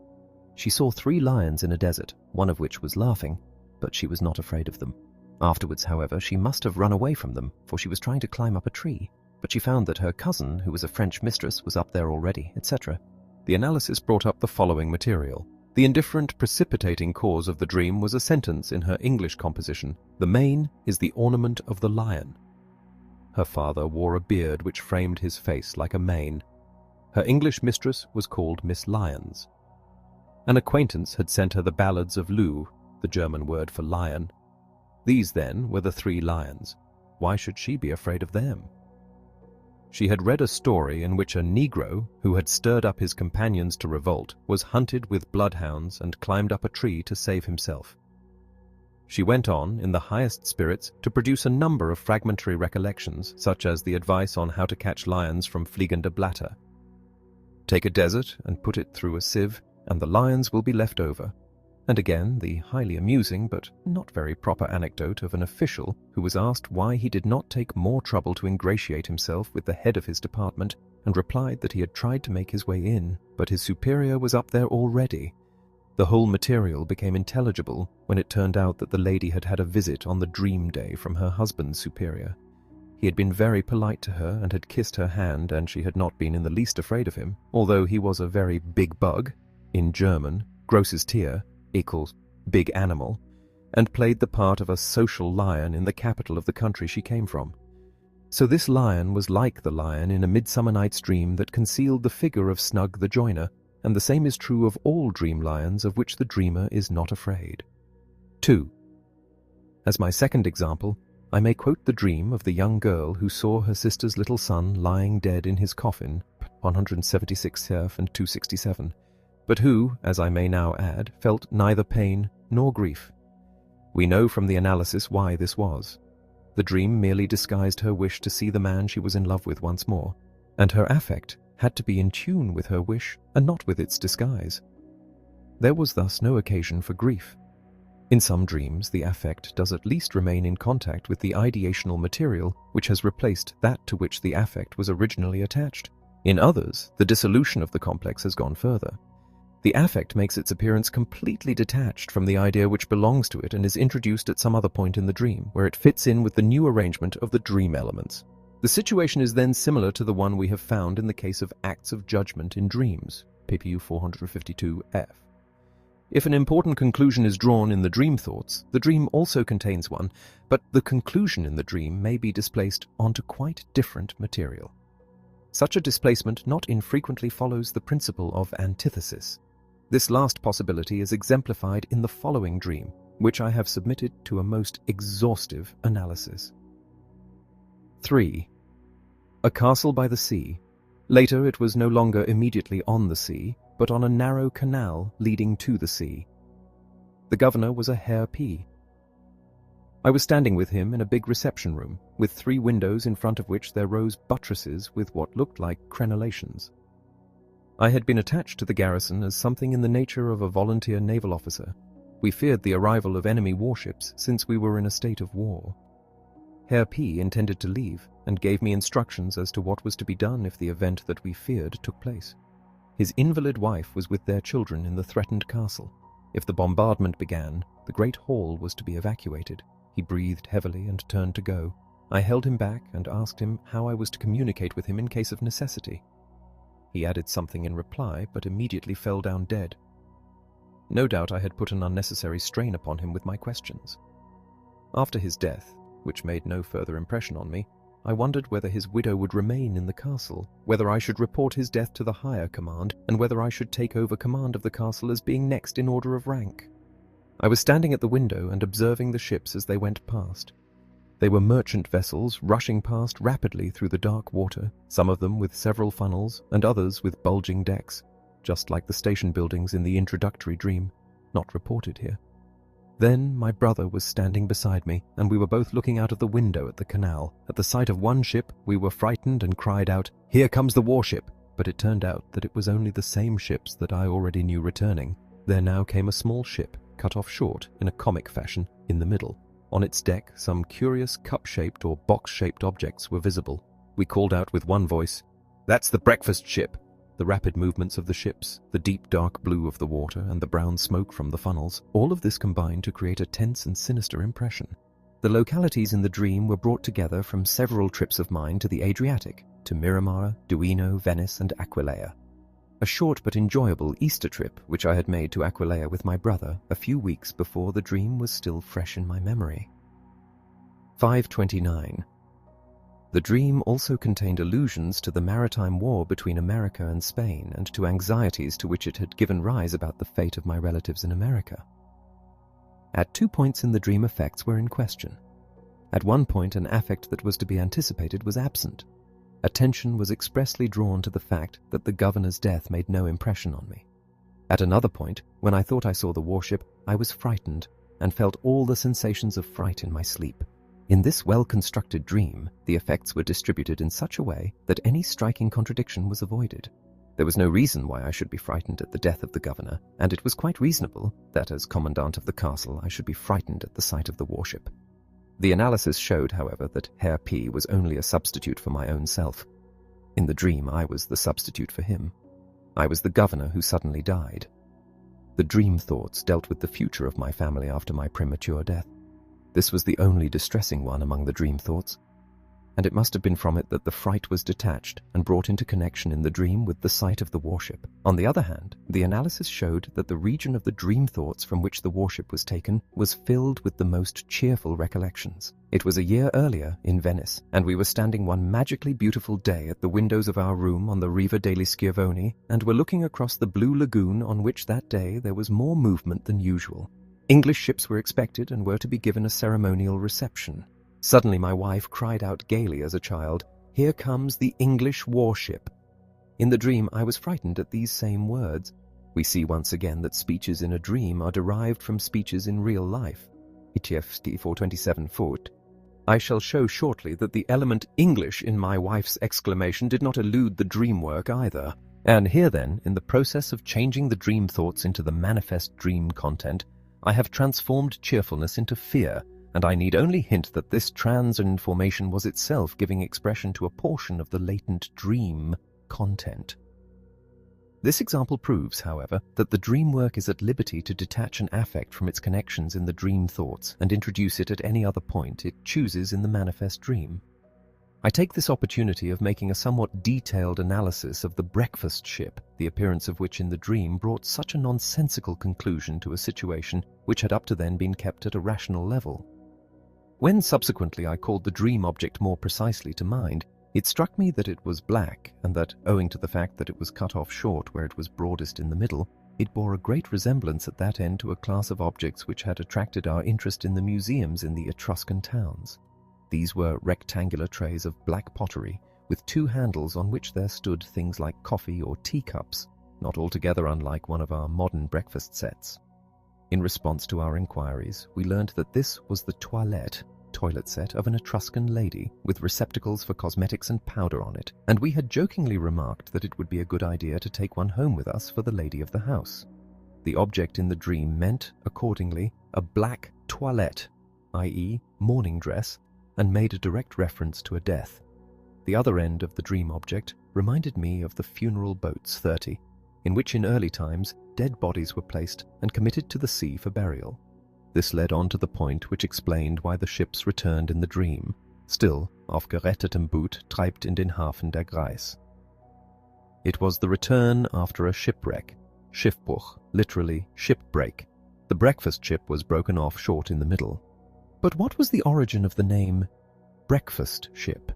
She saw 3 lions in a desert, one of which was laughing, but she was not afraid of them. Afterwards, however, she must have run away from them, for she was trying to climb up a tree, but she found that her cousin, who was a French mistress, was up there already, etc. The analysis brought up the following material. The indifferent precipitating cause of the dream was a sentence in her English composition. The mane is the ornament of the lion. Her father wore a beard which framed his face like a mane. Her English mistress was called Miss Lyons. An acquaintance had sent her the ballads of Lou, the German word for lion. These, then, were the 3 lions. Why should she be afraid of them? She had read a story in which a Negro, who had stirred up his companions to revolt, was hunted with bloodhounds and climbed up a tree to save himself. She went on, in the highest spirits, to produce a number of fragmentary recollections, such as the advice on how to catch lions from Fliegende Blätter. Take a desert and put it through a sieve, and the lions will be left over. And again, the highly amusing but not very proper anecdote of an official who was asked why he did not take more trouble to ingratiate himself with the head of his department, and replied that he had tried to make his way in, but his superior was up there already. The whole material became intelligible when it turned out that the lady had had a visit on the dream day from her husband's superior. He had been very polite to her and had kissed her hand, and she had not been in the least afraid of him, although he was a very big bug, in German, grosses Tier equals big animal, and played the part of a social lion in the capital of the country she came from. So this lion was like the lion in A Midsummer Night's Dream that concealed the figure of Snug the joiner, and the same is true of all dream lions of which the dreamer is not afraid. 2. As my second example, I may quote the dream of the young girl who saw her sister's little son lying dead in his coffin, 176 Cerf and 267, but who, as I may now add, felt neither pain nor grief. We know from the analysis why this was. The dream merely disguised her wish to see the man she was in love with once more, and her affect had to be in tune with her wish and not with its disguise. There was thus no occasion for grief. In some dreams, the affect does at least remain in contact with the ideational material which has replaced that to which the affect was originally attached. In others, the dissolution of the complex has gone further. The affect makes its appearance completely detached from the idea which belongs to it and is introduced at some other point in the dream, where it fits in with the new arrangement of the dream elements. The situation is then similar to the one we have found in the case of acts of judgment in dreams, PPU 452F. If an important conclusion is drawn in the dream thoughts, the dream also contains one, but the conclusion in the dream may be displaced onto quite different material. Such a displacement not infrequently follows the principle of antithesis. This last possibility is exemplified in the following dream, which I have submitted to a most exhaustive analysis. 3. A castle by the sea. Later it was no longer immediately on the sea, but on a narrow canal leading to the sea. The governor was a Herr P. I was standing with him in a big reception room, with 3 windows in front of which there rose buttresses with what looked like crenellations. I had been attached to the garrison as something in the nature of a volunteer naval officer. We feared the arrival of enemy warships since we were in a state of war. Herr P. intended to leave and gave me instructions as to what was to be done if the event that we feared took place. His invalid wife was with their children in the threatened castle. If the bombardment began, the great hall was to be evacuated. He breathed heavily and turned to go. I held him back and asked him how I was to communicate with him in case of necessity. He added something in reply, but immediately fell down dead. No doubt I had put an unnecessary strain upon him with my questions. After his death, which made no further impression on me, I wondered whether his widow would remain in the castle, whether I should report his death to the higher command, and whether I should take over command of the castle as being next in order of rank. I was standing at the window and observing the ships as they went past. They were merchant vessels rushing past rapidly through the dark water, some of them with several funnels and others with bulging decks, just like the station buildings in the introductory dream, not reported here. Then my brother was standing beside me, and we were both looking out of the window at the canal. At the sight of one ship, we were frightened and cried out, "Here comes the warship!" But it turned out that it was only the same ships that I already knew returning. There now came a small ship, cut off short in a comic fashion, in the middle. On its deck, some curious cup-shaped or box-shaped objects were visible. We called out with one voice, "That's the breakfast ship!" The rapid movements of the ships, the deep dark blue of the water, and the brown smoke from the funnels, all of this combined to create a tense and sinister impression. The localities in the dream were brought together from several trips of mine to the Adriatic, to Miramar, Duino, Venice, and Aquileia. A short but enjoyable Easter trip which I had made to Aquileia with my brother a few weeks before the dream was still fresh in my memory. 529. The dream also contained allusions to the maritime war between America and Spain and to anxieties to which it had given rise about the fate of my relatives in America. At 2 points in the dream effects were in question. At one point an affect that was to be anticipated was absent. Attention was expressly drawn to the fact that the governor's death made no impression on me. At another point, when I thought I saw the warship, I was frightened and felt all the sensations of fright in my sleep. In this well-constructed dream, the effects were distributed in such a way that any striking contradiction was avoided. There was no reason why I should be frightened at the death of the governor, and it was quite reasonable that as commandant of the castle I should be frightened at the sight of the warship. The analysis showed, however, that Herr P was only a substitute for my own self. In the dream, I was the substitute for him. I was the governor who suddenly died. The dream thoughts dealt with the future of my family after my premature death. This was the only distressing one among the dream thoughts, and it must have been from it that the fright was detached and brought into connection in the dream with the sight of the warship. On the other hand, the analysis showed that the region of the dream thoughts from which the warship was taken was filled with the most cheerful recollections. It was a year earlier in Venice, and we were standing one magically beautiful day at the windows of our room on the Riva degli Schiavoni, and were looking across the blue lagoon on which that day there was more movement than usual. English ships were expected and were to be given a ceremonial reception. Suddenly my wife cried out gaily as a child, "Here comes the English warship." In the dream I was frightened at these same words. We see once again that speeches in a dream are derived from speeches in real life. ITFT 427 foot. I shall show shortly that the element English in my wife's exclamation did not elude the dream work either. And here then, in the process of changing the dream thoughts into the manifest dream content, I have transformed cheerfulness into fear, and I need only hint that this transformation was itself giving expression to a portion of the latent dream content. This example proves, however, that the dream work is at liberty to detach an affect from its connections in the dream thoughts and introduce it at any other point it chooses in the manifest dream. I take this opportunity of making a somewhat detailed analysis of the breakfast ship, the appearance of which in the dream brought such a nonsensical conclusion to a situation which had up to then been kept at a rational level. When subsequently I called the dream object more precisely to mind, it struck me that it was black, and that, owing to the fact that it was cut off short where it was broadest in the middle, it bore a great resemblance at that end to a class of objects which had attracted our interest in the museums in the Etruscan towns. These were rectangular trays of black pottery, with two handles on which there stood things like coffee or teacups, not altogether unlike one of our modern breakfast sets. In response to our inquiries, we learned that this was the toilet set of an Etruscan lady, with receptacles for cosmetics and powder on it, and we had jokingly remarked that it would be a good idea to take one home with us for the lady of the house. The object in the dream meant, accordingly, a black toilette, i.e. mourning dress, and made a direct reference to a death. The other end of the dream object reminded me of the funeral boats 30, in which in early times dead bodies were placed and committed to the sea for burial. This led on to the point which explained why the ships returned in the dream, still auf gerettetem Boot treibt in den Hafen der Greis. It was the return after a shipwreck, Schiffbruch, literally shipbreak. The breakfast ship was broken off short in the middle. But what was the origin of the name breakfast ship?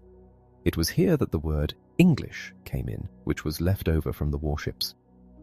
It was here that the word English came in, which was left over from the warships.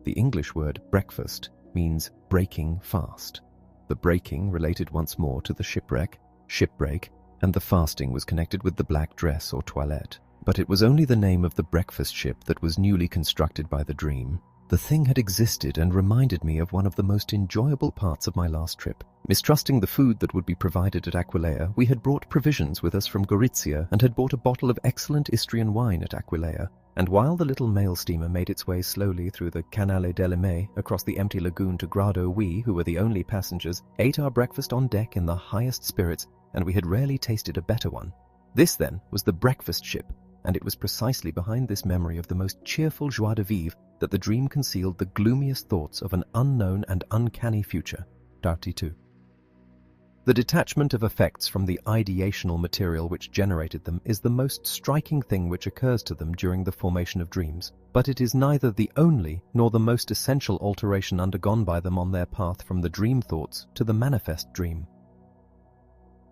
The English word breakfast means breaking fast. The breaking related once more to the shipwreck, shipbreak, and the fasting was connected with the black dress or toilette. But it was only the name of the breakfast ship that was newly constructed by the dream. The thing had existed and reminded me of one of the most enjoyable parts of my last trip. Mistrusting the food that would be provided at Aquileia, we had brought provisions with us from Gorizia and had bought a bottle of excellent Istrian wine at Aquileia. And while the little mail steamer made its way slowly through the Canale delle Mai across the empty lagoon to Grado, we, who were the only passengers, ate our breakfast on deck in the highest spirits, and we had rarely tasted a better one. This, then, was the breakfast ship, and it was precisely behind this memory of the most cheerful joie de vivre that the dream concealed the gloomiest thoughts of an unknown and uncanny future. Darty 2. The detachment of effects from the ideational material which generated them is the most striking thing which occurs to them during the formation of dreams, but it is neither the only nor the most essential alteration undergone by them on their path from the dream thoughts to the manifest dream.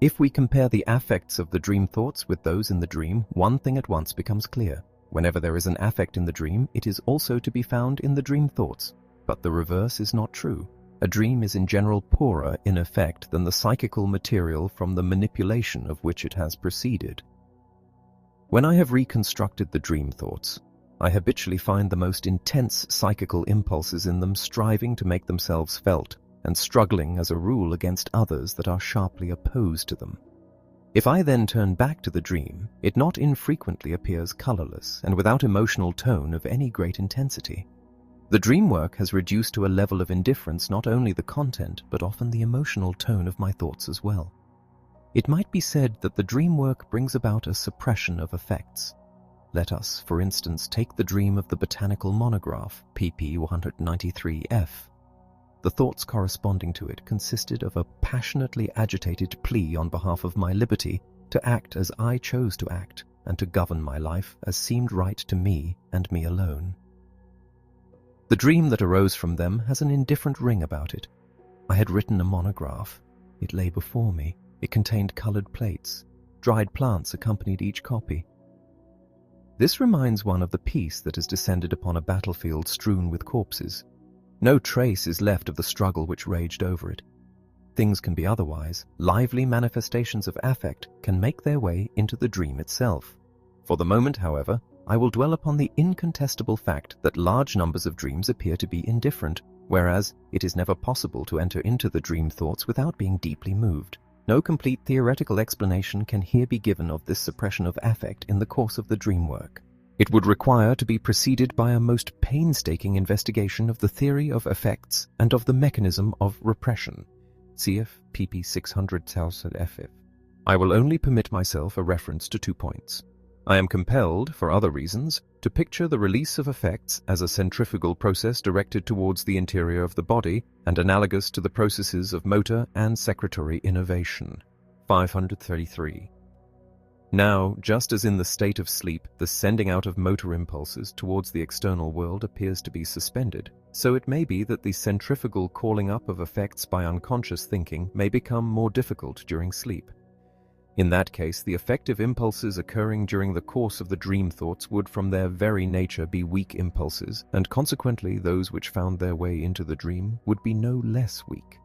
If we compare the affects of the dream thoughts with those in the dream, one thing at once becomes clear. Whenever there is an affect in the dream, it is also to be found in the dream thoughts. But the reverse is not true. A dream is in general poorer in effect than the psychical material from the manipulation of which it has proceeded. When I have reconstructed the dream thoughts, I habitually find the most intense psychical impulses in them striving to make themselves felt, and struggling as a rule against others that are sharply opposed to them. If I then turn back to the dream, it not infrequently appears colorless and without emotional tone of any great intensity. The dream work has reduced to a level of indifference not only the content, but often the emotional tone of my thoughts as well. It might be said that the dream work brings about a suppression of effects. Let us, for instance, take the dream of the botanical monograph, pp. 193f. The thoughts corresponding to it consisted of a passionately agitated plea on behalf of my liberty to act as I chose to act and to govern my life as seemed right to me and me alone. The dream that arose from them has an indifferent ring about it. I had written a monograph. It lay before me. It contained colored plates. Dried plants accompanied each copy. This reminds one of the peace that has descended upon a battlefield strewn with corpses. No trace is left of the struggle which raged over it. Things can be otherwise. Lively manifestations of affect can make their way into the dream itself. For the moment, however, I will dwell upon the incontestable fact that large numbers of dreams appear to be indifferent, whereas it is never possible to enter into the dream thoughts without being deeply moved. No complete theoretical explanation can here be given of this suppression of affect in the course of the dream work. It would require to be preceded by a most painstaking investigation of the theory of effects and of the mechanism of repression. Cf. pp. 600 ff. I will only permit myself a reference to 2 points. I am compelled, for other reasons, to picture the release of effects as a centrifugal process directed towards the interior of the body and analogous to the processes of motor and secretory innervation. 533. Now, just as in the state of sleep, the sending out of motor impulses towards the external world appears to be suspended, so it may be that the centrifugal calling up of effects by unconscious thinking may become more difficult during sleep. In that case, the affective impulses occurring during the course of the dream thoughts would from their very nature be weak impulses, and consequently those which found their way into the dream would be no less weak.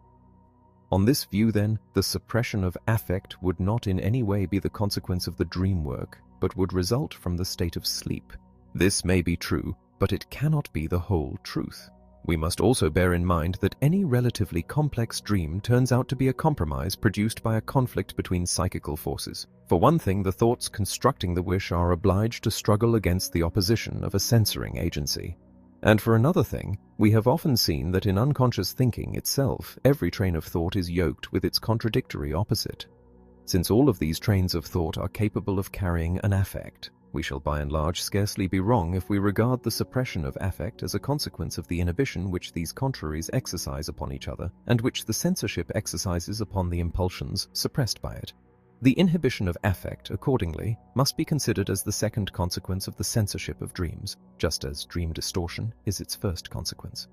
On this view, then, the suppression of affect would not in any way be the consequence of the dream work, but would result from the state of sleep. This may be true, but it cannot be the whole truth. We must also bear in mind that any relatively complex dream turns out to be a compromise produced by a conflict between psychical forces. For one thing, the thoughts constructing the wish are obliged to struggle against the opposition of a censoring agency. And for another thing, we have often seen that in unconscious thinking itself, every train of thought is yoked with its contradictory opposite. Since all of these trains of thought are capable of carrying an affect, we shall by and large scarcely be wrong if we regard the suppression of affect as a consequence of the inhibition which these contraries exercise upon each other, and which the censorship exercises upon the impulsions suppressed by it. The inhibition of affect, accordingly, must be considered as the second consequence of the censorship of dreams, just as dream distortion is its first consequence.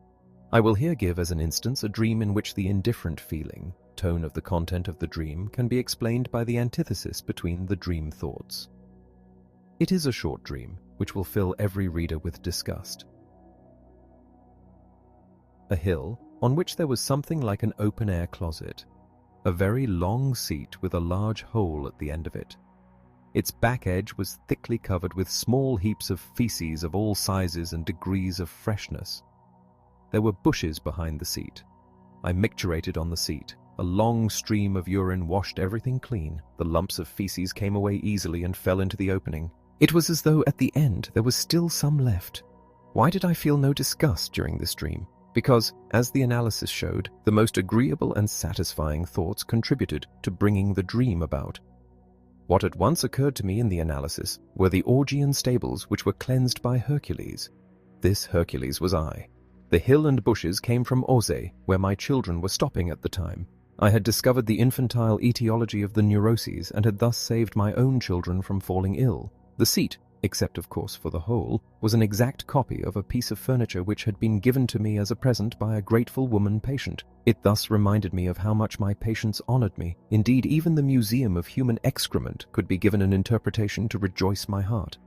I will here give as an instance a dream in which the indifferent feeling, tone of the content of the dream can be explained by the antithesis between the dream thoughts. It is a short dream, which will fill every reader with disgust. A hill, on which there was something like an open-air closet. A very long seat with a large hole at the end of it. Its back edge was thickly covered with small heaps of feces of all sizes and degrees of freshness. There were bushes behind the seat. I micturated on the seat. A long stream of urine washed everything clean. The lumps of feces came away easily and fell into the opening. It was as though at the end there was still some left. Why did I feel no disgust during this dream? Because, as the analysis showed, the most agreeable and satisfying thoughts contributed to bringing the dream about. What at once occurred to me in the analysis were the Augean stables which were cleansed by Hercules. This Hercules was I. The hill and bushes came from Auze, where my children were stopping at the time. I had discovered the infantile etiology of the neuroses and had thus saved my own children from falling ill. The seat, except of course for the hole, was an exact copy of a piece of furniture which had been given to me as a present by a grateful woman patient. It thus reminded me of how much my patients honored me. Indeed, even the Museum of Human Excrement could be given an interpretation to rejoice my heart.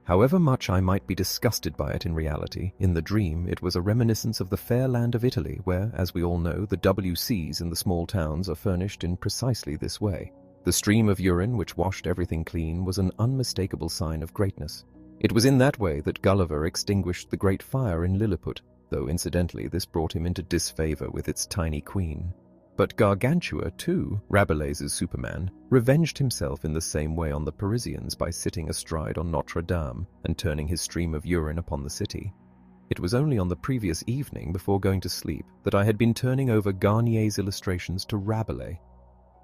However much I might be disgusted by it in reality, in the dream it was a reminiscence of the fair land of Italy where, as we all know, the WCs in the small towns are furnished in precisely this way. The stream of urine which washed everything clean was an unmistakable sign of greatness. It was in that way that Gulliver extinguished the great fire in Lilliput, though incidentally this brought him into disfavor with its tiny queen. But Gargantua, too, Rabelais's Superman, revenged himself in the same way on the Parisians by sitting astride on Notre Dame and turning his stream of urine upon the city. It was only on the previous evening, before going to sleep, that I had been turning over Garnier's illustrations to Rabelais.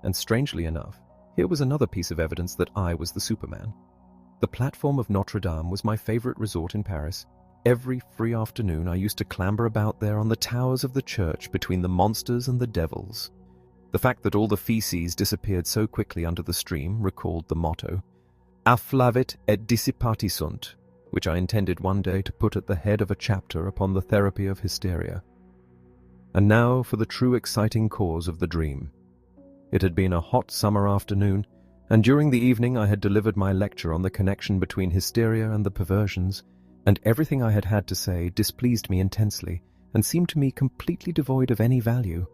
And strangely enough, here was another piece of evidence that I was the Superman. The platform of Notre Dame was my favorite resort in Paris. Every free afternoon I used to clamber about there on the towers of the church between the monsters and the devils. The fact that all the feces disappeared so quickly under the stream recalled the motto, Afflavit et dissipati sunt, which I intended one day to put at the head of a chapter upon the therapy of hysteria. And now for the true exciting cause of the dream. It had been a hot summer afternoon, and during the evening I had delivered my lecture on the connection between hysteria and the perversions, and everything I had had to say displeased me intensely and seemed to me completely devoid of any value.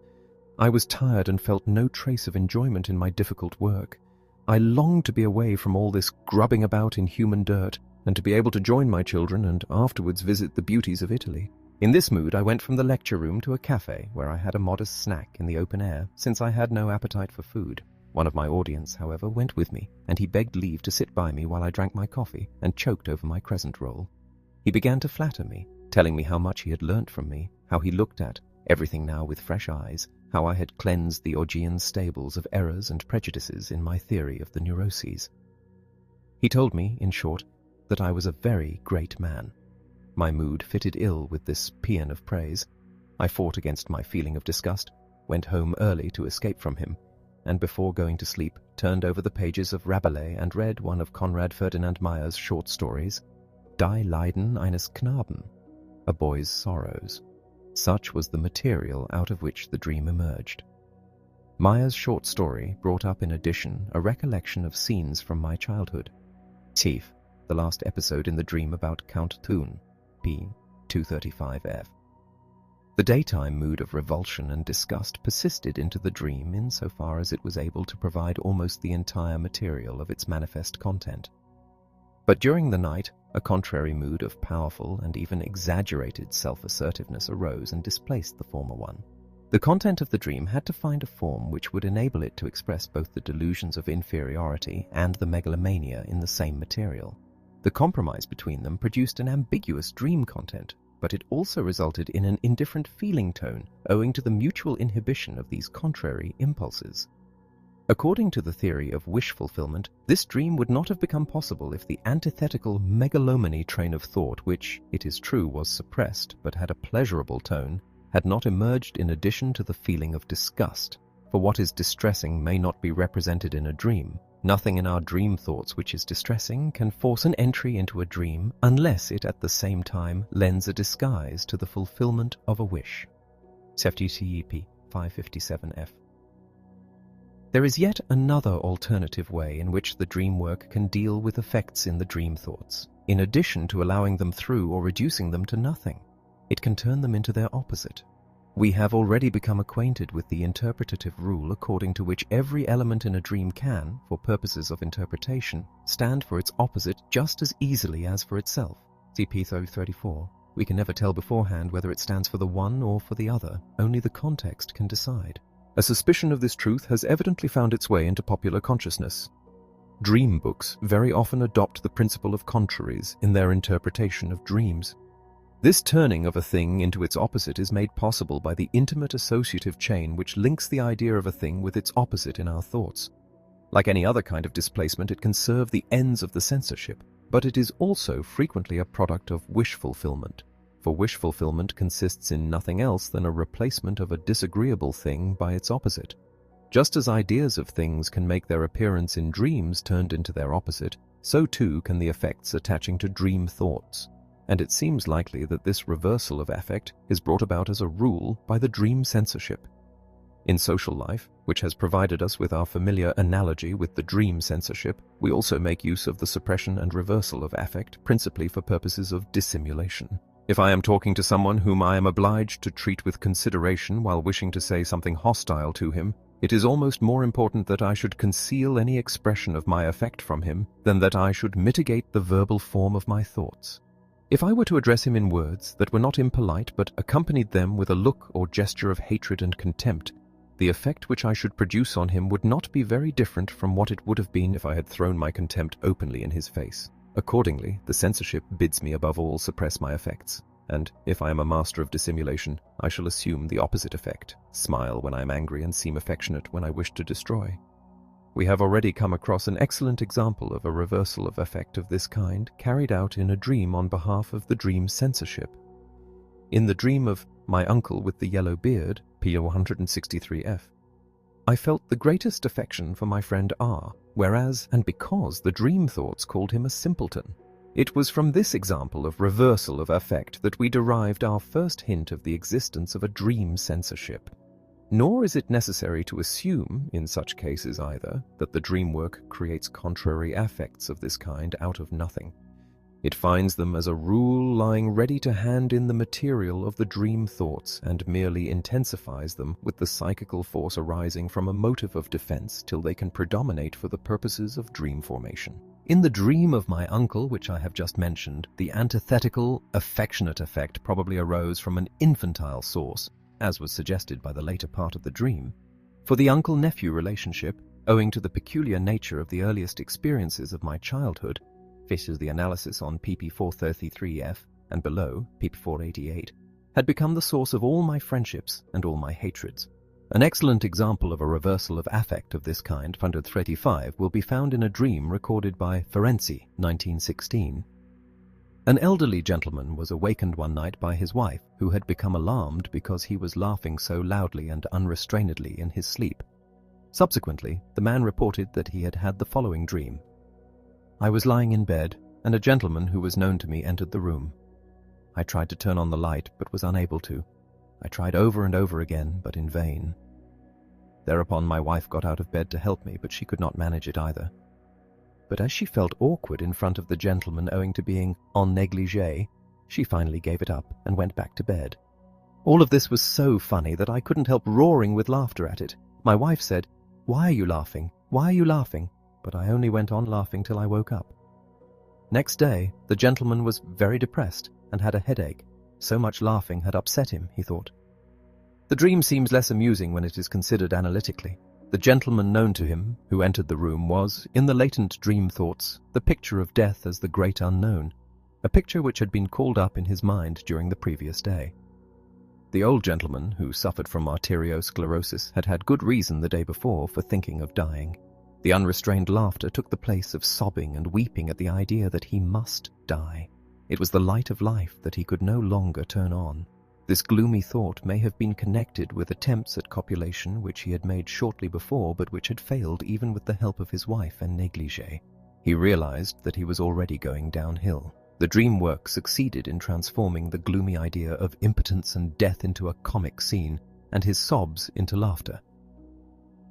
I was tired and felt no trace of enjoyment in my difficult work. I longed to be away from all this grubbing about in human dirt, and to be able to join my children and afterwards visit the beauties of Italy. In this mood I went from the lecture room to a cafe, where I had a modest snack in the open air, since I had no appetite for food. One of my audience, however, went with me, and he begged leave to sit by me while I drank my coffee and choked over my crescent roll. He began to flatter me, telling me how much he had learnt from me, how he looked at everything now with fresh eyes, how I had cleansed the Augean stables of errors and prejudices in my theory of the neuroses. He told me, in short, that I was a very great man. My mood fitted ill with this paean of praise. I fought against my feeling of disgust, went home early to escape from him, and before going to sleep turned over the pages of Rabelais and read one of Conrad Ferdinand Meyer's short stories, Die Leiden eines Knaben, A Boy's Sorrows. Such was the material out of which the dream emerged. Meyer's short story brought up in addition a recollection of scenes from my childhood. Thief, the last episode in the dream about Count Thun, p. 235f. The daytime mood of revulsion and disgust persisted into the dream insofar as it was able to provide almost the entire material of its manifest content. But during the night, a contrary mood of powerful and even exaggerated self-assertiveness arose and displaced the former one. The content of the dream had to find a form which would enable it to express both the delusions of inferiority and the megalomania in the same material. The compromise between them produced an ambiguous dream content, but it also resulted in an indifferent feeling tone owing to the mutual inhibition of these contrary impulses. According to the theory of wish fulfillment, this dream would not have become possible if the antithetical megalomany train of thought, which, it is true, was suppressed but had a pleasurable tone, had not emerged in addition to the feeling of disgust. For what is distressing may not be represented in a dream. Nothing in our dream thoughts which is distressing can force an entry into a dream unless it at the same time lends a disguise to the fulfillment of a wish. CEP 557f. There is yet another alternative way in which the dream work can deal with effects in the dream thoughts, in addition to allowing them through or reducing them to nothing. It can turn them into their opposite. We have already become acquainted with the interpretative rule according to which every element in a dream can, for purposes of interpretation, stand for its opposite just as easily as for itself. CP 34. We can never tell beforehand whether it stands for the one or for the other, only the context can decide. A suspicion of this truth has evidently found its way into popular consciousness. Dream books very often adopt the principle of contraries in their interpretation of dreams. This turning of a thing into its opposite is made possible by the intimate associative chain which links the idea of a thing with its opposite in our thoughts. Like any other kind of displacement, it can serve the ends of the censorship, but it is also frequently a product of wish fulfillment. For wish fulfillment consists in nothing else than a replacement of a disagreeable thing by its opposite. Just as ideas of things can make their appearance in dreams turned into their opposite, so too can the effects attaching to dream thoughts. And it seems likely that this reversal of affect is brought about as a rule by the dream censorship. In social life, which has provided us with our familiar analogy with the dream censorship, we also make use of the suppression and reversal of affect principally for purposes of dissimulation. If I am talking to someone whom I am obliged to treat with consideration while wishing to say something hostile to him, it is almost more important that I should conceal any expression of my affect from him than that I should mitigate the verbal form of my thoughts. If I were to address him in words that were not impolite but accompanied them with a look or gesture of hatred and contempt, The effect which I should produce on him would not be very different from what it would have been if I had thrown my contempt openly in his face. Accordingly, the censorship bids me above all suppress my effects, and if I am a master of dissimulation, I shall assume the opposite effect, smile when I am angry and seem affectionate when I wish to destroy. We have already come across an excellent example of a reversal of effect of this kind carried out in a dream on behalf of the dream censorship. In the dream of my uncle with the yellow beard, P163F, I felt the greatest affection for my friend R, whereas and because the dream thoughts called him a simpleton. It was from this example of reversal of affect that we derived our first hint of the existence of a dream censorship. Nor is it necessary to assume, in such cases either, that the dream work creates contrary affects of this kind out of nothing. It finds them as a rule lying ready to hand in the material of the dream thoughts and merely intensifies them with the psychical force arising from a motive of defense till they can predominate for the purposes of dream formation. In the dream of my uncle, which I have just mentioned, the antithetical, affectionate effect probably arose from an infantile source, as was suggested by the later part of the dream. For the uncle-nephew relationship, owing to the peculiar nature of the earliest experiences of my childhood, fit as the analysis on pp433F and below, pp488, had become the source of all my friendships and all my hatreds. An excellent example of a reversal of affect of this kind, 135, will be found in a dream recorded by Ferenczi, 1916. An elderly gentleman was awakened one night by his wife, who had become alarmed because he was laughing so loudly and unrestrainedly in his sleep. Subsequently, the man reported that he had had the following dream. I was lying in bed, and a gentleman who was known to me entered the room. I tried to turn on the light, but was unable to. I tried over and over again, but in vain. Thereupon my wife got out of bed to help me, but she could not manage it either. But as she felt awkward in front of the gentleman owing to being en negligé, she finally gave it up and went back to bed. All of this was so funny that I couldn't help roaring with laughter at it. My wife said, "Why are you laughing? Why are you laughing?" But I only went on laughing till I woke up. Next day, the gentleman was very depressed and had a headache. So much laughing had upset him, he thought. The dream seems less amusing when it is considered analytically. The gentleman known to him, who entered the room, was, in the latent dream thoughts, the picture of death as the great unknown, a picture which had been called up in his mind during the previous day. The old gentleman, who suffered from arteriosclerosis, had had good reason the day before for thinking of dying. The unrestrained laughter took the place of sobbing and weeping at the idea that he must die. It was the light of life that he could no longer turn on. This gloomy thought may have been connected with attempts at copulation which he had made shortly before, but which had failed even with the help of his wife en negligé. He realized that he was already going downhill. The dream work succeeded in transforming the gloomy idea of impotence and death into a comic scene, and his sobs into laughter.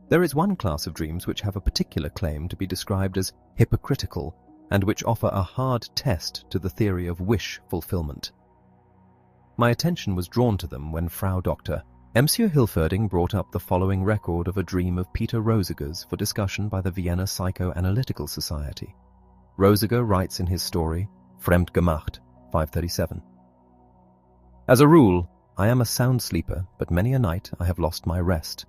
There is one class of dreams which have a particular claim to be described as hypocritical, and which offer a hard test to the theory of wish fulfillment. My attention was drawn to them when Frau Dr. Monsieur Hilferding brought up the following record of a dream of Peter Rosiger's for discussion by the Vienna Psychoanalytical Society. Rosiger writes in his story, Fremdgemacht, 537. As a rule, I am a sound sleeper, but many a night I have lost my rest.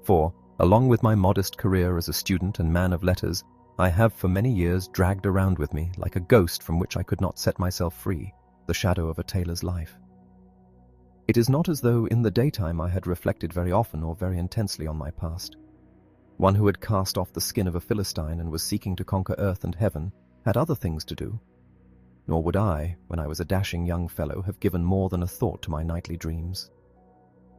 For, along with my modest career as a student and man of letters, I have for many years dragged around with me, like a ghost from which I could not set myself free, the shadow of a tailor's life. It is not as though in the daytime I had reflected very often or very intensely on my past. One who had cast off the skin of a Philistine and was seeking to conquer earth and heaven had other things to do. Nor would I, when I was a dashing young fellow, have given more than a thought to my nightly dreams.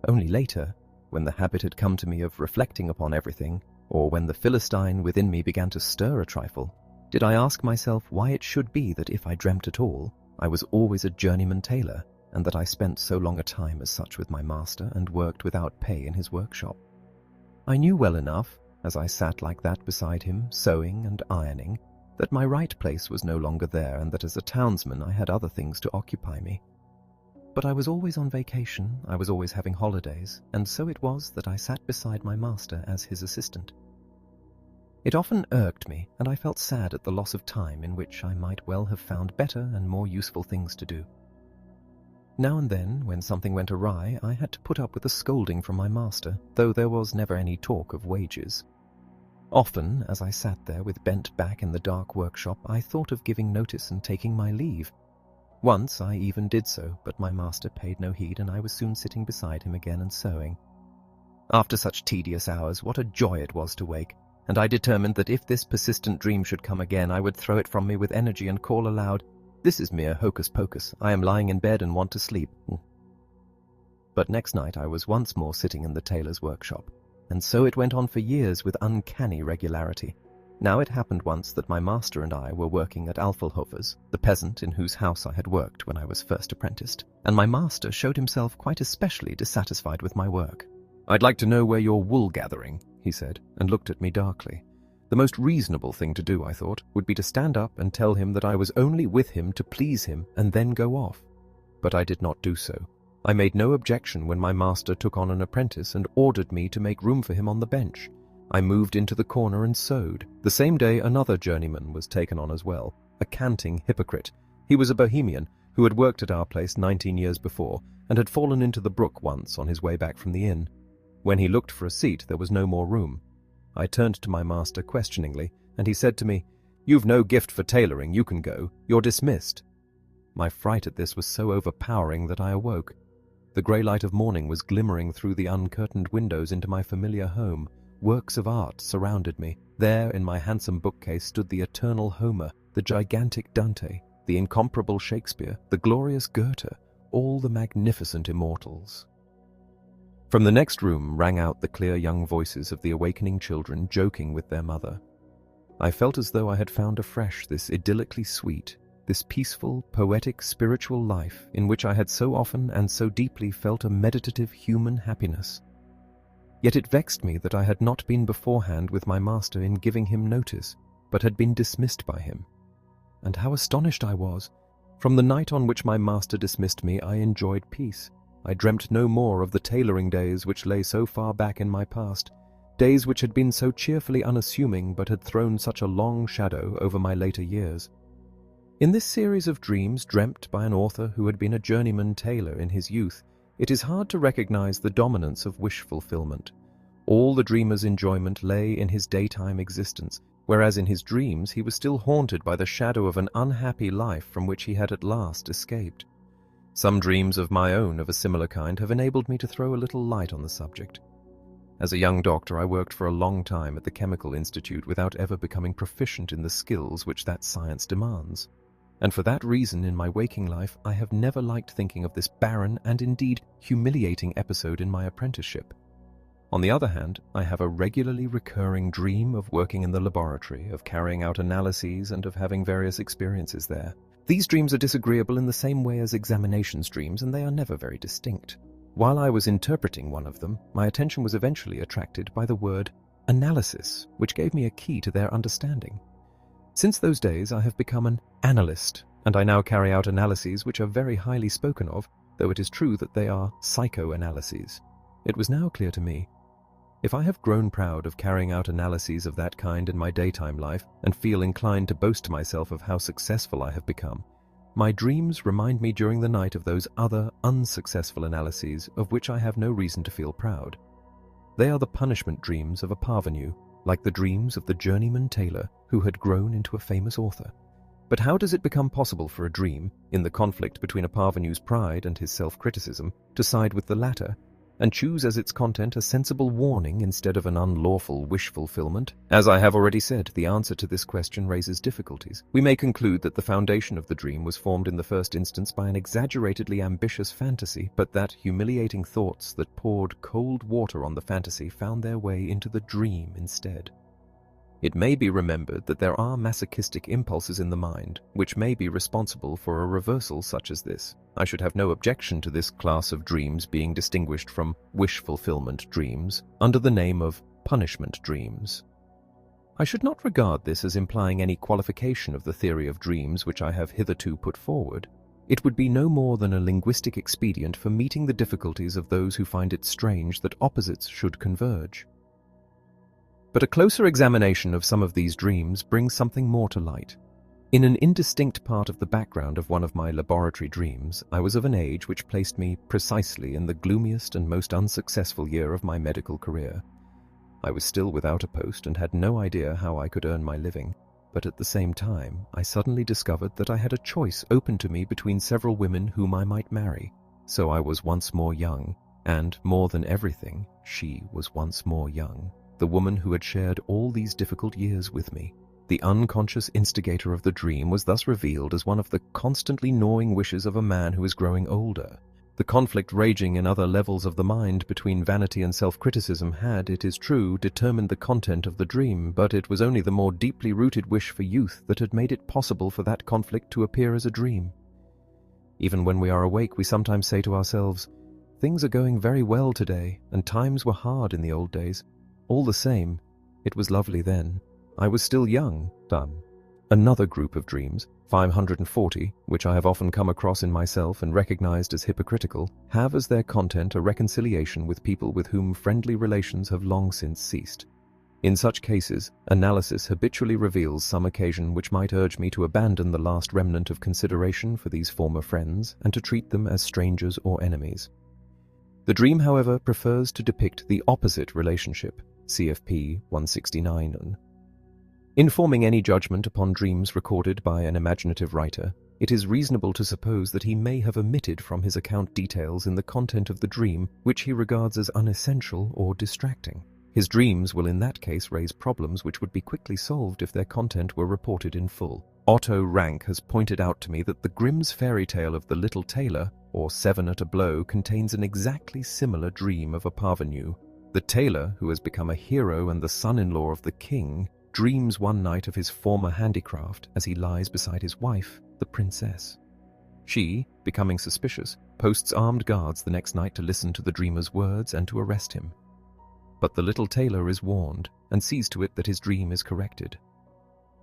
Only later, when the habit had come to me of reflecting upon everything, or when the Philistine within me began to stir a trifle, did I ask myself why it should be that if I dreamt at all, I was always a journeyman tailor, and that I spent so long a time as such with my master and worked without pay in his workshop. I knew well enough, as I sat like that beside him, sewing and ironing, that my right place was no longer there, and that as a townsman I had other things to occupy me. But I was always on vacation, I was always having holidays, and so it was that I sat beside my master as his assistant. It often irked me, and I felt sad at the loss of time in which I might well have found better and more useful things to do. Now and then, when something went awry, I had to put up with a scolding from my master, though there was never any talk of wages. Often, as I sat there with bent back in the dark workshop, I thought of giving notice and taking my leave. Once I even did so, but my master paid no heed, and I was soon sitting beside him again and sewing. After such tedious hours, what a joy it was to wake, and I determined that if this persistent dream should come again, I would throw it from me with energy and call aloud, "This is mere hocus pocus. I am lying in bed and want to sleep." But next night I was once more sitting in the tailor's workshop, and so it went on for years with uncanny regularity. Now it happened once that my master and I were working at Alfelhofer's, the peasant in whose house I had worked when I was first apprenticed, and my master showed himself quite especially dissatisfied with my work. "I'd like to know where you're wool gathering," he said, and looked at me darkly. The most reasonable thing to do, I thought, would be to stand up and tell him that I was only with him to please him and then go off. But I did not do so. I made no objection when my master took on an apprentice and ordered me to make room for him on the bench. I moved into the corner and sewed. The same day another journeyman was taken on as well, a canting hypocrite. He was a Bohemian who had worked at our place 19 years before and had fallen into the brook once on his way back from the inn. When he looked for a seat, there was no more room. I turned to my master questioningly, and he said to me, "You've no gift for tailoring, you can go. You're dismissed." My fright at this was so overpowering that I awoke. The grey light of morning was glimmering through the uncurtained windows into my familiar home. Works of art surrounded me. There, in my handsome bookcase, stood the eternal Homer, the gigantic Dante, the incomparable Shakespeare, the glorious Goethe, all the magnificent immortals. From the next room rang out the clear young voices of the awakening children joking with their mother. I felt as though I had found afresh this idyllically sweet, this peaceful, poetic, spiritual life in which I had so often and so deeply felt a meditative human happiness. Yet it vexed me that I had not been beforehand with my master in giving him notice, but had been dismissed by him. And how astonished I was! From the night on which my master dismissed me, I enjoyed peace. I dreamt no more of the tailoring days which lay so far back in my past, days which had been so cheerfully unassuming but had thrown such a long shadow over my later years. In this series of dreams dreamt by an author who had been a journeyman tailor in his youth, it is hard to recognize the dominance of wish fulfillment. All the dreamer's enjoyment lay in his daytime existence, whereas in his dreams he was still haunted by the shadow of an unhappy life from which he had at last escaped. Some dreams of my own of a similar kind have enabled me to throw a little light on the subject. As a young doctor, I worked for a long time at the Chemical Institute without ever becoming proficient in the skills which that science demands. And for that reason, in my waking life, I have never liked thinking of this barren and indeed humiliating episode in my apprenticeship. On the other hand, I have a regularly recurring dream of working in the laboratory, of carrying out analyses, and of having various experiences there. These dreams are disagreeable in the same way as examinations dreams, and they are never very distinct. While I was interpreting one of them, my attention was eventually attracted by the word analysis, which gave me a key to their understanding. Since those days, I have become an analyst, and I now carry out analyses which are very highly spoken of, though it is true that they are psychoanalyses. It was now clear to me. If I have grown proud of carrying out analyses of that kind in my daytime life, and feel inclined to boast to myself of how successful I have become, my dreams remind me during the night of those other unsuccessful analyses of which I have no reason to feel proud. They are the punishment dreams of a parvenu, like the dreams of the journeyman tailor who had grown into a famous author. But how does it become possible for a dream, in the conflict between a parvenu's pride and his self-criticism, to side with the latter, and choose as its content a sensible warning instead of an unlawful wish fulfillment? As I have already said, the answer to this question raises difficulties. We may conclude that the foundation of the dream was formed in the first instance by an exaggeratedly ambitious fantasy, but that humiliating thoughts that poured cold water on the fantasy found their way into the dream instead. It may be remembered that there are masochistic impulses in the mind, which may be responsible for a reversal such as this. I should have no objection to this class of dreams being distinguished from wish fulfillment dreams under the name of punishment dreams. I should not regard this as implying any qualification of the theory of dreams which I have hitherto put forward. It would be no more than a linguistic expedient for meeting the difficulties of those who find it strange that opposites should converge. But a closer examination of some of these dreams brings something more to light. In an indistinct part of the background of one of my laboratory dreams, I was of an age which placed me precisely in the gloomiest and most unsuccessful year of my medical career. I was still without a post and had no idea how I could earn my living, but at the same time, I suddenly discovered that I had a choice open to me between several women whom I might marry. So I was once more young, and more than everything, she was once more young, the woman who had shared all these difficult years with me. The unconscious instigator of the dream was thus revealed as one of the constantly gnawing wishes of a man who is growing older. The conflict raging in other levels of the mind between vanity and self-criticism had, it is true, determined the content of the dream, but it was only the more deeply rooted wish for youth that had made it possible for that conflict to appear as a dream. Even when we are awake, we sometimes say to ourselves, "Things are going very well today, and times were hard in the old days. All the same, it was lovely then. I was still young." Another group of dreams, 540, which I have often come across in myself and recognized as hypocritical, have as their content a reconciliation with people with whom friendly relations have long since ceased. In such cases, analysis habitually reveals some occasion which might urge me to abandon the last remnant of consideration for these former friends and to treat them as strangers or enemies. The dream, however, prefers to depict the opposite relationship, CFP 169. In forming any judgment upon dreams recorded by an imaginative writer, it is reasonable to suppose that he may have omitted from his account details in the content of the dream which he regards as unessential or distracting. His dreams will in that case raise problems which would be quickly solved if their content were reported in full. Otto Rank has pointed out to me that the Grimm's fairy tale of the Little Tailor, or Seven at a Blow, contains an exactly similar dream of a parvenu. The tailor, who has become a hero and the son-in-law of the king, dreams one night of his former handicraft as he lies beside his wife, the princess. She, becoming suspicious, posts armed guards the next night to listen to the dreamer's words and to arrest him. But the little tailor is warned and sees to it that his dream is corrected.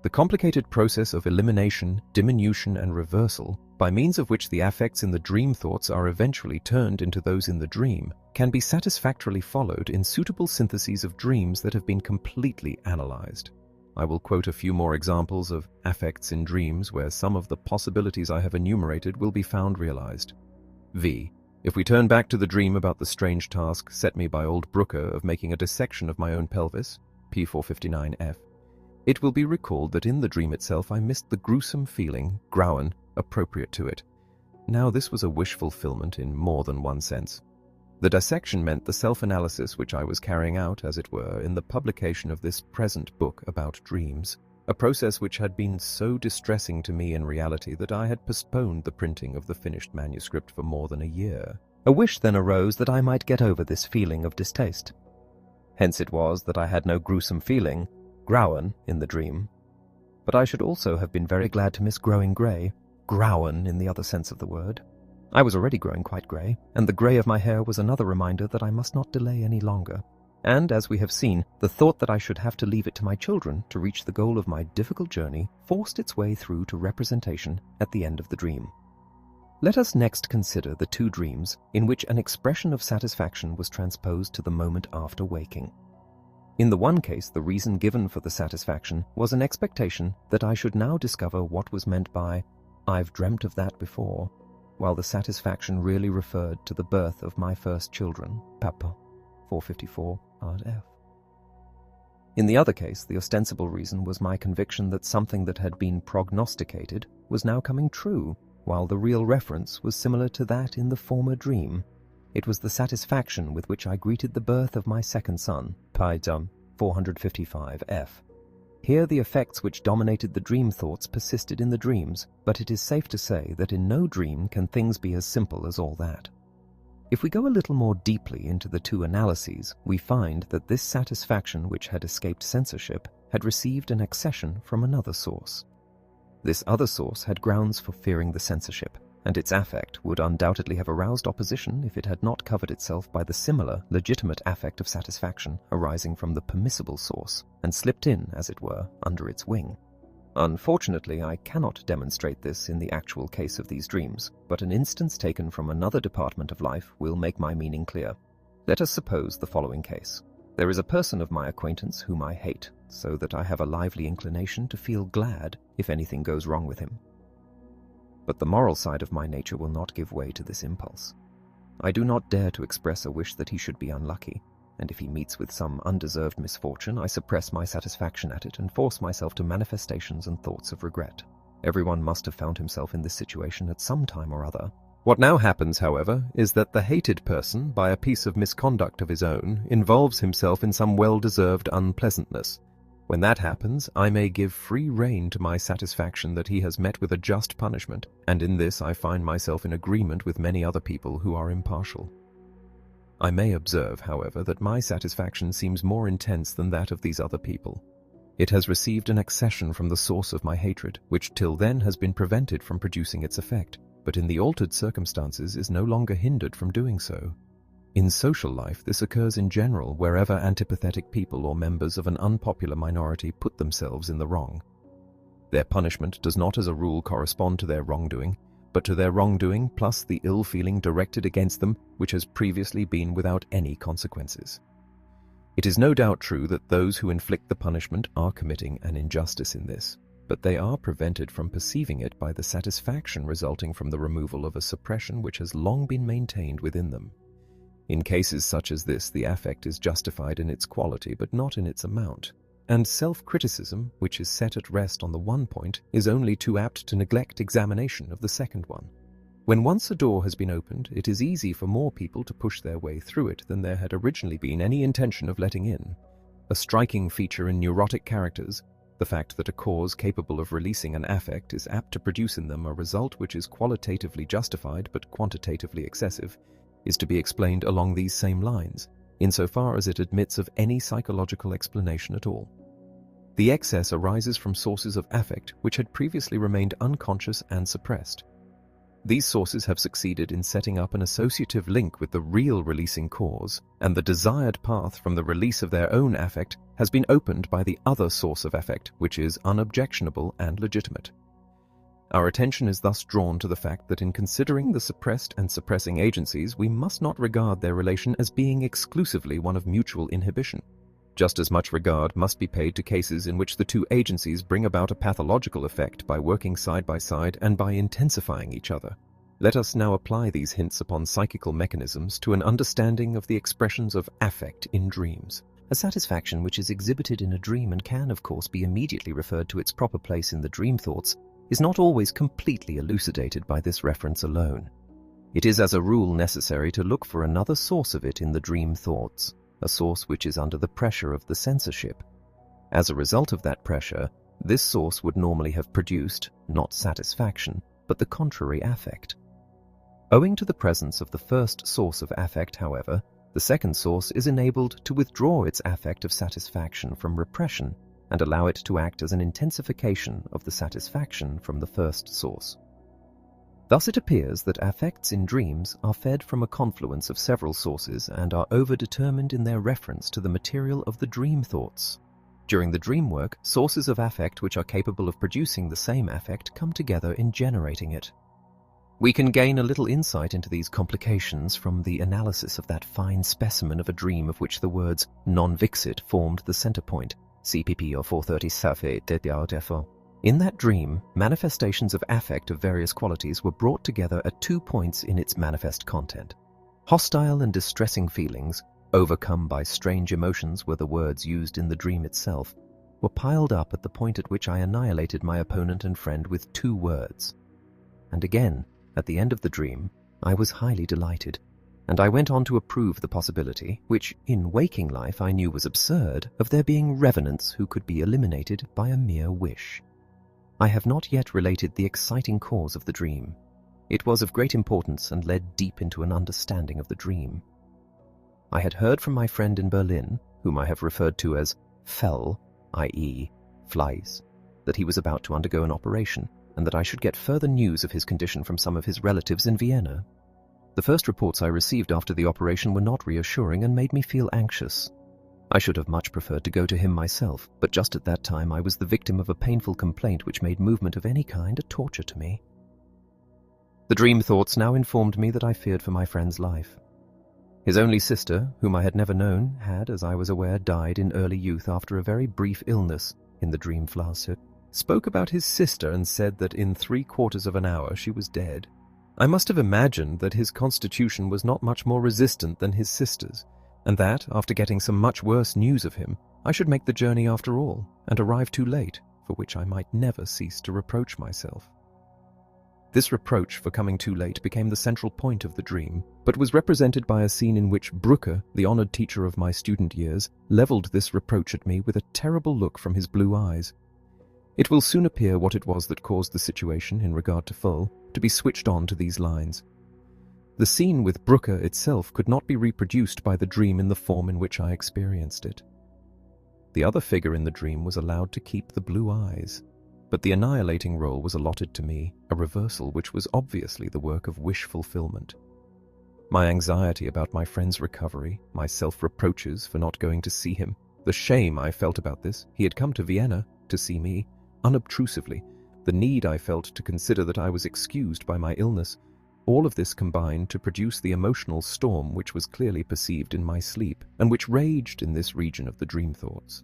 The complicated process of elimination, diminution, and reversal, by means of which the affects in the dream thoughts are eventually turned into those in the dream, can be satisfactorily followed in suitable syntheses of dreams that have been completely analyzed. I will quote a few more examples of affects in dreams where some of the possibilities I have enumerated will be found realized. V. If we turn back to the dream about the strange task set me by old Brooker of making a dissection of my own pelvis, P459F, it will be recalled that in the dream itself I missed the gruesome feeling, grauen, appropriate to it. Now this was a wish fulfillment in more than one sense. The dissection meant the self-analysis which I was carrying out, as it were, in the publication of this present book about dreams, a process which had been so distressing to me in reality that I had postponed the printing of the finished manuscript for more than a year. A wish then arose that I might get over this feeling of distaste. Hence it was that I had no gruesome feeling, grauen, in the dream. But I should also have been very glad to miss growing grey, grauen in the other sense of the word. I was already growing quite grey, and the grey of my hair was another reminder that I must not delay any longer. And, as we have seen, the thought that I should have to leave it to my children to reach the goal of my difficult journey forced its way through to representation at the end of the dream. Let us next consider the two dreams in which an expression of satisfaction was transposed to the moment after waking. In the one case, the reason given for the satisfaction was an expectation that I should now discover what was meant by, "I've dreamt of that before," while the satisfaction really referred to the birth of my first children, Papa, 454 Art F. In the other case, the ostensible reason was my conviction that something that had been prognosticated was now coming true, while the real reference was similar to that in the former dream. It was the satisfaction with which I greeted the birth of my second son, Pi 455 F. Here the effects which dominated the dream thoughts persisted in the dreams, but it is safe to say that in no dream can things be as simple as all that. If we go a little more deeply into the two analyses, we find that this satisfaction which had escaped censorship had received an accession from another source. This other source had grounds for fearing the censorship, and its affect would undoubtedly have aroused opposition if it had not covered itself by the similar, legitimate affect of satisfaction arising from the permissible source, and slipped in, as it were, under its wing. Unfortunately, I cannot demonstrate this in the actual case of these dreams, but an instance taken from another department of life will make my meaning clear. Let us suppose the following case. There is a person of my acquaintance whom I hate, so that I have a lively inclination to feel glad if anything goes wrong with him. But the moral side of my nature will not give way to this impulse. I do not dare to express a wish that he should be unlucky, and if he meets with some undeserved misfortune, I suppress my satisfaction at it and force myself to manifestations and thoughts of regret. Everyone must have found himself in this situation at some time or other. What now happens, however, is that the hated person, by a piece of misconduct of his own, involves himself in some well-deserved unpleasantness. When that happens, I may give free rein to my satisfaction that he has met with a just punishment, and in this I find myself in agreement with many other people who are impartial. I may observe, however, that my satisfaction seems more intense than that of these other people. It has received an accession from the source of my hatred, which till then has been prevented from producing its effect, but in the altered circumstances is no longer hindered from doing so. In social life, this occurs in general wherever antipathetic people or members of an unpopular minority put themselves in the wrong. Their punishment does not as a rule correspond to their wrongdoing, but to their wrongdoing plus the ill feeling directed against them which has previously been without any consequences. It is no doubt true that those who inflict the punishment are committing an injustice in this, but they are prevented from perceiving it by the satisfaction resulting from the removal of a suppression which has long been maintained within them. In cases such as this, the affect is justified in its quality but not in its amount, and self-criticism, which is set at rest on the one point, is only too apt to neglect examination of the second one. When once a door has been opened, it is easy for more people to push their way through it than there had originally been any intention of letting in. A striking feature in neurotic characters, the fact that a cause capable of releasing an affect is apt to produce in them a result which is qualitatively justified but quantitatively excessive, is to be explained along these same lines, insofar as it admits of any psychological explanation at all. The excess arises from sources of affect which had previously remained unconscious and suppressed. These sources have succeeded in setting up an associative link with the real releasing cause, and the desired path from the release of their own affect has been opened by the other source of affect, which is unobjectionable and legitimate. Our attention is thus drawn to the fact that in considering the suppressed and suppressing agencies, we must not regard their relation as being exclusively one of mutual inhibition. Just as much regard must be paid to cases in which the two agencies bring about a pathological effect by working side by side and by intensifying each other. Let us now apply these hints upon psychical mechanisms to an understanding of the expressions of affect in dreams. A satisfaction which is exhibited in a dream and can, of course, be immediately referred to its proper place in the dream thoughts, is not always completely elucidated by this reference alone. It is as a rule necessary to look for another source of it in the dream thoughts, a source which is under the pressure of the censorship. As a result of that pressure, this source would normally have produced, not satisfaction, but the contrary affect. Owing to the presence of the first source of affect, however, the second source is enabled to withdraw its affect of satisfaction from repression and allow it to act as an intensification of the satisfaction from the first source. Thus it appears that affects in dreams are fed from a confluence of several sources and are overdetermined in their reference to the material of the dream thoughts. During the dream work, sources of affect which are capable of producing the same affect come together in generating it. We can gain a little insight into these complications from the analysis of that fine specimen of a dream of which the words non-vixit formed the center point. CPP or 430 In that dream, manifestations of affect of various qualities were brought together at 2 points in its manifest content. Hostile and distressing feelings, overcome by strange emotions were the words used in the dream itself, were piled up at the point at which I annihilated my opponent and friend with 2 words. And again, at the end of the dream, I was highly delighted, and I went on to approve the possibility, which in waking life I knew was absurd, of there being revenants who could be eliminated by a mere wish. I have not yet related the exciting cause of the dream. It was of great importance and led deep into an understanding of the dream. I had heard from my friend in Berlin, whom I have referred to as Fell, i.e. flies, that he was about to undergo an operation, and that I should get further news of his condition from some of his relatives in Vienna. The first reports I received after the operation were not reassuring and made me feel anxious. I should have much preferred to go to him myself, but just at that time I was the victim of a painful complaint which made movement of any kind a torture to me. The dream thoughts now informed me that I feared for my friend's life. His only sister, whom I had never known, had, as I was aware, died in early youth after a very brief illness in the dream Flausse, spoke about his sister and said that in 3/4 of an hour she was dead. I must have imagined that his constitution was not much more resistant than his sister's, and that, after getting some much worse news of him, I should make the journey after all, and arrive too late, for which I might never cease to reproach myself. This reproach for coming too late became the central point of the dream, but was represented by a scene in which Brücke, the honored teacher of my student years, leveled this reproach at me with a terrible look from his blue eyes. It will soon appear what it was that caused the situation, in regard to Full, to be switched on to these lines. The scene with Brücke itself could not be reproduced by the dream in the form in which I experienced it. The other figure in the dream was allowed to keep the blue eyes, but the annihilating role was allotted to me, a reversal which was obviously the work of wish fulfillment. My anxiety about my friend's recovery, my self-reproaches for not going to see him, the shame I felt about this, he had come to Vienna to see me, unobtrusively, the need I felt to consider that I was excused by my illness, all of this combined to produce the emotional storm which was clearly perceived in my sleep, and which raged in this region of the dream thoughts.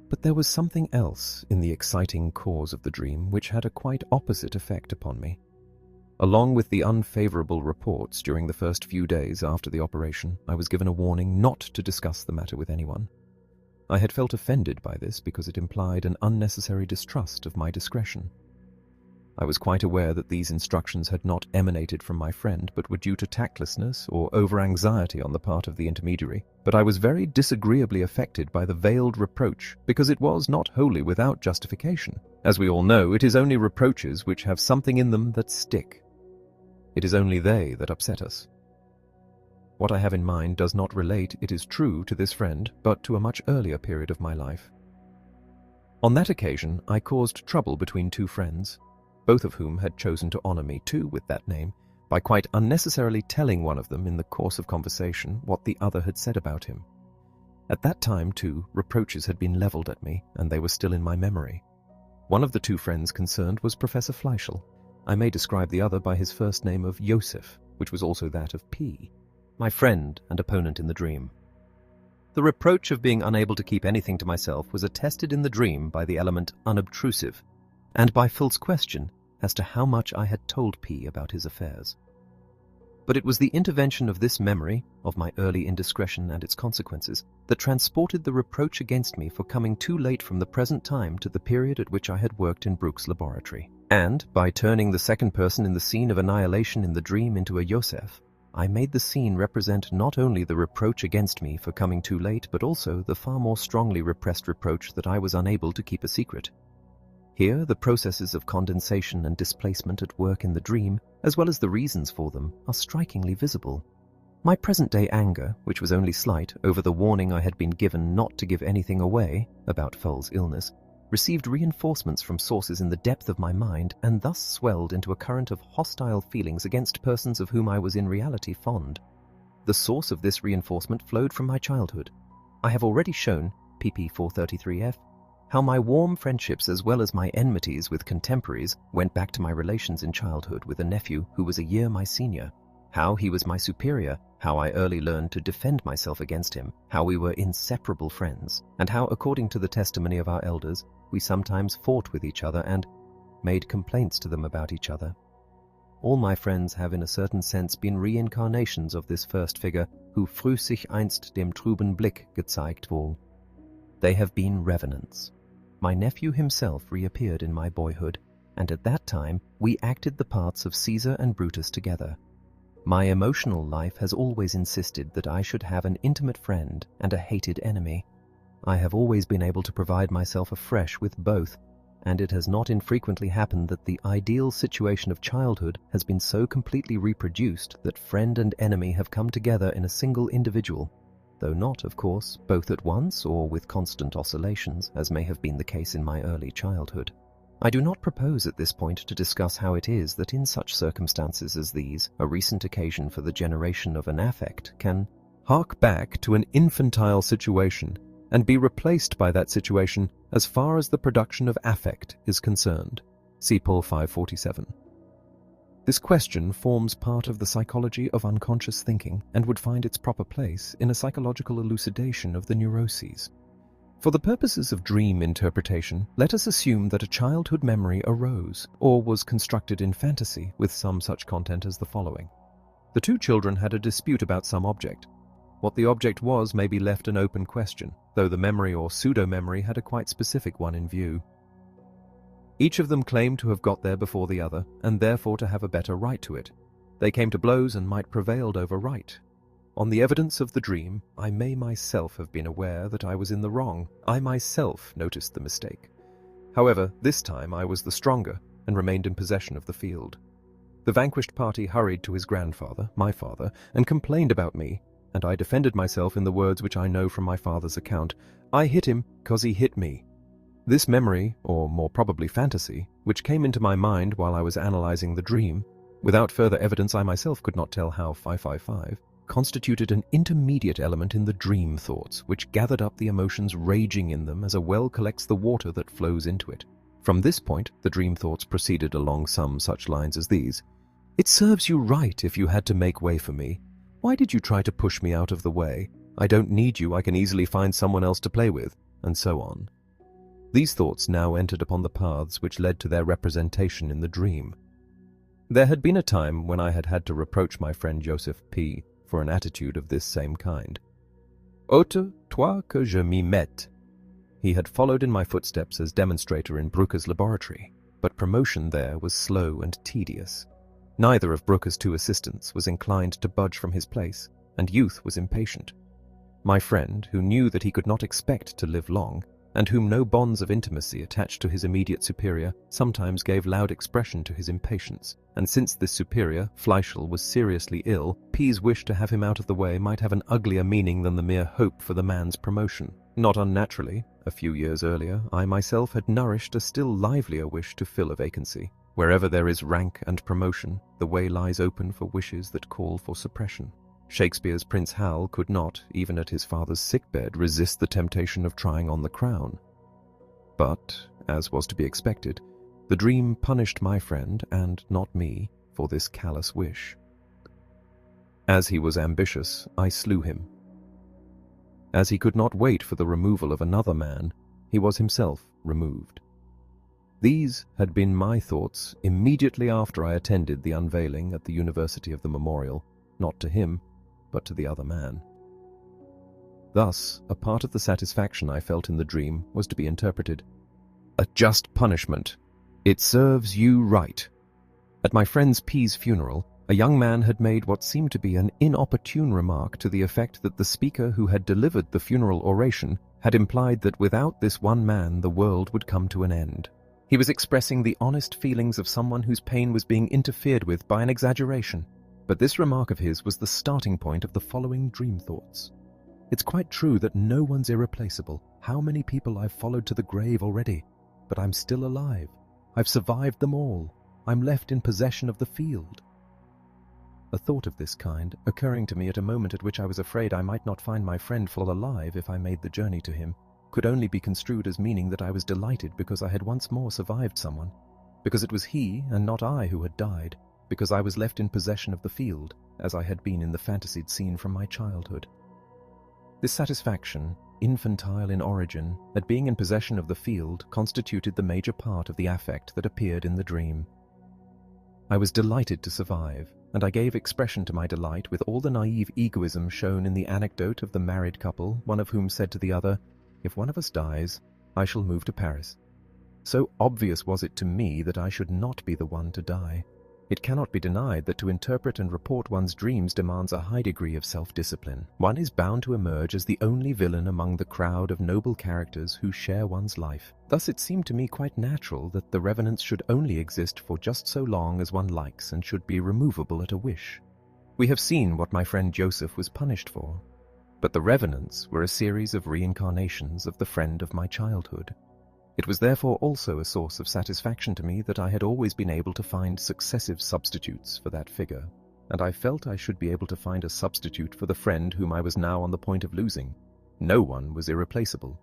But there was something else in the exciting cause of the dream which had a quite opposite effect upon me. Along with the unfavorable reports during the first few days after the operation, I was given a warning not to discuss the matter with anyone. I had felt offended by this because it implied an unnecessary distrust of my discretion. I was quite aware that these instructions had not emanated from my friend, but were due to tactlessness or over-anxiety on the part of the intermediary, but I was very disagreeably affected by the veiled reproach because it was not wholly without justification. As we all know, it is only reproaches which have something in them that stick. It is only they that upset us. What I have in mind does not relate, it is true, to this friend, but to a much earlier period of my life. On that occasion, I caused trouble between two friends, both of whom had chosen to honor me too with that name, by quite unnecessarily telling one of them in the course of conversation what the other had said about him. At that time, too, reproaches had been leveled at me, and they were still in my memory. One of the two friends concerned was Professor Fleischl. I may describe the other by his first name of Joseph, which was also that of P, my friend and opponent in the dream. The reproach of being unable to keep anything to myself was attested in the dream by the element unobtrusive, and by Full's question as to how much I had told P about his affairs. But it was the intervention of this memory, of my early indiscretion and its consequences, that transported the reproach against me for coming too late from the present time to the period at which I had worked in Brücke's laboratory. And, by turning the second person in the scene of annihilation in the dream into a Joseph, I made the scene represent not only the reproach against me for coming too late, but also the far more strongly repressed reproach that I was unable to keep a secret. Here, the processes of condensation and displacement at work in the dream, as well as the reasons for them, are strikingly visible. My present-day anger, which was only slight over the warning I had been given not to give anything away about Full's illness, received reinforcements from sources in the depth of my mind and thus swelled into a current of hostile feelings against persons of whom I was in reality fond. The source of this reinforcement flowed from my childhood. I have already shown, pp. 433f, how my warm friendships as well as my enmities with contemporaries went back to my relations in childhood with a nephew who was a year my senior, how he was my superior, how I early learned to defend myself against him, how we were inseparable friends, and how, according to the testimony of our elders, we sometimes fought with each other and made complaints to them about each other. All my friends have in a certain sense been reincarnations of this first figure, who früh sich einst dem trüben Blick gezeigt wohl. They have been revenants. My nephew himself reappeared in my boyhood, and at that time we acted the parts of Caesar and Brutus together. My emotional life has always insisted that I should have an intimate friend and a hated enemy. I have always been able to provide myself afresh with both, and it has not infrequently happened that the ideal situation of childhood has been so completely reproduced that friend and enemy have come together in a single individual, though not, of course, both at once or with constant oscillations, as may have been the case in my early childhood. I do not propose at this point to discuss how it is that in such circumstances as these, a recent occasion for the generation of an affect can hark back to an infantile situation and be replaced by that situation as far as the production of affect is concerned. See Paul 547. This question forms part of the psychology of unconscious thinking and would find its proper place in a psychological elucidation of the neuroses. For the purposes of dream interpretation, let us assume that a childhood memory arose or was constructed in fantasy with some such content as the following. The two children had a dispute about some object. What the object was may be left an open question, though the memory or pseudo-memory had a quite specific one in view. Each of them claimed to have got there before the other, and therefore to have a better right to it. They came to blows and might prevailed over right. On the evidence of the dream, I may myself have been aware that I was in the wrong. I myself noticed the mistake. However, this time I was the stronger and remained in possession of the field. The vanquished party hurried to his grandfather, my father, and complained about me, and I defended myself in the words which I know from my father's account. I hit him 'cause he hit me. This memory, or more probably fantasy, which came into my mind while I was analyzing the dream, without further evidence I myself could not tell how 555, constituted an intermediate element in the dream thoughts, which gathered up the emotions raging in them as a well collects the water that flows into it. From this point, the dream thoughts proceeded along some such lines as these. It serves you right if you had to make way for me. Why did you try to push me out of the way? I don't need you, I can easily find someone else to play with, and so on. These thoughts now entered upon the paths which led to their representation in the dream. There had been a time when I had had to reproach my friend Joseph P. for an attitude of this same kind. Ôte, toi que je m'y mette. He had followed in my footsteps as demonstrator in Brücke's laboratory, but promotion there was slow and tedious. Neither of Brücke's two assistants was inclined to budge from his place, and youth was impatient. My friend, who knew that he could not expect to live long, and whom no bonds of intimacy attached to his immediate superior, sometimes gave loud expression to his impatience, and since this superior, Fleischl, was seriously ill, P.'s wish to have him out of the way might have an uglier meaning than the mere hope for the man's promotion. Not unnaturally, a few years earlier, I myself had nourished a still livelier wish to fill a vacancy. Wherever there is rank and promotion, the way lies open for wishes that call for suppression. Shakespeare's Prince Hal could not, even at his father's sickbed, resist the temptation of trying on the crown. But, as was to be expected, the dream punished my friend, and not me, for this callous wish. As he was ambitious, I slew him. As he could not wait for the removal of another man, he was himself removed. These had been my thoughts immediately after I attended the unveiling at the University of the Memorial, not to him, but to the other man. Thus, a part of the satisfaction I felt in the dream was to be interpreted. A just punishment. It serves you right. At my friend's P.'s funeral, a young man had made what seemed to be an inopportune remark to the effect that the speaker who had delivered the funeral oration had implied that without this one man the world would come to an end. He was expressing the honest feelings of someone whose pain was being interfered with by an exaggeration. But this remark of his was the starting point of the following dream thoughts. It's quite true that no one's irreplaceable. How many people I've followed to the grave already? But I'm still alive. I've survived them all. I'm left in possession of the field. A thought of this kind, occurring to me at a moment at which I was afraid I might not find my friend full alive if I made the journey to him, could only be construed as meaning that I was delighted because I had once more survived someone, because it was he and not I who had died, because I was left in possession of the field, as I had been in the fantasied scene from my childhood. This satisfaction, infantile in origin, at being in possession of the field, constituted the major part of the affect that appeared in the dream. I was delighted to survive, and I gave expression to my delight with all the naive egoism shown in the anecdote of the married couple, one of whom said to the other, "If one of us dies, I shall move to Paris." So obvious was it to me that I should not be the one to die. It cannot be denied that to interpret and report one's dreams demands a high degree of self-discipline. One is bound to emerge as the only villain among the crowd of noble characters who share one's life. Thus it seemed to me quite natural that the revenants should only exist for just so long as one likes and should be removable at a wish. We have seen what my friend Joseph was punished for, but the revenants were a series of reincarnations of the friend of my childhood. It was therefore also a source of satisfaction to me that I had always been able to find successive substitutes for that figure, and I felt I should be able to find a substitute for the friend whom I was now on the point of losing. No one was irreplaceable.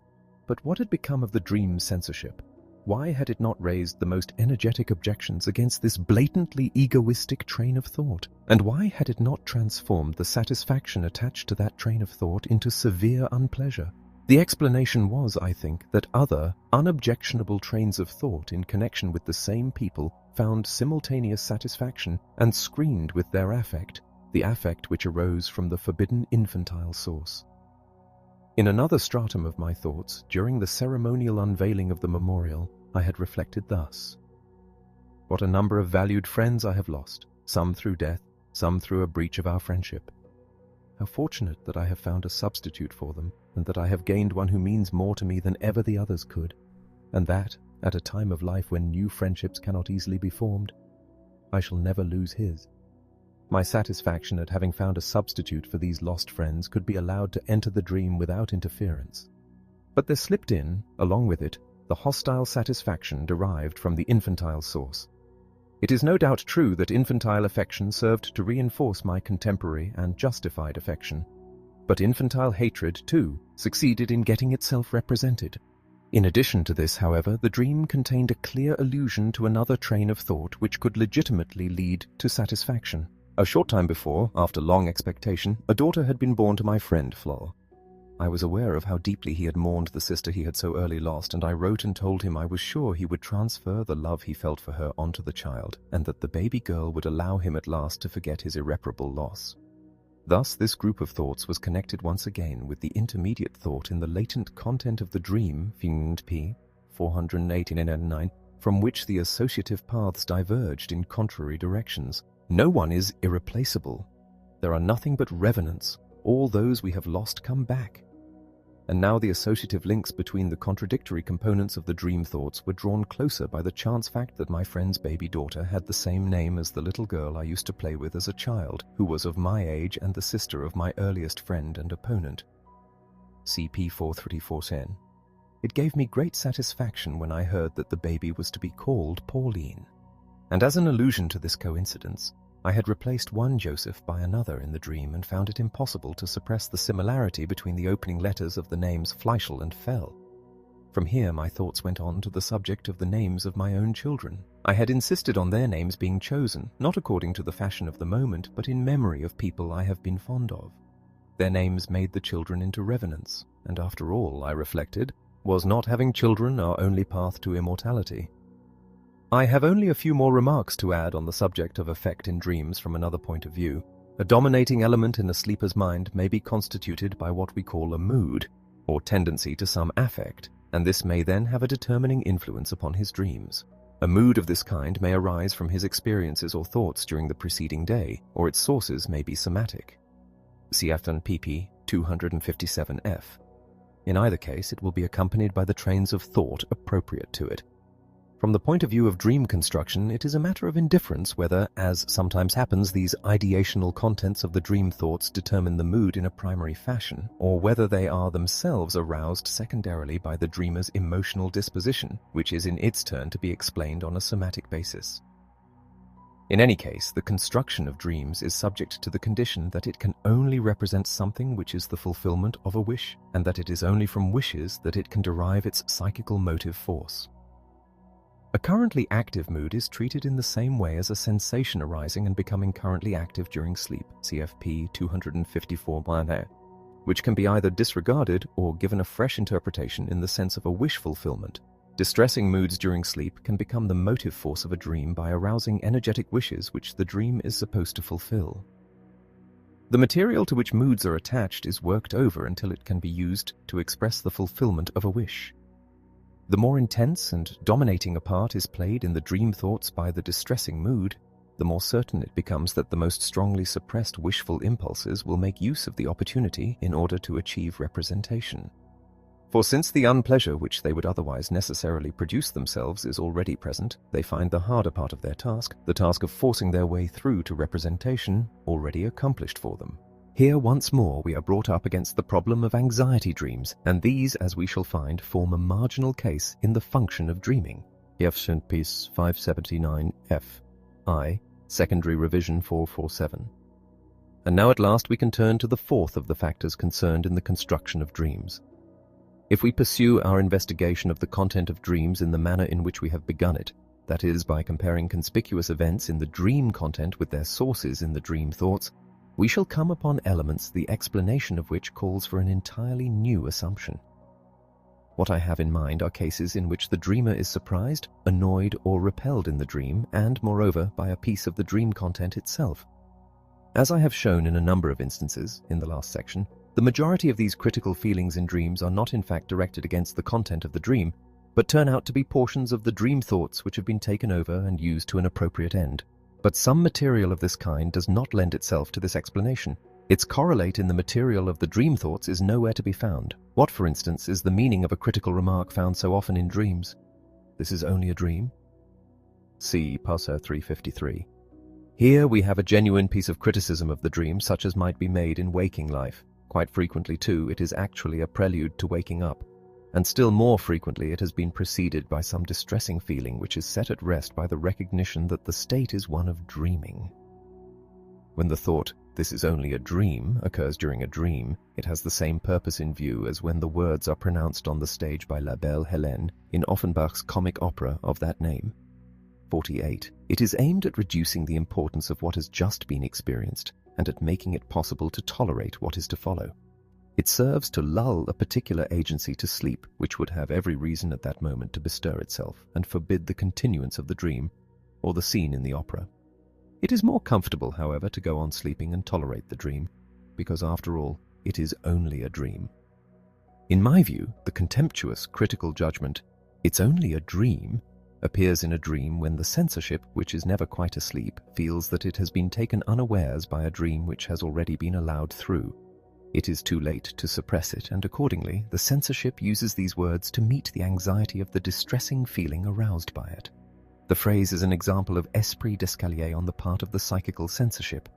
But what had become of the dream censorship? Why had it not raised the most energetic objections against this blatantly egoistic train of thought? And why had it not transformed the satisfaction attached to that train of thought into severe unpleasure? The explanation was, I think, that other, unobjectionable trains of thought in connection with the same people found simultaneous satisfaction and screened with their affect, the affect which arose from the forbidden infantile source. In another stratum of my thoughts, during the ceremonial unveiling of the memorial, I had reflected thus: what a number of valued friends I have lost, some through death, some through a breach of our friendship. How fortunate that I have found a substitute for them, and that I have gained one who means more to me than ever the others could, and that, at a time of life when new friendships cannot easily be formed, I shall never lose his. My satisfaction at having found a substitute for these lost friends could be allowed to enter the dream without interference. But there slipped in, along with it, the hostile satisfaction derived from the infantile source. It is no doubt true that infantile affection served to reinforce my contemporary and justified affection, but infantile hatred, too, succeeded in getting itself represented. In addition to this, however, the dream contained a clear allusion to another train of thought which could legitimately lead to satisfaction. A short time before, after long expectation, a daughter had been born to my friend Flo. I was aware of how deeply he had mourned the sister he had so early lost, and I wrote and told him I was sure he would transfer the love he felt for her onto the child, and that the baby girl would allow him at last to forget his irreparable loss. Thus, this group of thoughts was connected once again with the intermediate thought in the latent content of the dream, p. 489, from which the associative paths diverged in contrary directions. No one is irreplaceable. There are nothing but revenants. All those we have lost come back. And now the associative links between the contradictory components of the dream thoughts were drawn closer by the chance fact that my friend's baby daughter had the same name as the little girl I used to play with as a child, who was of my age and the sister of my earliest friend and opponent. CP 43410. It gave me great satisfaction when I heard that the baby was to be called Pauline. And as an allusion to this coincidence, I had replaced one Joseph by another in the dream and found it impossible to suppress the similarity between the opening letters of the names Fleischl and Fell. From here my thoughts went on to the subject of the names of my own children. I had insisted on their names being chosen, not according to the fashion of the moment, but in memory of people I have been fond of. Their names made the children into revenants, and after all, I reflected, was not having children our only path to immortality? I have only a few more remarks to add on the subject of effect in dreams from another point of view. A dominating element in a sleeper's mind may be constituted by what we call a mood, or tendency to some affect, and this may then have a determining influence upon his dreams. A mood of this kind may arise from his experiences or thoughts during the preceding day, or its sources may be somatic. Cf. pp. 257f. In either case, it will be accompanied by the trains of thought appropriate to it. From the point of view of dream construction, it is a matter of indifference whether, as sometimes happens, these ideational contents of the dream thoughts determine the mood in a primary fashion, or whether they are themselves aroused secondarily by the dreamer's emotional disposition, which is in its turn to be explained on a somatic basis. In any case, the construction of dreams is subject to the condition that it can only represent something which is the fulfillment of a wish, and that it is only from wishes that it can derive its psychical motive force. A currently active mood is treated in the same way as a sensation arising and becoming currently active during sleep, CFP 254, which can be either disregarded or given a fresh interpretation in the sense of a wish fulfillment. Distressing moods during sleep can become the motive force of a dream by arousing energetic wishes which the dream is supposed to fulfill. The material to which moods are attached is worked over until it can be used to express the fulfillment of a wish. The more intense and dominating a part is played in the dream thoughts by the distressing mood, the more certain it becomes that the most strongly suppressed wishful impulses will make use of the opportunity in order to achieve representation. For since the unpleasure which they would otherwise necessarily produce themselves is already present, they find the harder part of their task, the task of forcing their way through to representation, already accomplished for them. Here once more we are brought up against the problem of anxiety dreams, and these, as we shall find, form a marginal case in the function of dreaming. F. Piece 579 F. I. Secondary Revision 447. And now at last we can turn to the fourth of the factors concerned in the construction of dreams. If we pursue our investigation of the content of dreams in the manner in which we have begun it, that is, by comparing conspicuous events in the dream content with their sources in the dream thoughts, we shall come upon elements the explanation of which calls for an entirely new assumption. What I have in mind are cases in which the dreamer is surprised, annoyed, or repelled in the dream, and, moreover, by a piece of the dream content itself. As I have shown in a number of instances in the last section, the majority of these critical feelings in dreams are not in fact directed against the content of the dream, but turn out to be portions of the dream thoughts which have been taken over and used to an appropriate end. But some material of this kind does not lend itself to this explanation. Its correlate in the material of the dream thoughts is nowhere to be found. What, for instance, is the meaning of a critical remark found so often in dreams? This is only a dream? See Passer 353. Here we have a genuine piece of criticism of the dream such as might be made in waking life. Quite frequently, too, it is actually a prelude to waking up. And still more frequently it has been preceded by some distressing feeling which is set at rest by the recognition that the state is one of dreaming. When the thought, "this is only a dream," occurs during a dream, it has the same purpose in view as when the words are pronounced on the stage by La Belle Hélène in Offenbach's comic opera of that name. 48. It is aimed at reducing the importance of what has just been experienced and at making it possible to tolerate what is to follow. It serves to lull a particular agency to sleep, which would have every reason at that moment to bestir itself and forbid the continuance of the dream or the scene in the opera. It is more comfortable, however, to go on sleeping and tolerate the dream, because after all, it is only a dream. In my view, the contemptuous, critical judgment, "it's only a dream," appears in a dream when the censorship, which is never quite asleep, feels that it has been taken unawares by a dream which has already been allowed through. It is too late to suppress it, and accordingly, the censorship uses these words to meet the anxiety of the distressing feeling aroused by it. The phrase is an example of esprit d'escalier on the part of the psychical censorship.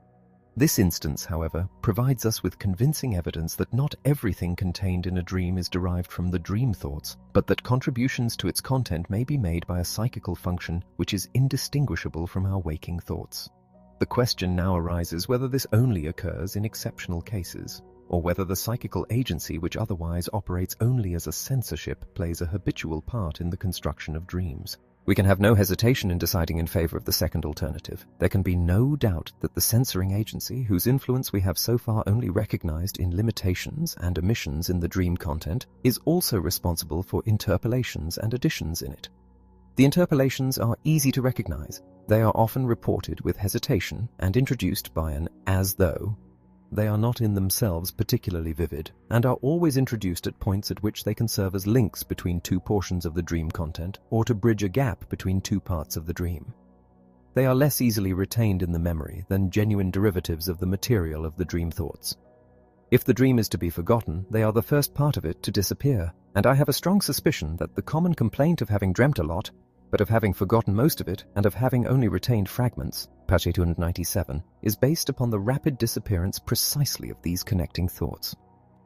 This instance, however, provides us with convincing evidence that not everything contained in a dream is derived from the dream thoughts, but that contributions to its content may be made by a psychical function which is indistinguishable from our waking thoughts. The question now arises whether this only occurs in exceptional cases, or whether the psychical agency which otherwise operates only as a censorship plays a habitual part in the construction of dreams. We can have no hesitation in deciding in favor of the second alternative. There can be no doubt that the censoring agency, whose influence we have so far only recognized in limitations and omissions in the dream content, is also responsible for interpolations and additions in it. The interpolations are easy to recognize. They are often reported with hesitation and introduced by an as though. They are not in themselves particularly vivid, and are always introduced at points at which they can serve as links between two portions of the dream content, or to bridge a gap between two parts of the dream. They are less easily retained in the memory than genuine derivatives of the material of the dream thoughts. If the dream is to be forgotten, they are the first part of it to disappear, and I have a strong suspicion that the common complaint of having dreamt a lot, but of having forgotten most of it and of having only retained fragments, page 297, is based upon the rapid disappearance precisely of these connecting thoughts.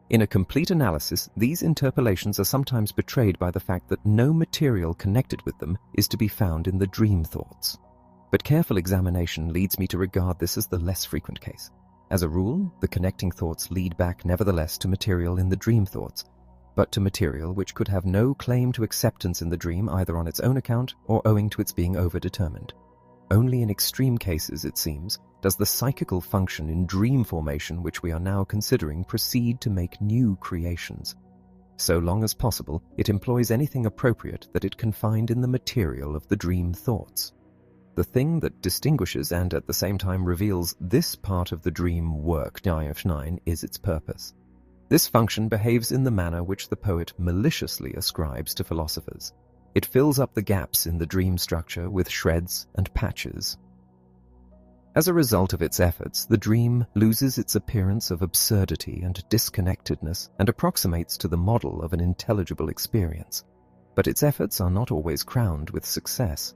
In a complete analysis, these interpolations are sometimes betrayed by the fact that no material connected with them is to be found in the dream thoughts. But careful examination leads me to regard this as the less frequent case. As a rule, the connecting thoughts lead back nevertheless to material in the dream thoughts, but to material which could have no claim to acceptance in the dream either on its own account or owing to its being overdetermined. Only in extreme cases, it seems, does the psychical function in dream formation which we are now considering proceed to make new creations. So long as possible, it employs anything appropriate that it can find in the material of the dream thoughts. The thing that distinguishes and at the same time reveals this part of the dream work is its purpose. This function behaves in the manner which the poet maliciously ascribes to philosophers. It fills up the gaps in the dream structure with shreds and patches. As a result of its efforts, the dream loses its appearance of absurdity and disconnectedness and approximates to the model of an intelligible experience. But its efforts are not always crowned with success.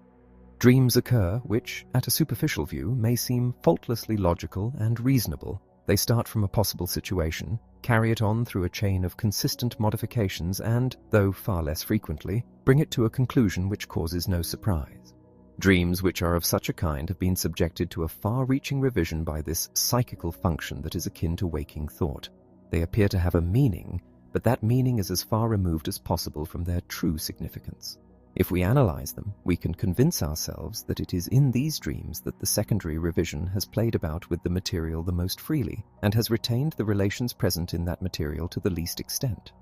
Dreams occur which, at a superficial view, may seem faultlessly logical and reasonable. They start from a possible situation, carry it on through a chain of consistent modifications and, though far less frequently, bring it to a conclusion which causes no surprise. Dreams which are of such a kind have been subjected to a far-reaching revision by this psychical function that is akin to waking thought. They appear to have a meaning, but that meaning is as far removed as possible from their true significance. If we analyze them, we can convince ourselves that it is in these dreams that the secondary revision has played about with the material the most freely and has retained the relations present in that material to the least extent.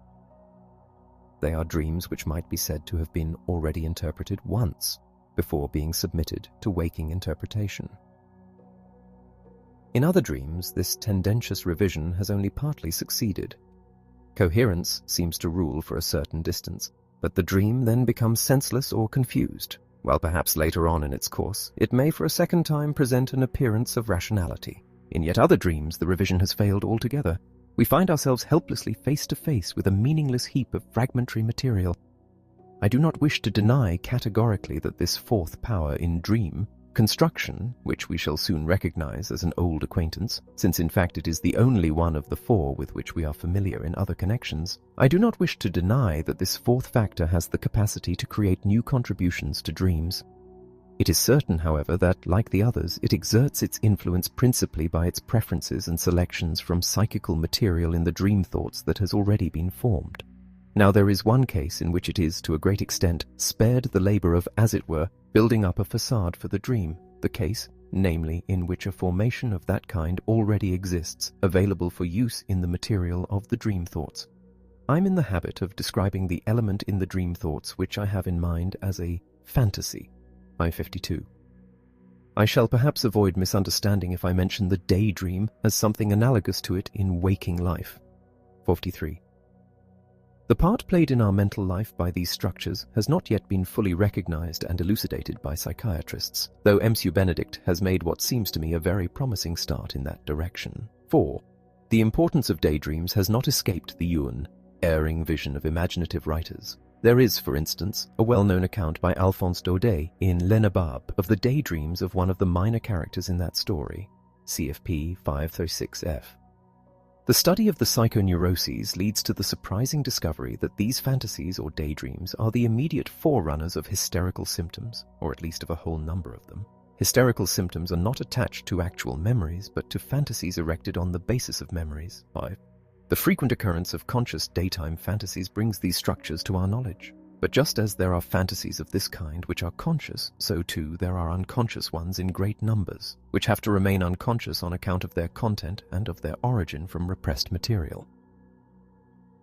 They are dreams which might be said to have been already interpreted once before being submitted to waking interpretation. In other dreams, this tendentious revision has only partly succeeded. Coherence seems to rule for a certain distance, but the dream then becomes senseless or confused, while perhaps later on in its course it may for a second time present an appearance of rationality. In yet other dreams, the revision has failed altogether. We find ourselves helplessly face to face with a meaningless heap of fragmentary material. I do not wish to deny categorically that this fourth power in dream construction, which we shall soon recognize as an old acquaintance, since in fact it is the only one of the four with which we are familiar in other connections, I do not wish to deny that this fourth factor has the capacity to create new contributions to dreams. It is certain, however, that, like the others, it exerts its influence principally by its preferences and selections from psychical material in the dream thoughts that has already been formed. Now there is one case in which it is, to a great extent, spared the labor of, as it were, building up a facade for the dream, the case, namely, in which a formation of that kind already exists, available for use in the material of the dream thoughts. I'm in the habit of describing the element in the dream thoughts which I have in mind as a fantasy. I-52. I shall perhaps avoid misunderstanding if I mention the daydream as something analogous to it in waking life. 43. The part played in our mental life by these structures has not yet been fully recognized and elucidated by psychiatrists, though M. Benedict has made what seems to me a very promising start in that direction. 4. The importance of daydreams has not escaped the Yuan, erring vision of imaginative writers. There is, for instance, a well-known account by Alphonse Daudet in L'Enabab of the daydreams of one of the minor characters in that story, CFP 536F. The study of the psychoneuroses leads to the surprising discovery that these fantasies or daydreams are the immediate forerunners of hysterical symptoms, or at least of a whole number of them. Hysterical symptoms are not attached to actual memories, but to fantasies erected on the basis of memories. 5. The frequent occurrence of conscious daytime fantasies brings these structures to our knowledge. But just as there are fantasies of this kind which are conscious, so too there are unconscious ones in great numbers, which have to remain unconscious on account of their content and of their origin from repressed material.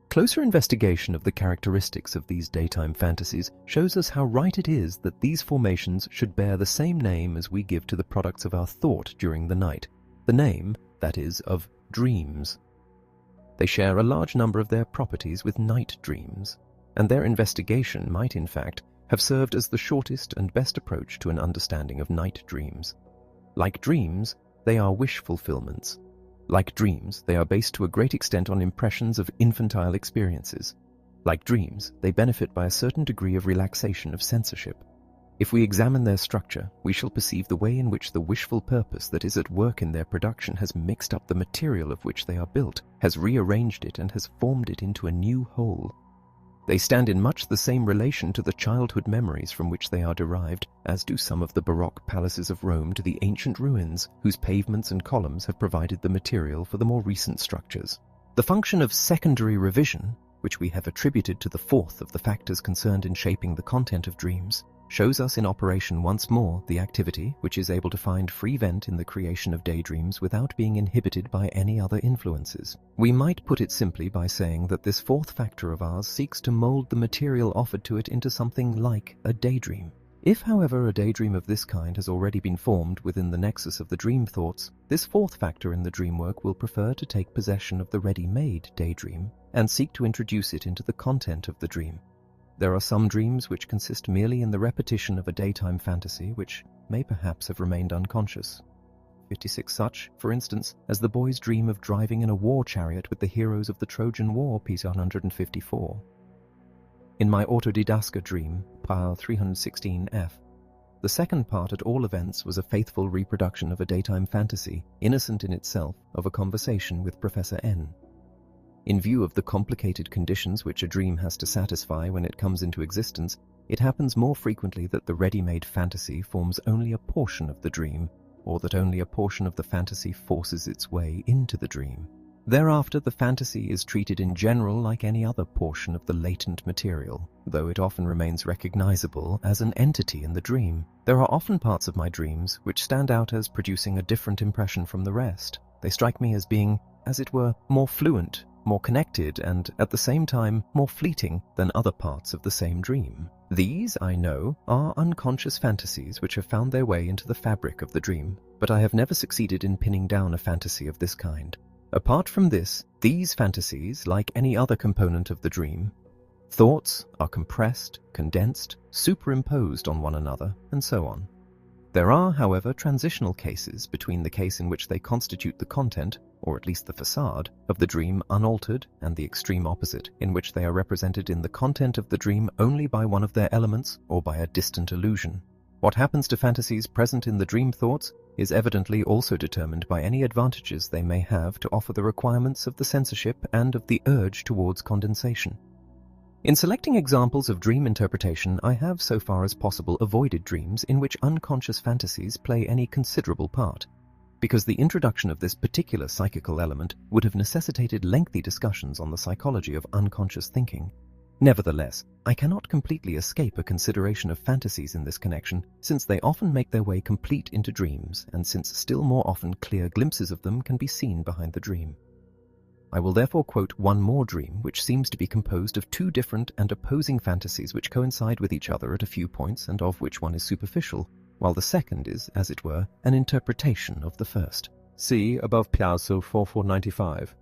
Closer investigation of the characteristics of these daytime fantasies shows us how right it is that these formations should bear the same name as we give to the products of our thought during the night, the name, that is, of dreams. They share a large number of their properties with night dreams, and their investigation might, in fact, have served as the shortest and best approach to an understanding of night dreams. Like dreams, they are wish fulfillments. Like dreams, they are based to a great extent on impressions of infantile experiences. Like dreams, they benefit by a certain degree of relaxation of censorship. If we examine their structure, we shall perceive the way in which the wishful purpose that is at work in their production has mixed up the material of which they are built, has rearranged it, and has formed it into a new whole. They stand in much the same relation to the childhood memories from which they are derived as do some of the Baroque palaces of Rome to the ancient ruins whose pavements and columns have provided the material for the more recent structures. The function of secondary revision, which we have attributed to the fourth of the factors concerned in shaping the content of dreams, shows us in operation once more the activity which is able to find free vent in the creation of daydreams without being inhibited by any other influences. We might put it simply by saying that this fourth factor of ours seeks to mold the material offered to it into something like a daydream. If, however, a daydream of this kind has already been formed within the nexus of the dream thoughts, this fourth factor in the dream work will prefer to take possession of the ready-made daydream and seek to introduce it into the content of the dream. There are some dreams which consist merely in the repetition of a daytime fantasy which may perhaps have remained unconscious. 56 such, for instance, as the boy's dream of driving in a war chariot with the heroes of the Trojan War, p. 154. In my Autodidaska dream, pile 316F, the second part at all events was a faithful reproduction of a daytime fantasy, innocent in itself, of a conversation with Professor N. In view of the complicated conditions which a dream has to satisfy when it comes into existence, it happens more frequently that the ready-made fantasy forms only a portion of the dream, or that only a portion of the fantasy forces its way into the dream. Thereafter, the fantasy is treated in general like any other portion of the latent material, though it often remains recognizable as an entity in the dream. There are often parts of my dreams which stand out as producing a different impression from the rest. They strike me as being, as it were, more fluent, more connected, and at the same time more fleeting than other parts of the same dream. These, I know, are unconscious fantasies which have found their way into the fabric of the dream, but I have never succeeded in pinning down a fantasy of this kind. Apart from this, these fantasies, like any other component of the dream, thoughts are compressed, condensed, superimposed on one another, and so on. There are, however, transitional cases between the case in which they constitute the content, or at least the facade, of the dream unaltered, and the extreme opposite, in which they are represented in the content of the dream only by one of their elements or by a distant illusion. What happens to fantasies present in the dream thoughts is evidently also determined by any advantages they may have to offer the requirements of the censorship and of the urge towards condensation. In selecting examples of dream interpretation, I have, so far as possible, avoided dreams in which unconscious fantasies play any considerable part, because the introduction of this particular psychical element would have necessitated lengthy discussions on the psychology of unconscious thinking. Nevertheless, I cannot completely escape a consideration of fantasies in this connection, since they often make their way complete into dreams, and since still more often clear glimpses of them can be seen behind the dream. I will therefore quote one more dream which seems to be composed of two different and opposing fantasies which coincide with each other at a few points, and of which one is superficial, while the second is, as it were, an interpretation of the first. See above Piazza 4495.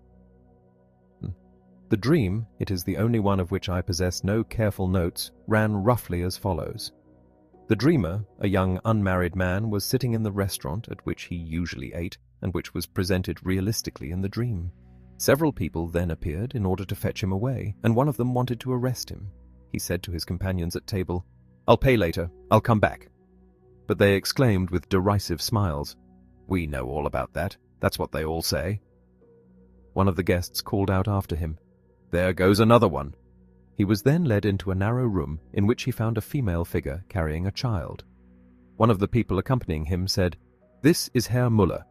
The dream, it is the only one of which I possess no careful notes, ran roughly as follows. The dreamer, a young unmarried man, was sitting in the restaurant at which he usually ate, and which was presented realistically in the dream. Several people then appeared in order to fetch him away, and one of them wanted to arrest him. He said to his companions at table, "I'll pay later, I'll come back." But they exclaimed with derisive smiles, "We know all about that, that's what they all say." One of the guests called out after him, "There goes another one." He was then led into a narrow room in which he found a female figure carrying a child. One of the people accompanying him said, "This is Herr Müller."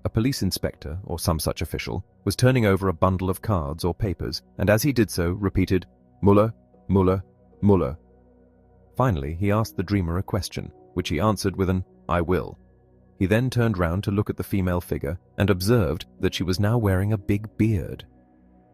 A police inspector, or some such official, was turning over a bundle of cards or papers, and as he did so, repeated, "Müller, Müller, Müller." Finally, he asked the dreamer a question, which he answered with an "I will." He then turned round to look at the female figure, and observed that she was now wearing a big beard.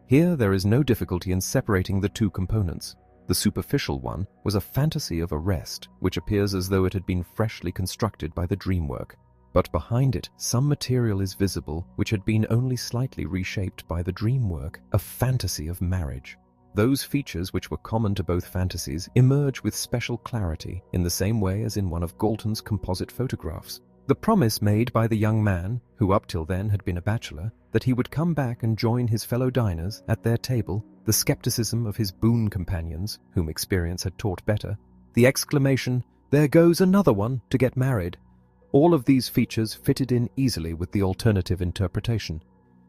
Here there is no difficulty in separating the two components. The superficial one was a fantasy of arrest, which appears as though it had been freshly constructed by the dream work. But behind it, some material is visible which had been only slightly reshaped by the dream work, a fantasy of marriage. Those features which were common to both fantasies emerge with special clarity, in the same way as in one of Galton's composite photographs. The promise made by the young man, who up till then had been a bachelor, that he would come back and join his fellow diners at their table, the skepticism of his boon companions, whom experience had taught better, the exclamation, "There goes another one to get married," all of these features fitted in easily with the alternative interpretation.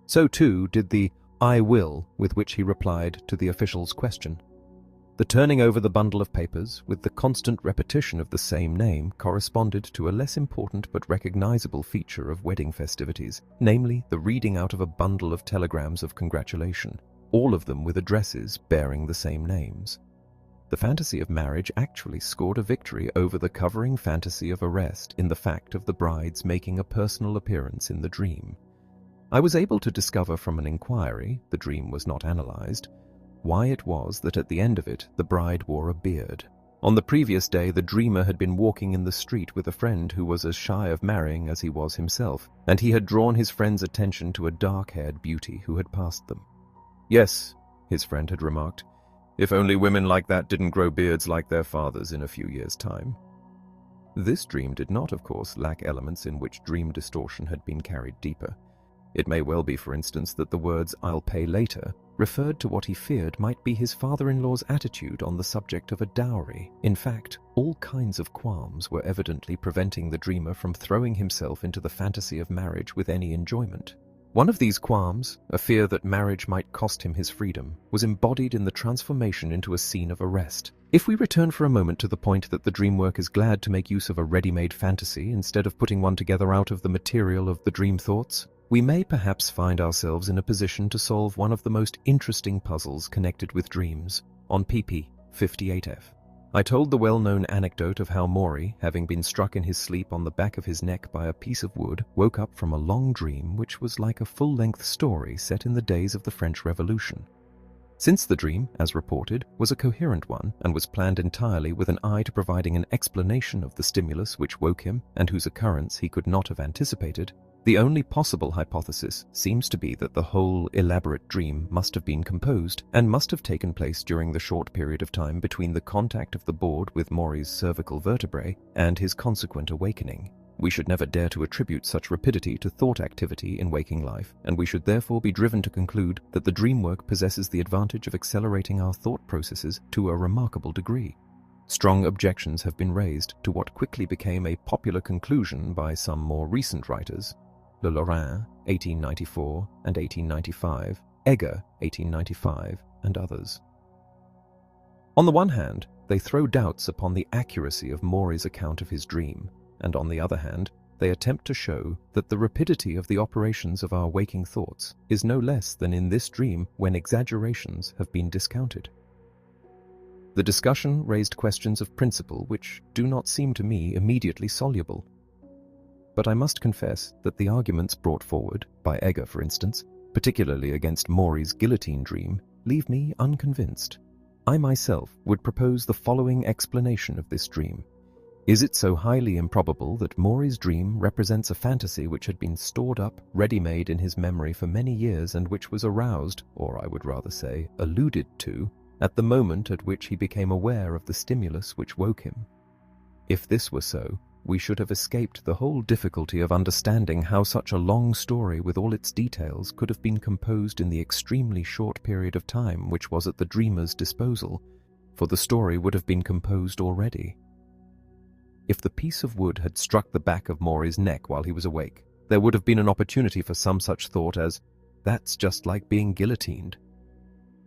So too did the "I will" with which he replied to the official's question. The turning over the bundle of papers, with the constant repetition of the same name, corresponded to a less important but recognizable feature of wedding festivities, namely the reading out of a bundle of telegrams of congratulation, all of them with addresses bearing the same names. The fantasy of marriage actually scored a victory over the covering fantasy of arrest in the fact of the bride's making a personal appearance in the dream. I was able to discover from an inquiry, the dream was not analyzed, why it was that at the end of it the bride wore a beard. On the previous day the dreamer had been walking in the street with a friend who was as shy of marrying as he was himself, and he had drawn his friend's attention to a dark-haired beauty who had passed them. "Yes," his friend had remarked, "if only women like that didn't grow beards like their fathers in a few years' time." This dream did not, of course, lack elements in which dream distortion had been carried deeper. It may well be, for instance, that the words "I'll pay later" referred to what he feared might be his father-in-law's attitude on the subject of a dowry. In fact, all kinds of qualms were evidently preventing the dreamer from throwing himself into the fantasy of marriage with any enjoyment. One of these qualms, a fear that marriage might cost him his freedom, was embodied in the transformation into a scene of arrest. If we return for a moment to the point that the dream work is glad to make use of a ready-made fantasy instead of putting one together out of the material of the dream thoughts, we may perhaps find ourselves in a position to solve one of the most interesting puzzles connected with dreams on pp. 58f. I told the well-known anecdote of how Maury, having been struck in his sleep on the back of his neck by a piece of wood, woke up from a long dream which was like a full-length story set in the days of the French Revolution. Since the dream, as reported, was a coherent one and was planned entirely with an eye to providing an explanation of the stimulus which woke him and whose occurrence he could not have anticipated, the only possible hypothesis seems to be that the whole elaborate dream must have been composed and must have taken place during the short period of time between the contact of the board with Maury's cervical vertebrae and his consequent awakening. We should never dare to attribute such rapidity to thought activity in waking life, and we should therefore be driven to conclude that the dream work possesses the advantage of accelerating our thought processes to a remarkable degree. Strong objections have been raised to what quickly became a popular conclusion by some more recent writers: Le Lorrain, 1894 and 1895, Egger, 1895, and others. On the one hand, they throw doubts upon the accuracy of Maury's account of his dream, and on the other hand, they attempt to show that the rapidity of the operations of our waking thoughts is no less than in this dream when exaggerations have been discounted. The discussion raised questions of principle which do not seem to me immediately soluble. But I must confess that the arguments brought forward, by Egger for instance, particularly against Maury's guillotine dream, leave me unconvinced. I myself would propose the following explanation of this dream. Is it so highly improbable that Maury's dream represents a fantasy which had been stored up, ready-made in his memory for many years and which was aroused, or I would rather say alluded to, at the moment at which he became aware of the stimulus which woke him? If this were so, we should have escaped the whole difficulty of understanding how such a long story with all its details could have been composed in the extremely short period of time which was at the dreamer's disposal, for the story would have been composed already. If the piece of wood had struck the back of Maury's neck while he was awake, there would have been an opportunity for some such thought as, "That's just like being guillotined."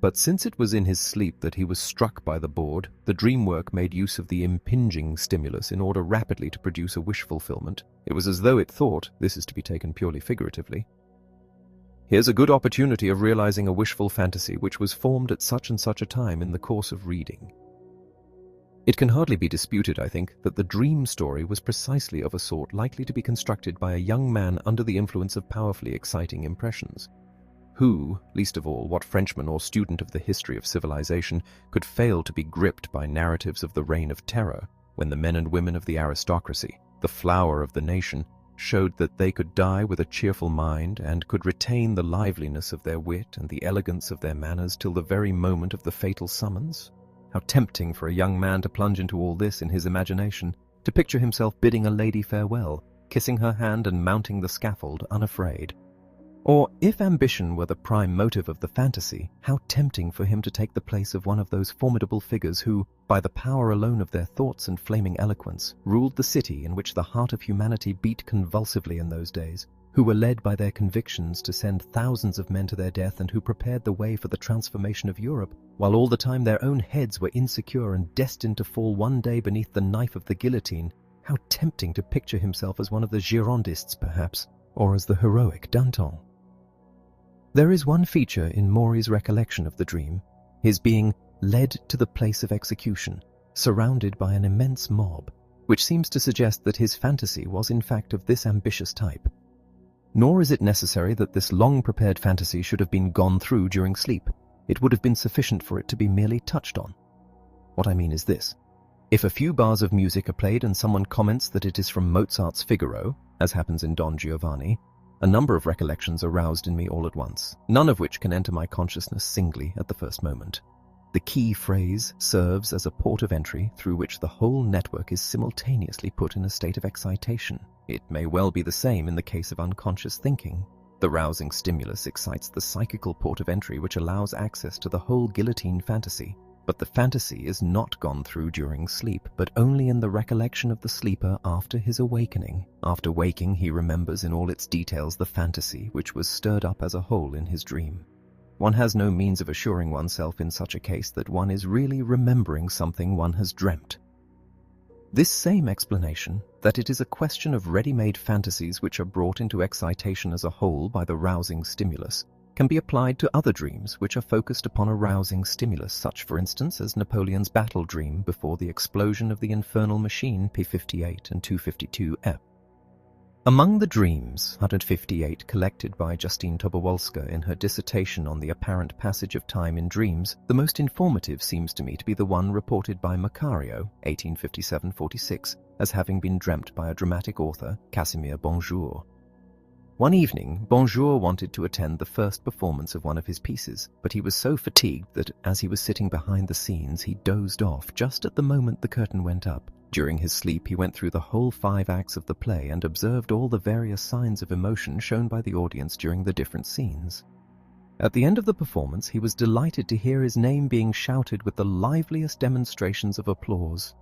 But since it was in his sleep that he was struck by the board, the dream work made use of the impinging stimulus in order rapidly to produce a wish fulfillment. It was as though it thought, this is to be taken purely figuratively, "Here's a good opportunity of realizing a wishful fantasy which was formed at such and such a time in the course of reading." It can hardly be disputed, I think, that the dream story was precisely of a sort likely to be constructed by a young man under the influence of powerfully exciting impressions. Who, least of all, what Frenchman or student of the history of civilization, could fail to be gripped by narratives of the Reign of Terror, when the men and women of the aristocracy, the flower of the nation, showed that they could die with a cheerful mind and could retain the liveliness of their wit and the elegance of their manners till the very moment of the fatal summons? How tempting for a young man to plunge into all this in his imagination, to picture himself bidding a lady farewell, kissing her hand and mounting the scaffold unafraid. Or, if ambition were the prime motive of the fantasy, how tempting for him to take the place of one of those formidable figures who, by the power alone of their thoughts and flaming eloquence, ruled the city in which the heart of humanity beat convulsively in those days, who were led by their convictions to send thousands of men to their death and who prepared the way for the transformation of Europe, while all the time their own heads were insecure and destined to fall one day beneath the knife of the guillotine. How tempting to picture himself as one of the Girondists, perhaps, or as the heroic Danton. There is one feature in Maury's recollection of the dream, his being led to the place of execution, surrounded by an immense mob, which seems to suggest that his fantasy was in fact of this ambitious type. Nor is it necessary that this long-prepared fantasy should have been gone through during sleep. It would have been sufficient for it to be merely touched on. What I mean is this. If a few bars of music are played and someone comments that it is from Mozart's Figaro, as happens in Don Giovanni, a number of recollections are roused in me all at once, none of which can enter my consciousness singly at the first moment. The key phrase serves as a port of entry through which the whole network is simultaneously put in a state of excitation. It may well be the same in the case of unconscious thinking. The rousing stimulus excites the psychical port of entry which allows access to the whole guillotine fantasy. But the fantasy is not gone through during sleep, but only in the recollection of the sleeper after his awakening. After waking, he remembers in all its details the fantasy which was stirred up as a whole in his dream. One has no means of assuring oneself in such a case that one is really remembering something one has dreamt. This same explanation, that it is a question of ready-made fantasies which are brought into excitation as a whole by the rousing stimulus, can be applied to other dreams which are focused upon a rousing stimulus, such for instance as Napoleon's battle dream before the explosion of the infernal machine P-58 and 252F. Among the dreams, 158 collected by Justine Tobolska in her dissertation on the apparent passage of time in dreams, the most informative seems to me to be the one reported by Macario, 1857-46, as having been dreamt by a dramatic author, Casimir Bonjour. One evening, Bonjour wanted to attend the first performance of one of his pieces, but he was so fatigued that, as he was sitting behind the scenes, he dozed off just at the moment the curtain went up. During his sleep, he went through the whole 5 acts of the play and observed all the various signs of emotion shown by the audience during the different scenes. At the end of the performance, he was delighted to hear his name being shouted with the liveliest demonstrations of applause.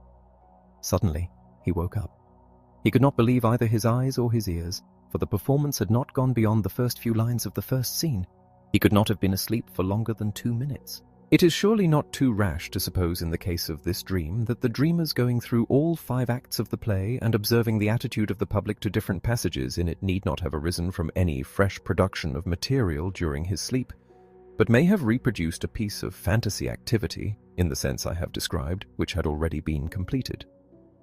Suddenly, he woke up. He could not believe either his eyes or his ears, for the performance had not gone beyond the first few lines of the first scene. He could not have been asleep for longer than 2 minutes. It is surely not too rash to suppose in the case of this dream that the dreamer's going through all 5 acts of the play and observing the attitude of the public to different passages in it need not have arisen from any fresh production of material during his sleep, but may have reproduced a piece of fantasy activity, in the sense I have described, which had already been completed.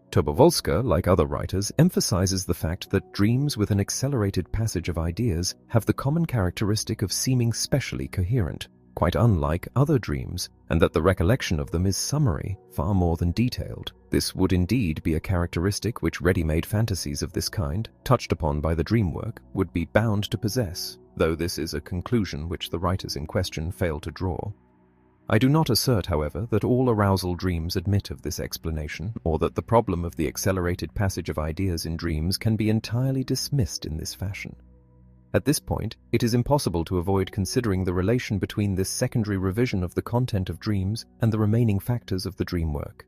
Tobolska, like other writers, emphasizes the fact that dreams with an accelerated passage of ideas have the common characteristic of seeming specially coherent, quite unlike other dreams, and that the recollection of them is summary, far more than detailed. This would indeed be a characteristic which ready-made fantasies of this kind, touched upon by the dream work, would be bound to possess, though this is a conclusion which the writers in question fail to draw. I do not assert, however, that all arousal dreams admit of this explanation, or that the problem of the accelerated passage of ideas in dreams can be entirely dismissed in this fashion. At this point, it is impossible to avoid considering the relation between this secondary revision of the content of dreams and the remaining factors of the dream work.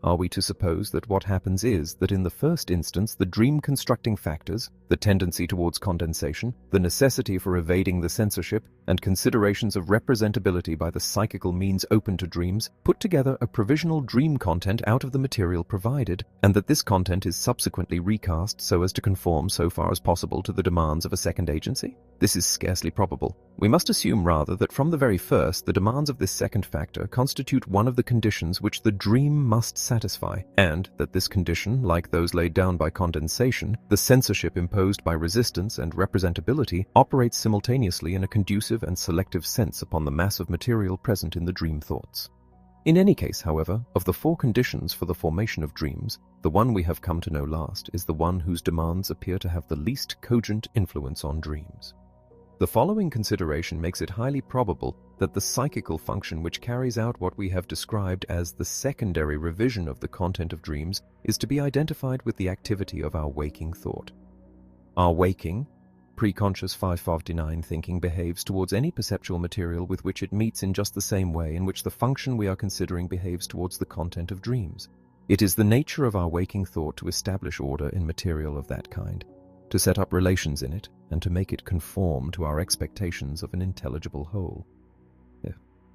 Are we to suppose that what happens is that in the first instance the dream-constructing factors, the tendency towards condensation, the necessity for evading the censorship, and considerations of representability by the psychical means open to dreams, put together a provisional dream content out of the material provided, and that this content is subsequently recast so as to conform so far as possible to the demands of a second agency? This is scarcely probable. We must assume rather that from the very first the demands of this second factor constitute one of the conditions which the dream must satisfy, and that this condition, like those laid down by condensation, the censorship imposed by resistance and representability, operates simultaneously in a conducive and selective sense upon the mass of material present in the dream thoughts. In any case, however, of the 4 conditions for the formation of dreams, the one we have come to know last is the one whose demands appear to have the least cogent influence on dreams. The following consideration makes it highly probable that the psychical function which carries out what we have described as the secondary revision of the content of dreams is to be identified with the activity of our waking thought. Our waking, preconscious 559 thinking behaves towards any perceptual material with which it meets in just the same way in which the function we are considering behaves towards the content of dreams. It is the nature of our waking thought to establish order in material of that kind, to set up relations in it, and to make it conform to our expectations of an intelligible whole.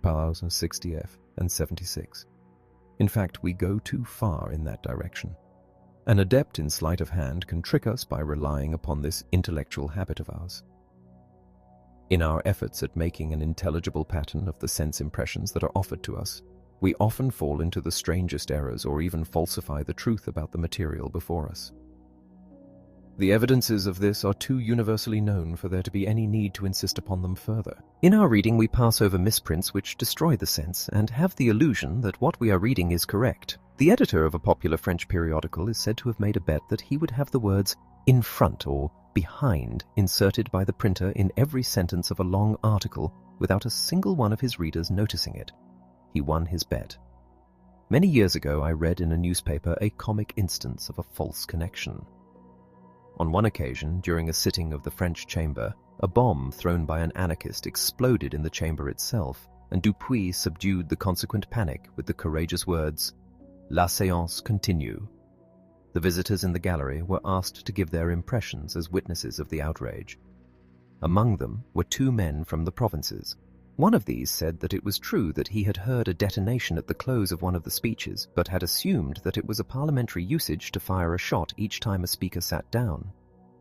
Powers 60F and 76. In fact, we go too far in that direction. An adept in sleight of hand can trick us by relying upon this intellectual habit of ours. In our efforts at making an intelligible pattern of the sense impressions that are offered to us, we often fall into the strangest errors or even falsify the truth about the material before us. The evidences of this are too universally known for there to be any need to insist upon them further. In our reading, we pass over misprints which destroy the sense and have the illusion that what we are reading is correct. The editor of a popular French periodical is said to have made a bet that he would have the words "in front" or "behind" inserted by the printer in every sentence of a long article without a single one of his readers noticing it. He won his bet. Many years ago, I read in a newspaper a comic instance of a false connection. On one occasion, during a sitting of the French chamber, a bomb thrown by an anarchist exploded in the chamber itself, and Dupuis subdued the consequent panic with the courageous words, "La séance continue." The visitors in the gallery were asked to give their impressions as witnesses of the outrage. Among them were 2 men from the provinces. One of these said that it was true that he had heard a detonation at the close of one of the speeches, but had assumed that it was a parliamentary usage to fire a shot each time a speaker sat down.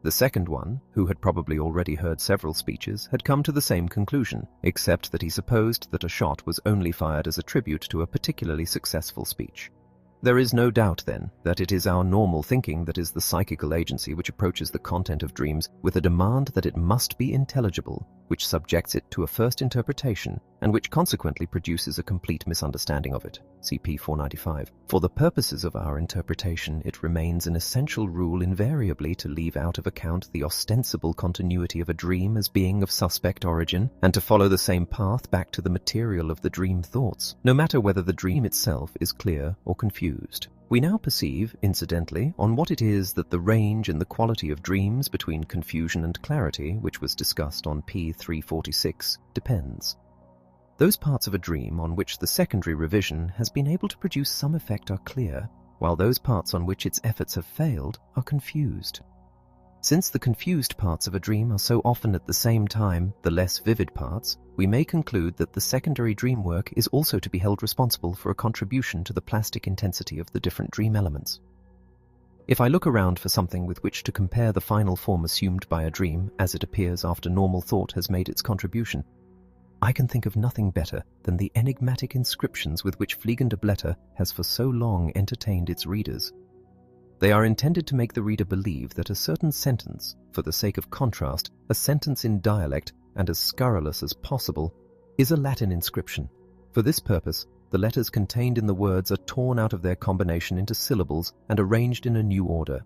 The second one, who had probably already heard several speeches, had come to the same conclusion, except that he supposed that a shot was only fired as a tribute to a particularly successful speech. There is no doubt, then, that it is our normal thinking that is the psychical agency which approaches the content of dreams with a demand that it must be intelligible, which subjects it to a first interpretation, and which consequently produces a complete misunderstanding of it. CP 495. For the purposes of our interpretation, it remains an essential rule invariably to leave out of account the ostensible continuity of a dream as being of suspect origin, and to follow the same path back to the material of the dream thoughts, no matter whether the dream itself is clear or confused. We now perceive, incidentally, on what it is that the range and the quality of dreams between confusion and clarity, which was discussed on p. 346, depends. Those parts of a dream on which the secondary revision has been able to produce some effect are clear, while those parts on which its efforts have failed are confused. Since the confused parts of a dream are so often at the same time the less vivid parts, we may conclude that the secondary dream work is also to be held responsible for a contribution to the plastic intensity of the different dream elements. If I look around for something with which to compare the final form assumed by a dream as it appears after normal thought has made its contribution, I can think of nothing better than the enigmatic inscriptions with which Fliegende Blätter has for so long entertained its readers. They are intended to make the reader believe that a certain sentence, for the sake of contrast, a sentence in dialect and as scurrilous as possible, is a Latin inscription. For this purpose, the letters contained in the words are torn out of their combination into syllables and arranged in a new order.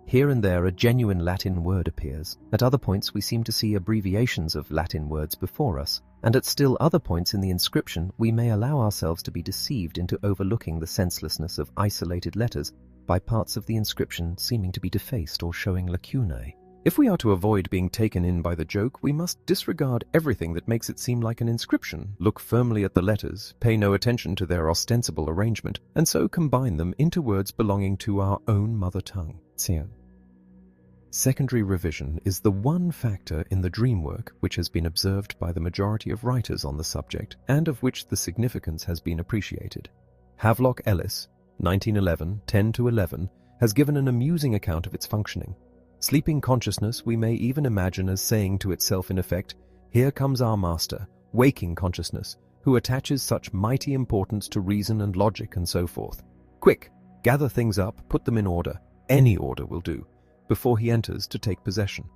Here and there a genuine Latin word appears. At other points we seem to see abbreviations of Latin words before us, and at still other points in the inscription we may allow ourselves to be deceived into overlooking the senselessness of isolated letters by parts of the inscription seeming to be defaced or showing lacunae. If we are to avoid being taken in by the joke, we must disregard everything that makes it seem like an inscription, look firmly at the letters, pay no attention to their ostensible arrangement, and so combine them into words belonging to our own mother tongue. Secondary revision is the one factor in the dream work which has been observed by the majority of writers on the subject and of which the significance has been appreciated. Havelock Ellis, 1911, 10-11, has given an amusing account of its functioning. Sleeping consciousness we may even imagine as saying to itself in effect, "Here comes our master, waking consciousness, who attaches such mighty importance to reason and logic and so forth. Quick, gather things up, put them in order, any order will do, before he enters to take possession."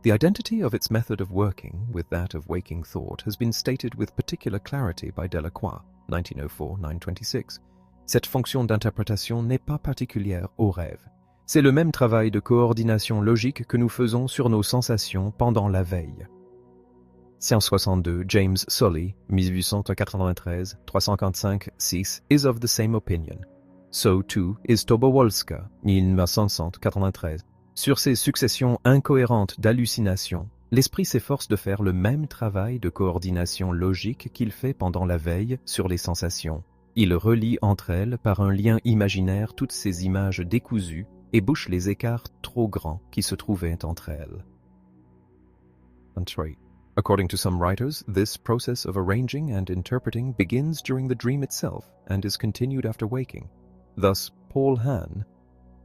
The identity of its method of working with that of waking thought has been stated with particular clarity by Delacroix, 1904-926. Cette fonction d'interprétation n'est pas particulière au rêve. C'est le même travail de coordination logique que nous faisons sur nos sensations pendant la veille. 162, James Sully, 1893, 355-6, is of the same opinion. So too is Tobolska, 1993. Sur ces successions incohérentes d'hallucinations, l'esprit s'efforce de faire le même travail de coordination logique qu'il fait pendant la veille sur les sensations. Il relie entre elles par un lien imaginaire toutes ces images décousues et bouche les écarts trop grands qui se trouvaient entre elles. 3. According to some writers, this process of arranging and interpreting begins during the dream itself and is continued after waking. Thus, Paul Hahn,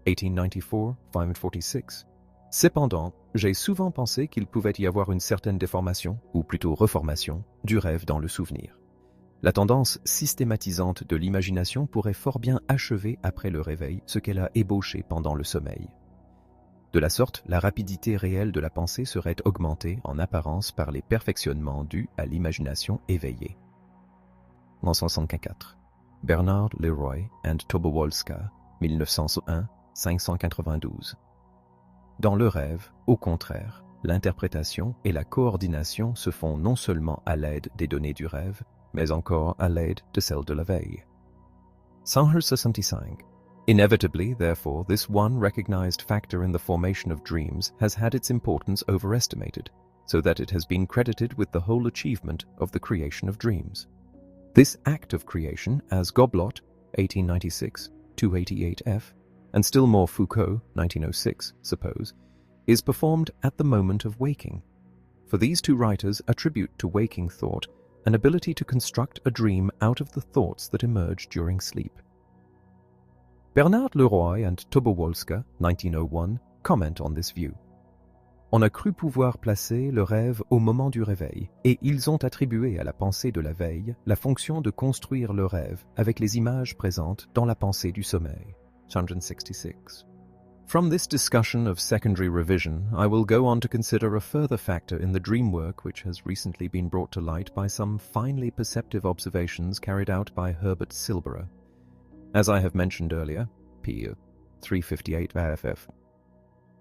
1894, 546. Cependant, j'ai souvent pensé qu'il pouvait y avoir une certaine déformation, ou plutôt reformation, du rêve dans le souvenir. La tendance systématisante de l'imagination pourrait fort bien achever après le réveil ce qu'elle a ébauché pendant le sommeil. De la sorte, la rapidité réelle de la pensée serait augmentée en apparence par les perfectionnements dus à l'imagination éveillée. 1954. Bernard Leroy and Tobolska, 1901, 592. Dans le rêve, au contraire, l'interprétation et la coordination se font non seulement à l'aide des données du rêve, mais encore à l'aide de celles de la veille. 165. Inevitably, therefore, this one recognized factor in the formation of dreams has had its importance overestimated, so that it has been credited with the whole achievement of the creation of dreams. This act of creation, as Goblot, 1896, 288f, and still more Foucault, 1906, suppose, is performed at the moment of waking. For these two writers attribute to waking thought an ability to construct a dream out of the thoughts that emerge during sleep. Bernard Leroy and Tobolska, 1901, comment on this view. On a cru pouvoir placer le rêve au moment du réveil, et ils ont attribué à la pensée de la veille la fonction de construire le rêve avec les images présentes dans la pensée du sommeil. 166. From this discussion of secondary revision, I will go on to consider a further factor in the dream work which has recently been brought to light by some finely perceptive observations carried out by Herbert Silberer. As I have mentioned earlier, p. 358 VFF,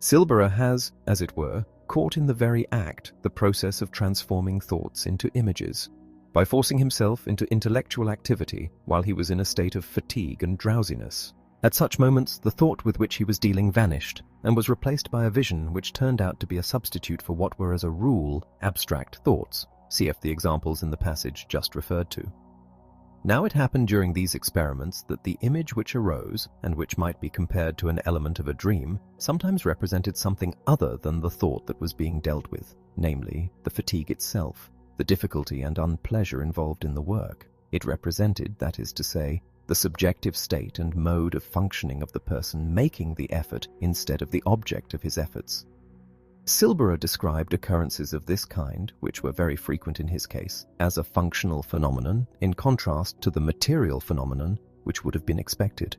Silberer has, as it were, caught in the very act the process of transforming thoughts into images, by forcing himself into intellectual activity while he was in a state of fatigue and drowsiness. At such moments, the thought with which he was dealing vanished, and was replaced by a vision which turned out to be a substitute for what were as a rule abstract thoughts, cf. the examples in the passage just referred to. Now it happened during these experiments that the image which arose, and which might be compared to an element of a dream, sometimes represented something other than the thought that was being dealt with, namely, the fatigue itself, the difficulty and unpleasure involved in the work. It represented, that is to say, the subjective state and mode of functioning of the person making the effort instead of the object of his efforts. Silberer described occurrences of this kind, which were very frequent in his case, as a functional phenomenon in contrast to the material phenomenon which would have been expected.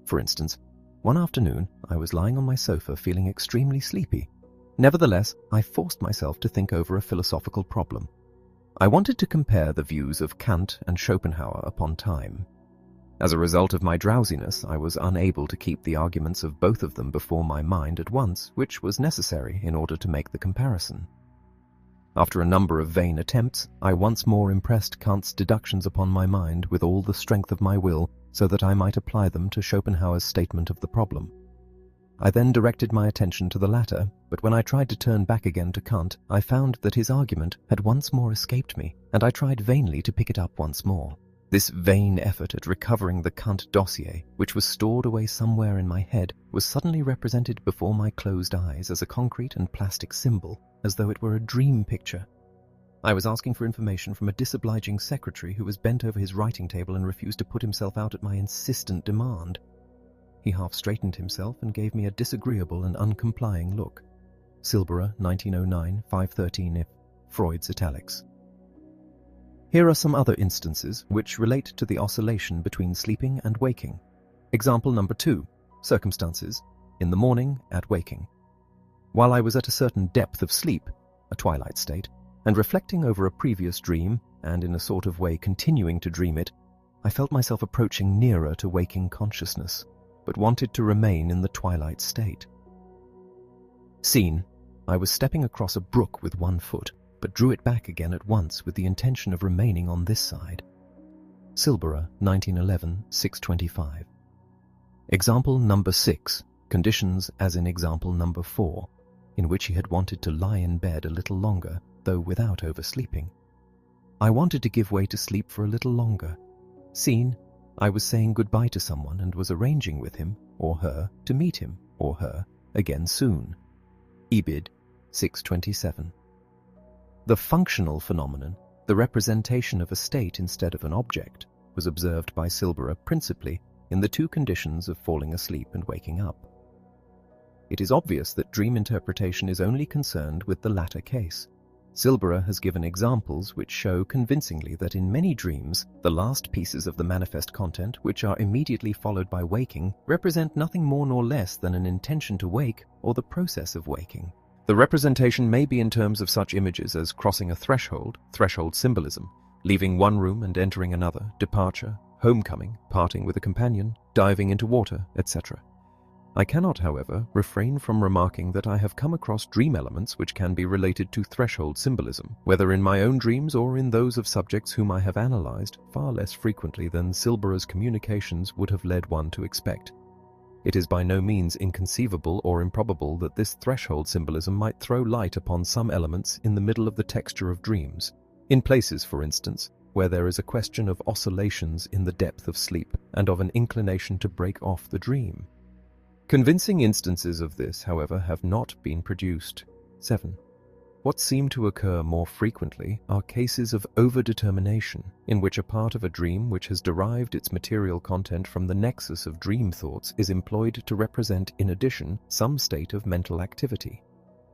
For instance, one afternoon I was lying on my sofa feeling extremely sleepy. Nevertheless, I forced myself to think over a philosophical problem. I wanted to compare the views of Kant and Schopenhauer upon time. As a result of my drowsiness, I was unable to keep the arguments of both of them before my mind at once, which was necessary in order to make the comparison. After a number of vain attempts, I once more impressed Kant's deductions upon my mind with all the strength of my will, so that I might apply them to Schopenhauer's statement of the problem. I then directed my attention to the latter, but when I tried to turn back again to Kant, I found that his argument had once more escaped me, and I tried vainly to pick it up once more. This vain effort at recovering the Kant dossier, which was stored away somewhere in my head, was suddenly represented before my closed eyes as a concrete and plastic symbol, as though it were a dream picture. I was asking for information from a disobliging secretary who was bent over his writing table and refused to put himself out at my insistent demand. He half straightened himself and gave me a disagreeable and uncomplying look. Silberer, 1909, 513 if, Freud's italics. Here are some other instances which relate to the oscillation between sleeping and waking. Example number 2. Circumstances. In the morning, at waking. While I was at a certain depth of sleep, a twilight state, and reflecting over a previous dream, and in a sort of way continuing to dream it, I felt myself approaching nearer to waking consciousness, but wanted to remain in the twilight state. Scene. I was stepping across a brook with one foot, but drew it back again at once with the intention of remaining on this side. Silberer, 1911, 625. Example number 6. Conditions as in example number 4, in which he had wanted to lie in bed a little longer, though without oversleeping. I wanted to give way to sleep for a little longer. Scene. I was saying goodbye to someone and was arranging with him, or her, to meet him, or her, again soon. Ibid, 627. The functional phenomenon, the representation of a state instead of an object, was observed by Silberer principally in the two conditions of falling asleep and waking up. It is obvious that dream interpretation is only concerned with the latter case. Silberer has given examples which show convincingly that in many dreams, the last pieces of the manifest content, which are immediately followed by waking, represent nothing more nor less than an intention to wake or the process of waking. The representation may be in terms of such images as crossing a threshold, threshold symbolism, leaving one room and entering another, departure, homecoming, parting with a companion, diving into water, etc. I cannot, however, refrain from remarking that I have come across dream elements which can be related to threshold symbolism, whether in my own dreams or in those of subjects whom I have analyzed, far less frequently than Silberer's communications would have led one to expect. It is by no means inconceivable or improbable that this threshold symbolism might throw light upon some elements in the middle of the texture of dreams, in places, for instance, where there is a question of oscillations in the depth of sleep and of an inclination to break off the dream. Convincing instances of this, however, have not been produced. 7. What seem to occur more frequently are cases of overdetermination, in which a part of a dream which has derived its material content from the nexus of dream thoughts is employed to represent, in addition, some state of mental activity.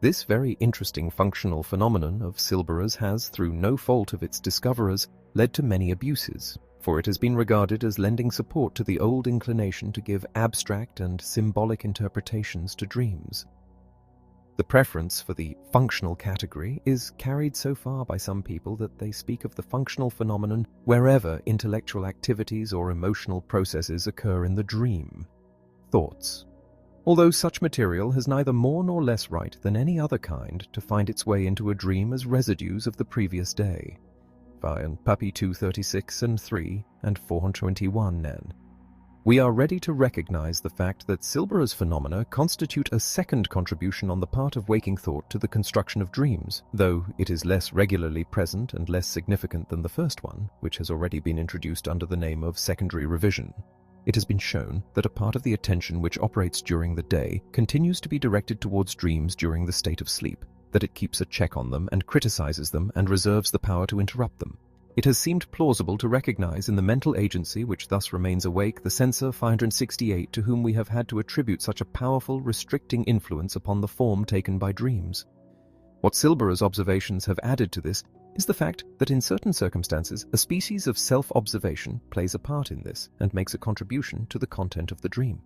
This very interesting functional phenomenon of Silberer's has, through no fault of its discoverers, led to many abuses, for it has been regarded as lending support to the old inclination to give abstract and symbolic interpretations to dreams. The preference for the functional category is carried so far by some people that they speak of the functional phenomenon wherever intellectual activities or emotional processes occur in the dream. Thoughts. Although such material has neither more nor less right than any other kind to find its way into a dream as residues of the previous day. Via Puppy 236 and 3 and 421 Nen. We are ready to recognize the fact that Silberer's phenomena constitute a second contribution on the part of waking thought to the construction of dreams, though it is less regularly present and less significant than the first one, which has already been introduced under the name of secondary revision. It has been shown that a part of the attention which operates during the day continues to be directed towards dreams during the state of sleep, that it keeps a check on them and criticizes them and reserves the power to interrupt them. It has seemed plausible to recognize in the mental agency which thus remains awake the censor 568 to whom we have had to attribute such a powerful, restricting influence upon the form taken by dreams. What Silberer's observations have added to this is the fact that in certain circumstances a species of self-observation plays a part in this and makes a contribution to the content of the dream.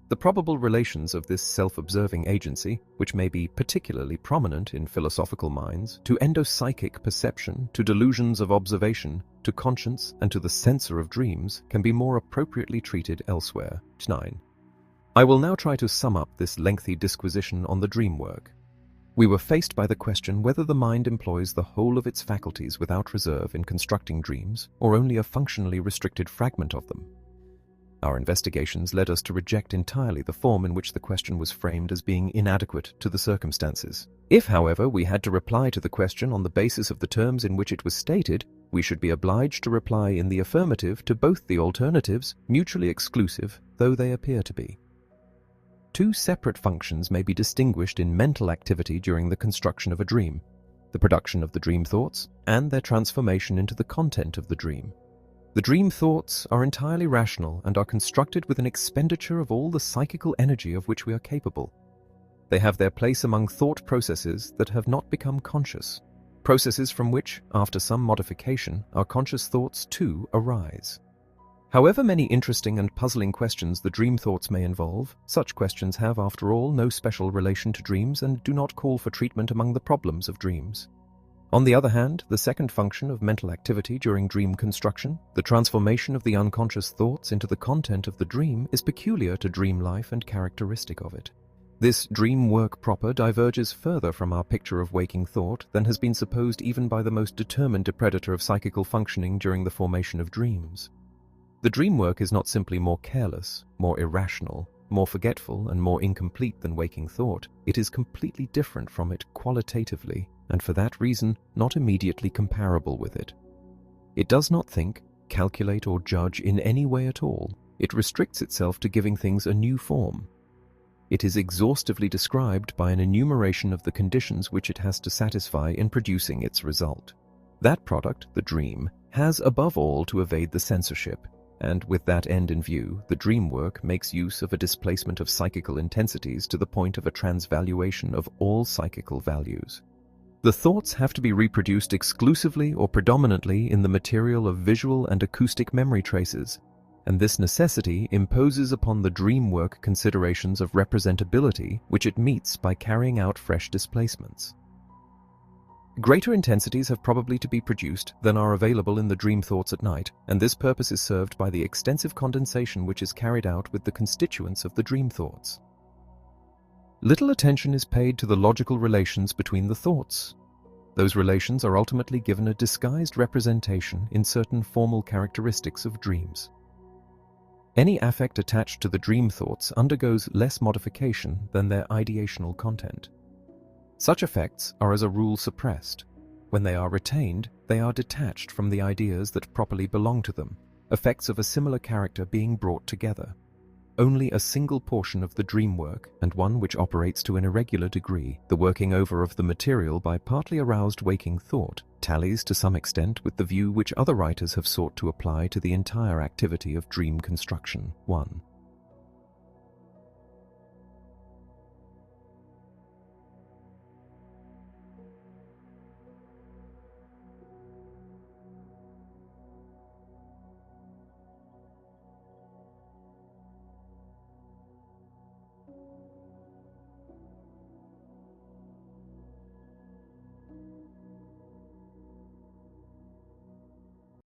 The probable relations of this self-observing agency, which may be particularly prominent in philosophical minds, to endopsychic perception, to delusions of observation, to conscience, and to the censor of dreams, can be more appropriately treated elsewhere. 9. I will now try to sum up this lengthy disquisition on the dream work. We were faced by the question whether the mind employs the whole of its faculties without reserve in constructing dreams, or only a functionally restricted fragment of them. Our investigations led us to reject entirely the form in which the question was framed as being inadequate to the circumstances. If, however, we had to reply to the question on the basis of the terms in which it was stated, we should be obliged to reply in the affirmative to both the alternatives, mutually exclusive though they appear to be. Two separate functions may be distinguished in mental activity during the construction of a dream: the production of the dream thoughts and their transformation into the content of the dream. The dream thoughts are entirely rational and are constructed with an expenditure of all the psychical energy of which we are capable. They have their place among thought processes that have not become conscious, processes from which, after some modification, our conscious thoughts too arise. However many interesting and puzzling questions the dream thoughts may involve, such questions have, after all, no special relation to dreams and do not call for treatment among the problems of dreams. On the other hand, the second function of mental activity during dream construction, the transformation of the unconscious thoughts into the content of the dream, is peculiar to dream life and characteristic of it. This dream work proper diverges further from our picture of waking thought than has been supposed even by the most determined depredator of psychical functioning during the formation of dreams. The dream work is not simply more careless, more irrational, more forgetful, and more incomplete than waking thought. It is completely different from it qualitatively, and for that reason not immediately comparable with it. It does not think, calculate, or judge in any way at all. It restricts itself to giving things a new form. It is exhaustively described by an enumeration of the conditions which it has to satisfy in producing its result. That product, the dream, has above all to evade the censorship, and with that end in view, the dream work makes use of a displacement of psychical intensities to the point of a transvaluation of all psychical values. The thoughts have to be reproduced exclusively or predominantly in the material of visual and acoustic memory traces, and this necessity imposes upon the dream work considerations of representability which it meets by carrying out fresh displacements. Greater intensities have probably to be produced than are available in the dream thoughts at night, and this purpose is served by the extensive condensation which is carried out with the constituents of the dream thoughts. Little attention is paid to the logical relations between the thoughts. Those relations are ultimately given a disguised representation in certain formal characteristics of dreams. Any affect attached to the dream thoughts undergoes less modification than their ideational content. Such effects are as a rule suppressed. When they are retained, they are detached from the ideas that properly belong to them, effects of a similar character being brought together. only a single portion of the dream work, and one which operates to an irregular degree. The working over of the material by partly aroused waking thought tallies to some extent with the view which other writers have sought to apply to the entire activity of dream construction. 1.